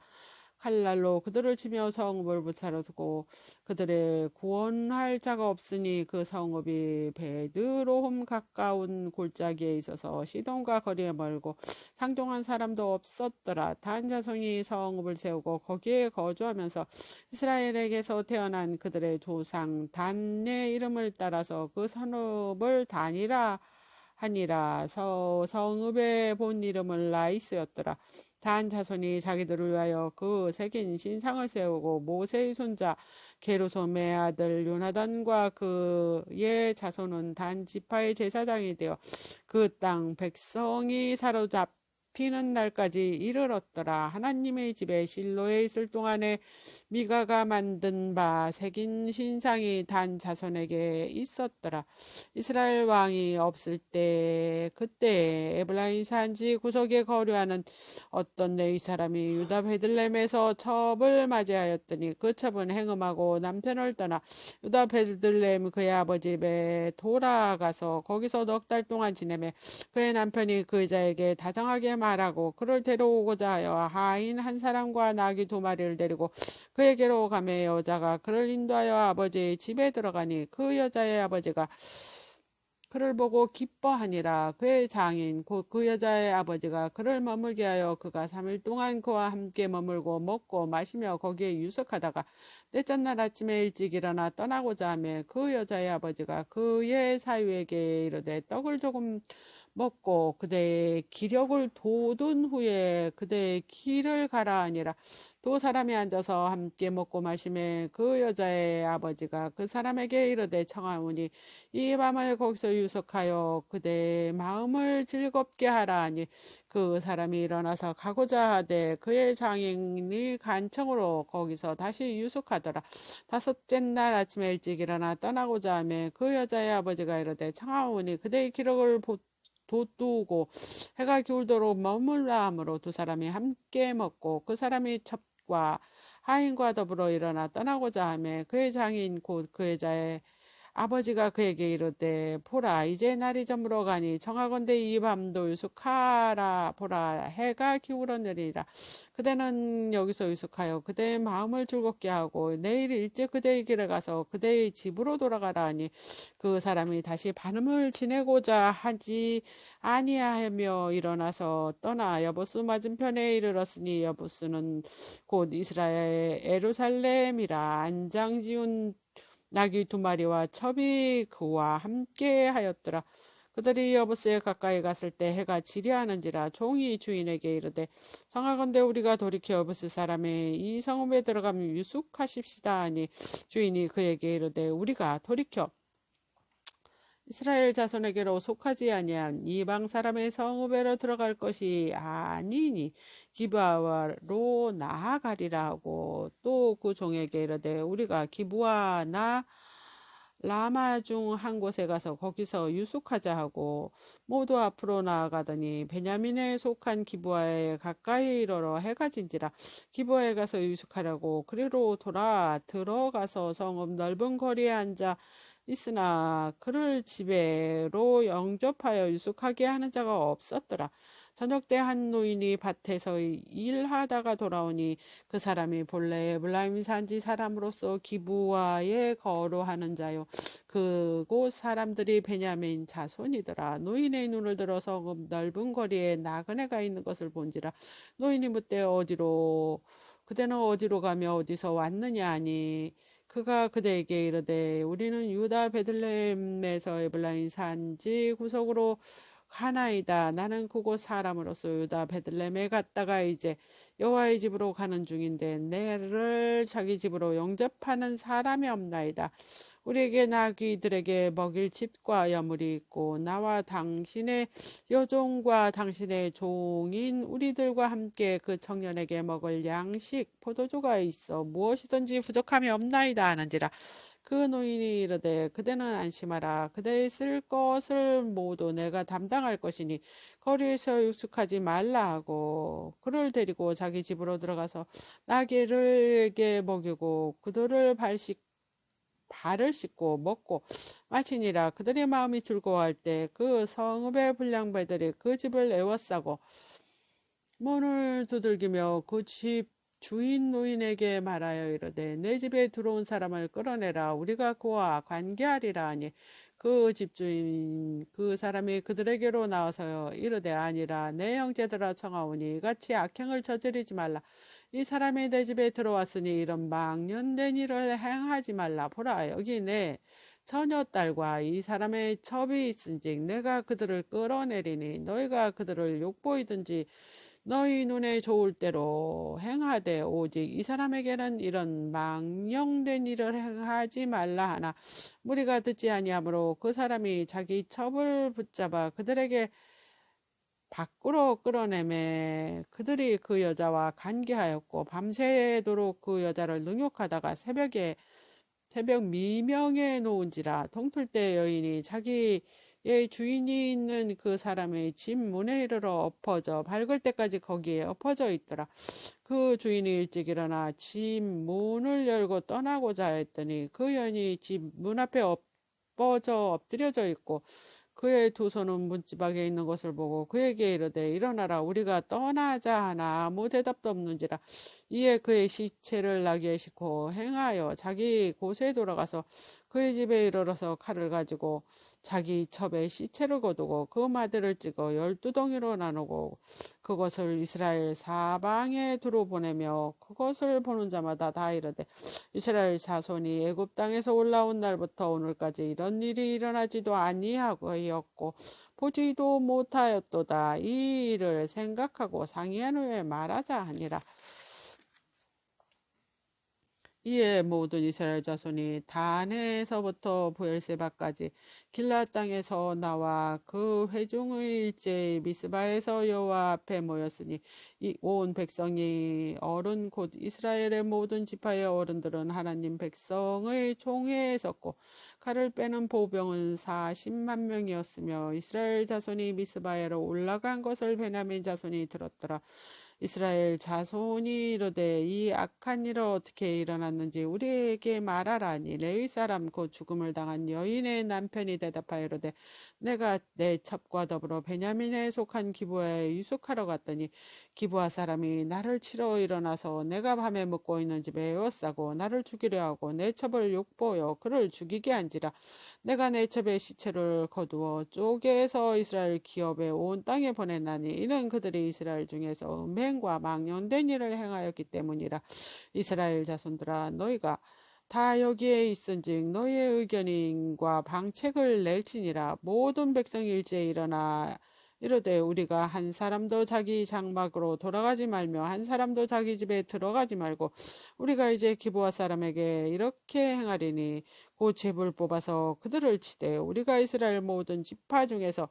칼날로 그들을 치며 성읍을 불사르고 그들의 구원할 자가 없으니 그 성읍이 베드로홈 가까운 골짜기에 있어서 시돈과 거리에 멀고 상종한 사람도 없었더라. 단 자손이 성읍을 세우고 거기에 거주하면서 이스라엘에게서 태어난 그들의 조상 단의 이름을 따라서 그 성읍을 단이라 하니라. 성읍의 본 이름은 라이스였더라. 단 자손이 자기들을 위하여 그 새긴 신상을 세우고 모세의 손자 게르솜의 아들 요나단과 그의 자손은 단 지파의 제사장이 되어 그 땅 백성이 사로잡히는 날까지 이르렀더라. 하나님의 집에 실로에 있을 동안에 미가가 만든 바 새긴 신상이 단 자손에게 있었더라. 이스라엘 왕이 없을 때 그때 에브라임 산지 구석에 거류하는 어떤 레위 사람이 유다 베들렘에서 첩을 맞이하였더니 그 첩은 행음하고 남편을 떠나 유다 베들렘 그의 아버지 집에 돌아가서 거기서 넉 달 동안 지내매 그의 남편이 그 여자에게 다정하게 말하고 그를 데려오고자 하여 하인 한 사람과 나귀 2마리를 데리고 그에게로 가매 여자가 그를 인도하여 아버지의 집에 들어가니 그 여자의 아버지가 그를 보고 기뻐하니라. 그의 장인 곧 그 여자의 아버지가 그를 머물게 하여 그가 3일 동안 그와 함께 머물고 먹고 마시며 거기에 유숙하다가 넷째 날 아침에 일찍 일어나 떠나고자 하며 그 여자의 아버지가 그의 사위에게 이르되 떡을 조금 먹고 그대의 기력을 돋운 후에 그대의 길을 가라 하니라. 두 사람이 앉아서 함께 먹고 마시매 그 여자의 아버지가 그 사람에게 이르되 청하오니 이 밤을 거기서 유숙하여 그대의 마음을 즐겁게 하라 하니 그 사람이 일어나서 가고자 하되 그의 장인이 간청으로 거기서 다시 유숙하더라. 5째 날 아침에 일찍 일어나 떠나고자 하며 그 여자의 아버지가 이르되 청하오니 그대의 기력을 돋두고 해가 기울도록 머물라 하므로 두 사람이 함께 먹고 그 사람이 첩과 하인과 더불어 일어나 떠나고자 하며 그의 장인 곧 그의 자의 아버지가 그에게 이르되 보라 이제 날이 저물어 가니 청하건대 이 밤도 유숙하라. 보라 해가 기울었느니라. 그대는 여기서 유숙하여 그대의 마음을 즐겁게 하고 내일 일찍 그대의 길에 가서 그대의 집으로 돌아가라 하니 그 사람이 다시 밤을 지내고자 하지 아니하며 일어나서 떠나 여보스 맞은편에 이르렀으니 여보스는 곧 이스라엘의 예루살렘이라. 안장 지운 나귀 2마리와 첩이 그와 함께 하였더라. 그들이 여보스에 가까이 갔을 때 해가 지려하는지라. 종이 주인에게 이르되 청하건대 우리가 돌이켜 여보스 사람의 이 성읍에 들어가면 유숙하십시다 하니 주인이 그에게 이르되 우리가 돌이켜 이스라엘 자손에게로 속하지 아니한 이방 사람의 성읍에로 들어갈 것이 아니니 기브아로 나아가리라 하고 또 그 종에게 이르되 우리가 기브아나 라마 중 한 곳에 가서 거기서 유숙하자 하고 모두 앞으로 나아가더니 베냐민에 속한 기브아에 가까이 이르러 해가 진지라. 기브아에 가서 유숙하려고 그리로 돌아 들어가서 성읍 넓은 거리에 앉아 있으나 그를 집에로 영접하여 유숙하게 하는 자가 없었더라. 저녁 때 한 노인이 밭에서 일하다가 돌아오니 그 사람이 본래 에브라임 산지 사람으로서 기브아에 거류하는 자요 그곳 사람들이 베냐민 자손이더라. 노인의 눈을 들어서 넓은 거리에 나그네가 있는 것을 본지라. 노인이 묻되 그대는 어디로 가며 어디서 왔느냐 하니 그가 그대에게 이르되 우리는 유다 베들레헴에서 에브라임 산지 구석으로 가나이다. 나는 그곳 사람으로서 유다 베들레헴에 갔다가 이제 여호와의 집으로 가는 중인데 내를 자기 집으로 영접하는 사람이 없나이다. 우리에게 나귀들에게 먹일 집과 여물이 있고 나와 당신의 여종과 당신의 종인 우리들과 함께 그 청년에게 먹을 양식 포도주가 있어 무엇이든지 부족함이 없나이다 하는지라. 그 노인이 이르되 그대는 안심하라. 그대의 쓸 것을 모두 내가 담당할 것이니 거리에서 육숙하지 말라 하고 그를 데리고 자기 집으로 들어가서 나귀들에게 먹이고 그들을 발을 씻고 먹고 마치니라. 그들의 마음이 즐거워할 때 그 성읍의 불량배들이 그 집을 에워싸고 문을 두들기며 그 집 주인 노인에게 말하여 이르되 내 집에 들어온 사람을 끌어내라. 우리가 그와 관계하리라 하니 그 집주인 그 사람이 그들에게로 나와서 이르되 아니라 내 형제들아 청하오니 이같이 악행을 저지르지 말라. 이 사람이 내 집에 들어왔으니 이런 망령된 일을 행하지 말라. 보라 여기 내 처녀딸과 이 사람의 첩이 있은즉 내가 그들을 끌어내리니 너희가 그들을 욕보이든지 너희 눈에 좋을 대로 행하되 오직 이 사람에게는 이런 망령된 일을 행하지 말라 하나 무리가 듣지 아니하므로 그 사람이 자기 첩을 붙잡아 그들에게 밖으로 끌어내매 그들이 그 여자와 관계하였고 밤새도록 그 여자를 능욕하다가 새벽 미명에 놓은지라. 동틀 때 여인이 자기의 주인이 있는 그 사람의 집 문에 이르러 엎어져 밝을 때까지 거기에 엎어져 있더라. 그 주인이 일찍 일어나 집 문을 열고 떠나고자 했더니 그 여인이 집 문 앞에 엎드려져 있고 그의 두 손은 문지방에 있는 것을 보고 그에게 이르되 일어나라 우리가 떠나자 하나 아무 대답도 없는지라. 이에 그의 시체를 나귀에 싣고 행하여 자기 곳에 돌아가서 그의 집에 이르러서 칼을 가지고 자기 첩에 시체를 거두고 그 마들을 찍어 12덩이로 나누고 그것을 이스라엘 사방에 두루 보내며 그것을 보는 자마다 다 이르되 이스라엘 자손이 애굽 땅에서 올라온 날부터 오늘까지 이런 일이 일어나지도 아니하였고 보지도 못하였도다. 이 일을 생각하고 상의한 후에 말하자 하니라. 이에 모든 이스라엘 자손이 단에서부터 브엘세바까지 길앗 땅에서 나와 그 회중의 일제히 미스바에서 여호와 앞에 모였으니 이 온 백성이 어른 곧 이스라엘의 모든 지파의 어른들은 하나님 백성의 총회에 섰고 칼을 빼는 보병은 40만 명이었으며 이스라엘 자손이 미스바에로 올라간 것을 베냐민 자손이 들었더라. 이스라엘 자손이 이르되 이 악한 일은 어떻게 일어났는지 우리에게 말하라니 레위 사람 곧 죽음을 당한 여인의 남편이 대답하여 이르되 내가 내 첩과 더불어 베냐민에 속한 기브아에 유숙하러 갔더니 기브아 사람이 나를 치러 일어나서 내가 밤에 묵고 있는 집에 에워싸고 나를 죽이려 하고 내 첩을 욕보여 그를 죽이게 한지라. 내가 내 첩의 시체를 거두어 쪼개서 이스라엘 기업에 온 땅에 보내나니 이는 그들이 이스라엘 중에서 음행과 망령된 일을 행하였기 때문이라. 이스라엘 자손들아 너희가 다 여기에 있은즉 너희의 의견과 방책을 낼지니라. 모든 백성이 일제히 일어나 이르되 우리가 한 사람도 자기 장막으로 돌아가지 말며 한 사람도 자기 집에 들어가지 말고 우리가 이제 기브아 사람에게 이렇게 행하리니 곧 잽을 뽑아서 그들을 치되 우리가 이스라엘 모든 지파 중에서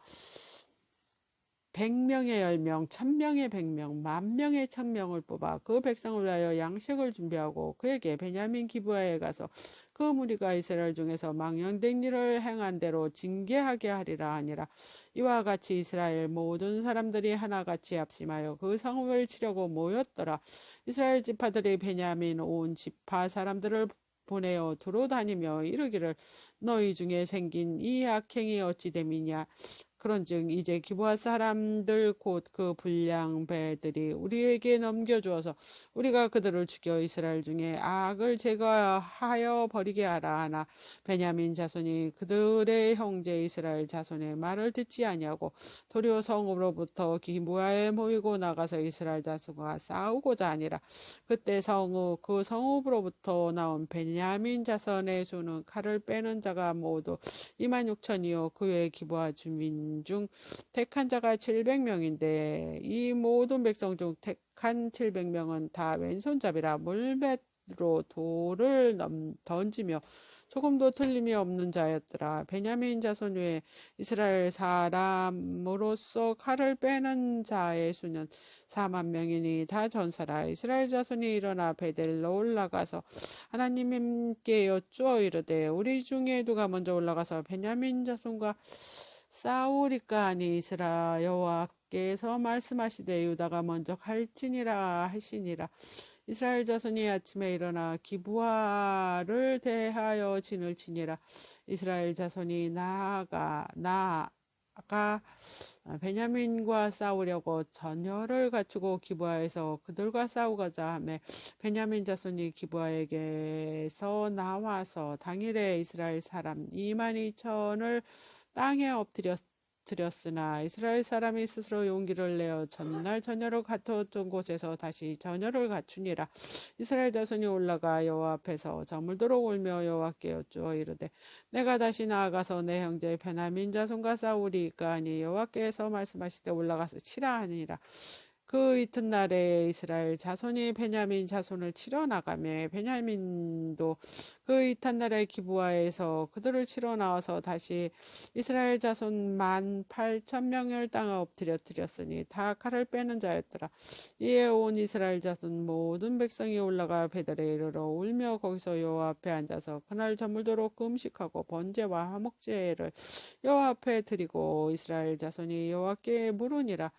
100명의 10명, 1000명의 100명, 10,000명의 1000명을 뽑아 그 백성을 위하여 양식을 준비하고 그에게 베냐민 기브아에 가서 그 무리가 이스라엘 중에서 망령된 일을 행한 대로 징계하게 하리라 하니라. 이와 같이 이스라엘 모든 사람들이 하나같이 합심하여 그 성읍을 치려고 모였더라. 이스라엘 지파들이 베냐민 온 지파 사람들을 보내어 두루 다니며 이르기를 너희 중에 생긴 이 악행이 어찌 됨이냐. 그런즉 이제 기브아 사람들 곧 그 불량배들이 우리에게 넘겨주어서 우리가 그들을 죽여 이스라엘 중에 악을 제거하여 버리게 하라 하나 베냐민 자손이 그들의 형제 이스라엘 자손의 말을 듣지 아니하고 도리어 성읍으로부터 기브아에 모이고 나가서 이스라엘 자손과 싸우고자 하니라. 그때 그 성읍으로부터 나온 베냐민 자손의 수는 칼을 빼는 자가 모두 26,000이요 그 외 기브아 주민 중 택한 자가 700명인데 이 모든 백성 중 택한 700명은 다 왼손잡이라 물맷으로 돌을 던지며 조금도 틀림이 없는 자였더라. 베냐민 자손 외에 이스라엘 사람으로서 칼을 빼는 자의 수는 4만 명이니 다 전사라. 이스라엘 자손이 일어나 베델로 올라가서 하나님께 여쭈어 이르되 우리 중에 누가 먼저 올라가서 베냐민 자손과 싸우리까 하니 이스라 여호와께서 말씀하시되 유다가 먼저 갈지니라 하시니라. 이스라엘 자손이 아침에 일어나 기브아를 대하여 진을 치니라. 이스라엘 자손이 나아가 베냐민과 싸우려고 전열을 갖추고 기브아에서 그들과 싸우고자 하매 베냐민 자손이 기브아에게서 나와서 당일에 이스라엘 사람 22,000을 땅에 엎드렸으나 이스라엘 사람이 스스로 용기를 내어 전날 전열을 갖추었던 곳에서 다시 전열을 갖추니라. 이스라엘 자손이 올라가 여호와 앞에서 저물도록 울며 여호와께 여쭈어 이르되 내가 다시 나아가서 내 형제 베냐민 자손과 싸우리까 하니 여호와께서 말씀하시되 올라가서 치라 하니라. 그 이튿날에 이스라엘 자손이 베냐민 자손을 치러 나가매 베냐민도 그 이튿날에 기브아에서 그들을 치러 나와서 다시 이스라엘 자손 18,000명을 땅에 엎드렸으니 다 칼을 빼는 자였더라. 이에 온 이스라엘 자손 모든 백성이 올라가 베델에 이르러 울며 거기서 여호와 앞에 앉아서 그날 저물도록 금식하고 번제와 화목제를 여호와 앞에 드리고 이스라엘 자손이 여호와께 물으니라.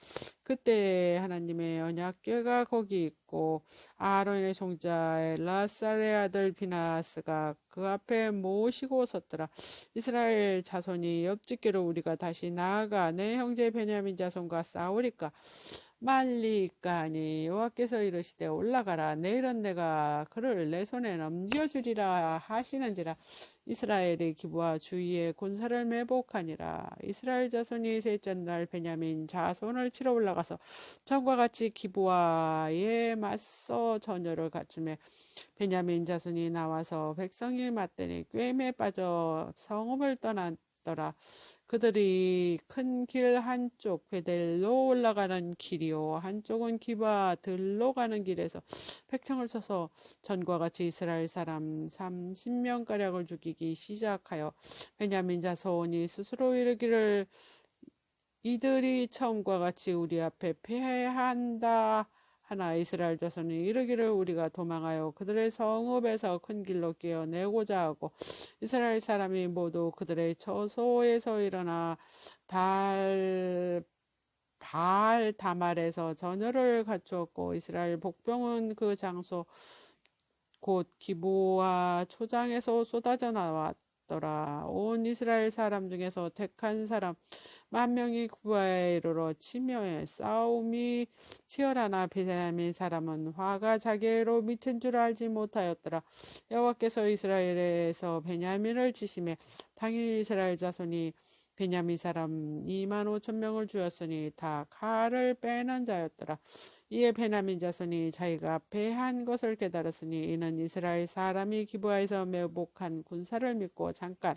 그때 하나님의 언약궤가 거기 있고 아론의 종자 엘라살의 아들 비나스가 그 앞에 모시고 섰더라. 이스라엘 자손이 옆집기로 우리가 다시 나아가 내 형제 베냐민 자손과 싸우리까 말리까 하니 여호와께서 이르시되 올라가라. 내일은 내가 그를 내 손에 넘겨주리라 하시는지라. 이스라엘이 기브아 주위에 군사를 매복하니라. 이스라엘 자손이 셋째 날 베냐민 자손을 치러 올라가서 전과 같이 기브아에 맞서 전열을 갖추매 베냐민 자손이 나와서 백성이 맞더니 꿰매에 빠져 성읍을 떠났더라. 그들이 큰 길 한쪽 베델로 올라가는 길이요 한쪽은 기브아 들로 가는 길에서 백성을 쳐서 전과 같이 이스라엘 사람 30명가량을 죽이기 시작하여 베냐민 자손이 스스로 이르기를 이들이 처음과 같이 우리 앞에 패한다 하나 이스라엘 자손이 이르기를 우리가 도망하여 그들의 성읍에서 큰 길로 끼어내고자 하고 이스라엘 사람이 모두 그들의 처소에서 일어나 발 다말에서 전열을 갖추었고 이스라엘 복병은 그 장소 곧 기브와 초장에서 쏟아져 나왔더라. 온 이스라엘 사람 중에서 택한 사람 10,000명이 기브아에 이르러 치며 싸움이 치열하나 베냐민 사람은 화가 자기로 미친 줄 알지 못하였더라. 여호와께서 이스라엘에서 베냐민을 치심해 당일 이스라엘 자손이 베냐민 사람 25,000명을 주었으니 다 칼을 빼는 자였더라. 이에 베냐민 자손이 자기가 패한 것을 깨달았으니 이는 이스라엘 사람이 기브아에서 매복한 군사를 믿고 잠깐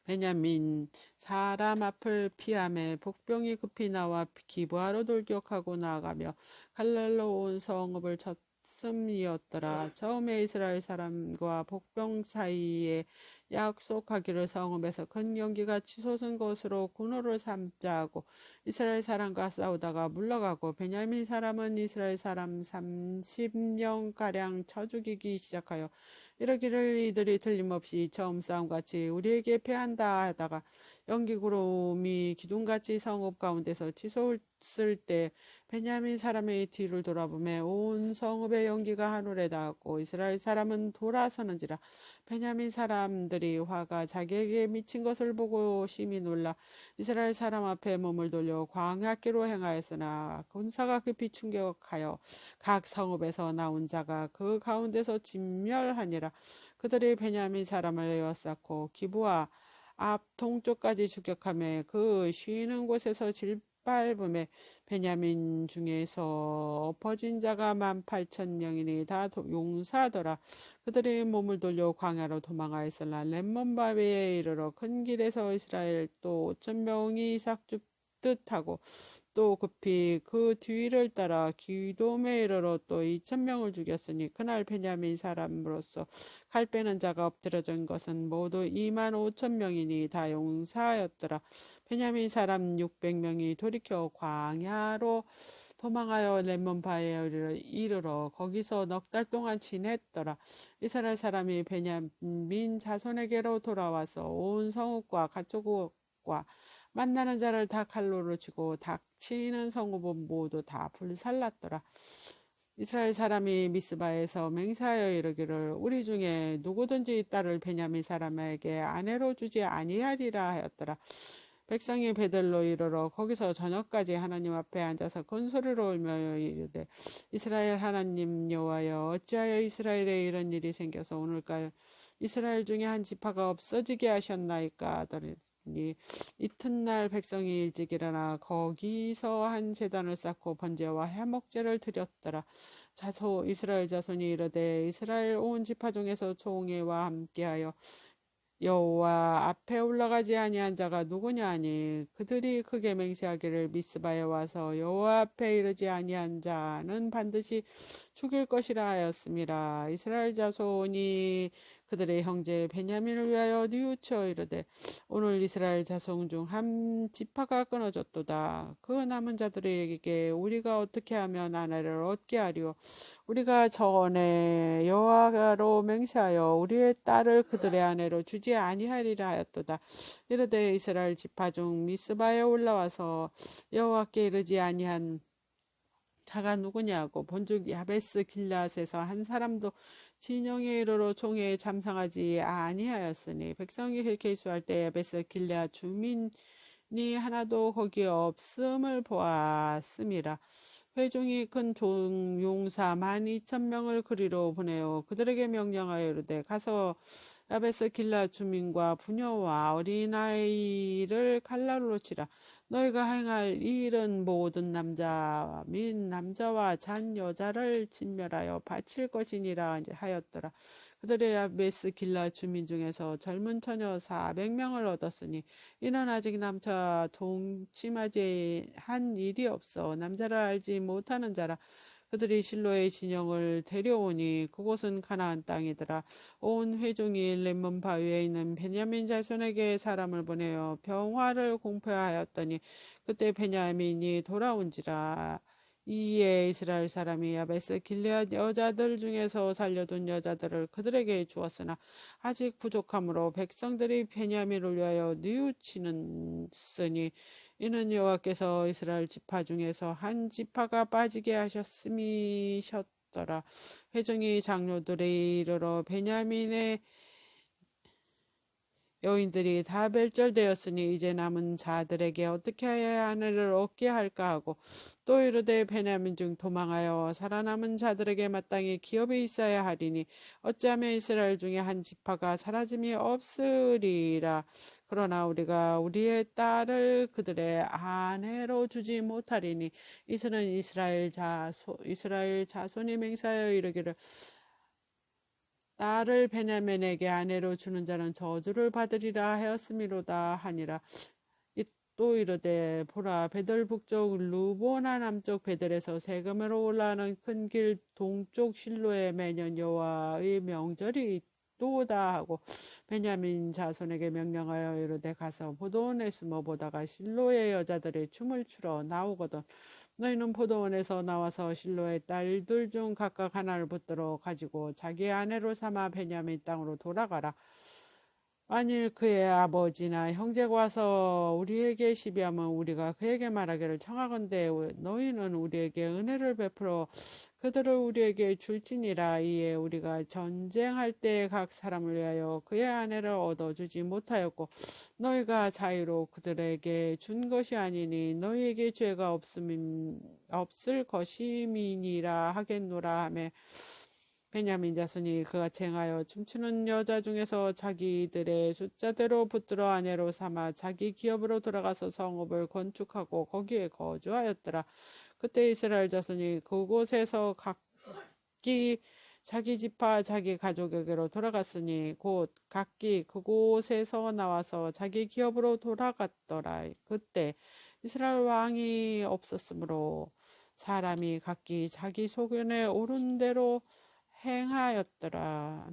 베냐민 사람 앞을 피하며 복병이 급히 나와 기브아로 돌격하고 나아가며 갈랄로 온 성읍을 쳤음이었더라. 처음에 이스라엘 사람과 복병 사이에 약속하기를 성읍에서 큰 연기가 치솟은 것으로 군호를 삼자 하고 이스라엘 사람과 싸우다가 물러가고 베냐민 사람은 이스라엘 사람 30명가량 쳐 죽이기 시작하여 이러기를 이들이 틀림없이 처음 싸움같이 우리에게 패한다 하다가 연기구름이 기둥같이 성읍 가운데서 치솟을 때 베냐민 사람의 뒤를 돌아보며 온 성읍의 연기가 하늘에 닿았고 이스라엘 사람은 돌아서는지라 베냐민 사람들이 화가 자기에게 미친 것을 보고 심히 놀라 이스라엘 사람 앞에 몸을 돌려 광야길로 행하였으나 군사가 급히 충격하여 각 성읍에서 나온 자가 그 가운데서 진멸하니라. 그들이 베냐민 사람을 에워쌌고 기브아 앞 동쪽까지 추격하며 그 쉬는 곳에서 질밟음에 베냐민 중에서 엎어진 자가 18,000명이니 다 용사더라. 그들이 몸을 돌려 광야로 도망하였으나 렘몬바위에 이르러 큰 길에서 이스라엘 또 5,000명이 삭줍듯하고 또 급히 그 뒤를 따라 기돔에 이르러 또 2,000명을 죽였으니 그날 베냐민 사람으로서 칼 빼는 자가 엎드려진 것은 모두 25,000명이니 다 용사였더라. 베냐민 사람 600명이 돌이켜 광야로 도망하여 렘몬바에 이르러 거기서 넉 달 동안 지냈더라. 이스라엘 사람이 베냐민 자손에게로 돌아와서 온 성읍과 가축과 만나는 자를 다 칼로로 치고 닥치는 성읍은 모두 다 불살랐더라. 이스라엘 사람이 미스바에서 맹세하여 이르기를 우리 중에 누구든지 딸을 베냐민 사람에게 아내로 주지 아니하리라 하였더라. 백성이 베델로 이르러 거기서 저녁까지 하나님 앞에 앉아서 큰 소리로 울며 이르되 이스라엘 하나님 여호와여 어찌하여 이스라엘에 이런 일이 생겨서 오늘까지 이스라엘 중에 한 지파가 없어지게 하셨나이까 하더니 이튿날 백성이 일찍 일어나 거기서 한 제단을 쌓고 번제와 해목제를 드렸더라. 이스라엘 자손이 이르되 이스라엘 온 지파 중에서 총회와 함께하여 여호와 앞에 올라가지 아니한 자가 누구냐 하니 그들이 크게 맹세하기를 미스바에 와서 여호와 앞에 이르지 아니한 자는 반드시 죽일 것이라 하였음이라. 이스라엘 자손이 그들의 형제 베냐민을 위하여 뉘우쳐 이르되 오늘 이스라엘 자손 중 한 지파가 끊어졌도다. 그 남은 자들에게 우리가 어떻게 하면 아내를 얻게 하리오. 우리가 전에 여호와로 맹세하여 우리의 딸을 그들의 아내로 주지 아니하리라 하였도다. 이르되 이스라엘 지파 중 미스바에 올라와서 여호와께 이르지 아니한 자가 누구냐고 본즉 야베스 길앗에서 한 사람도 진영에 이르러 총회에 참상하지 아니하였으니 백성이 계수할 때 야베스 길앗 주민이 하나도 거기 없음을 보았음이라. 회중이 큰 용사 12,000명을 그리로 보내어 그들에게 명령하여 이르되 가서 야베스 길앗 주민과 부녀와 어린아이를 칼날로 치라. 너희가 행할 이 일은 모든 남자 및 남자와 잔 여자를 진멸하여 바칠 것이니라 하였더라. 그들의 야베스 길라 주민 중에서 젊은 처녀 400명을 얻었으니 이는 아직 남자 동침하지 한 일이 없어 남자를 알지 못하는 자라. 그들이 실로의 진영을 데려오니 그곳은 가나안 땅이더라. 온 회중이 렘몬 바위에 있는 베냐민 자손에게 사람을 보내어 병화를 공표하였더니 그때 베냐민이 돌아온지라. 이에 이스라엘 사람이 야베스 길르앗 여자들 중에서 살려둔 여자들을 그들에게 주었으나 아직 부족함으로 백성들이 베냐민을 위하여 뉘우치는으니 이는 여호와께서 이스라엘 지파 중에서 한 지파가 빠지게 하셨음이셨더라. 회중이 장로들이 이르러 베냐민의 여인들이 다 멸절되었으니 이제 남은 자들에게 어떻게 하여야 아내를 얻게 할까 하고 또 이르되 베냐민 중 도망하여 살아남은 자들에게 마땅히 기업이 있어야 하리니 어찌하면 이스라엘 중에 한 지파가 사라짐이 없으리라. 그러나 우리가 우리의 딸을 그들의 아내로 주지 못하리니 이스는 이스라엘 자손이 맹세하여 이르기를 딸을 베냐민에게 아내로 주는 자는 저주를 받으리라 하였음이로다 하니라. 또 이르되 보라 베들 북쪽 루보나 남쪽 베들에서 세금으로 올라가는 큰 길 동쪽 실로에 매년 여호와의 명절이 있도다 하고 베냐민 자손에게 명령하여 이르되 가서 포도원에 숨어 보다가 실로의 여자들이 춤을 추러 나오거든 너희는 포도원에서 나와서 실로의 딸들 중 각각 하나를 붙들어 가지고 자기 아내로 삼아 베냐민 땅으로 돌아가라. 만일 그의 아버지나 형제가 와서 우리에게 시비하면 우리가 그에게 말하기를 청하건대 너희는 우리에게 은혜를 베풀어 그들을 우리에게 줄지니라. 이에 우리가 전쟁할 때 각 사람을 위하여 그의 아내를 얻어주지 못하였고 너희가 자유로 그들에게 준 것이 아니니 너희에게 죄가 없을 것임이니라 하겠노라 하며 베냐민 자손이 그같이 행하여 춤추는 여자 중에서 자기들의 숫자대로 붙들어 아내로 삼아 자기 기업으로 돌아가서 성읍을 건축하고 거기에 거주하였더라. 그때 이스라엘 자손이 그곳에서 각기 자기 지파 자기 가족에게로 돌아갔으니 곧 각기 그곳에서 나와서 자기 기업으로 돌아갔더라. 그때 이스라엘 왕이 없었으므로 사람이 각기 자기 소견에 옳은 대로 행하였더라.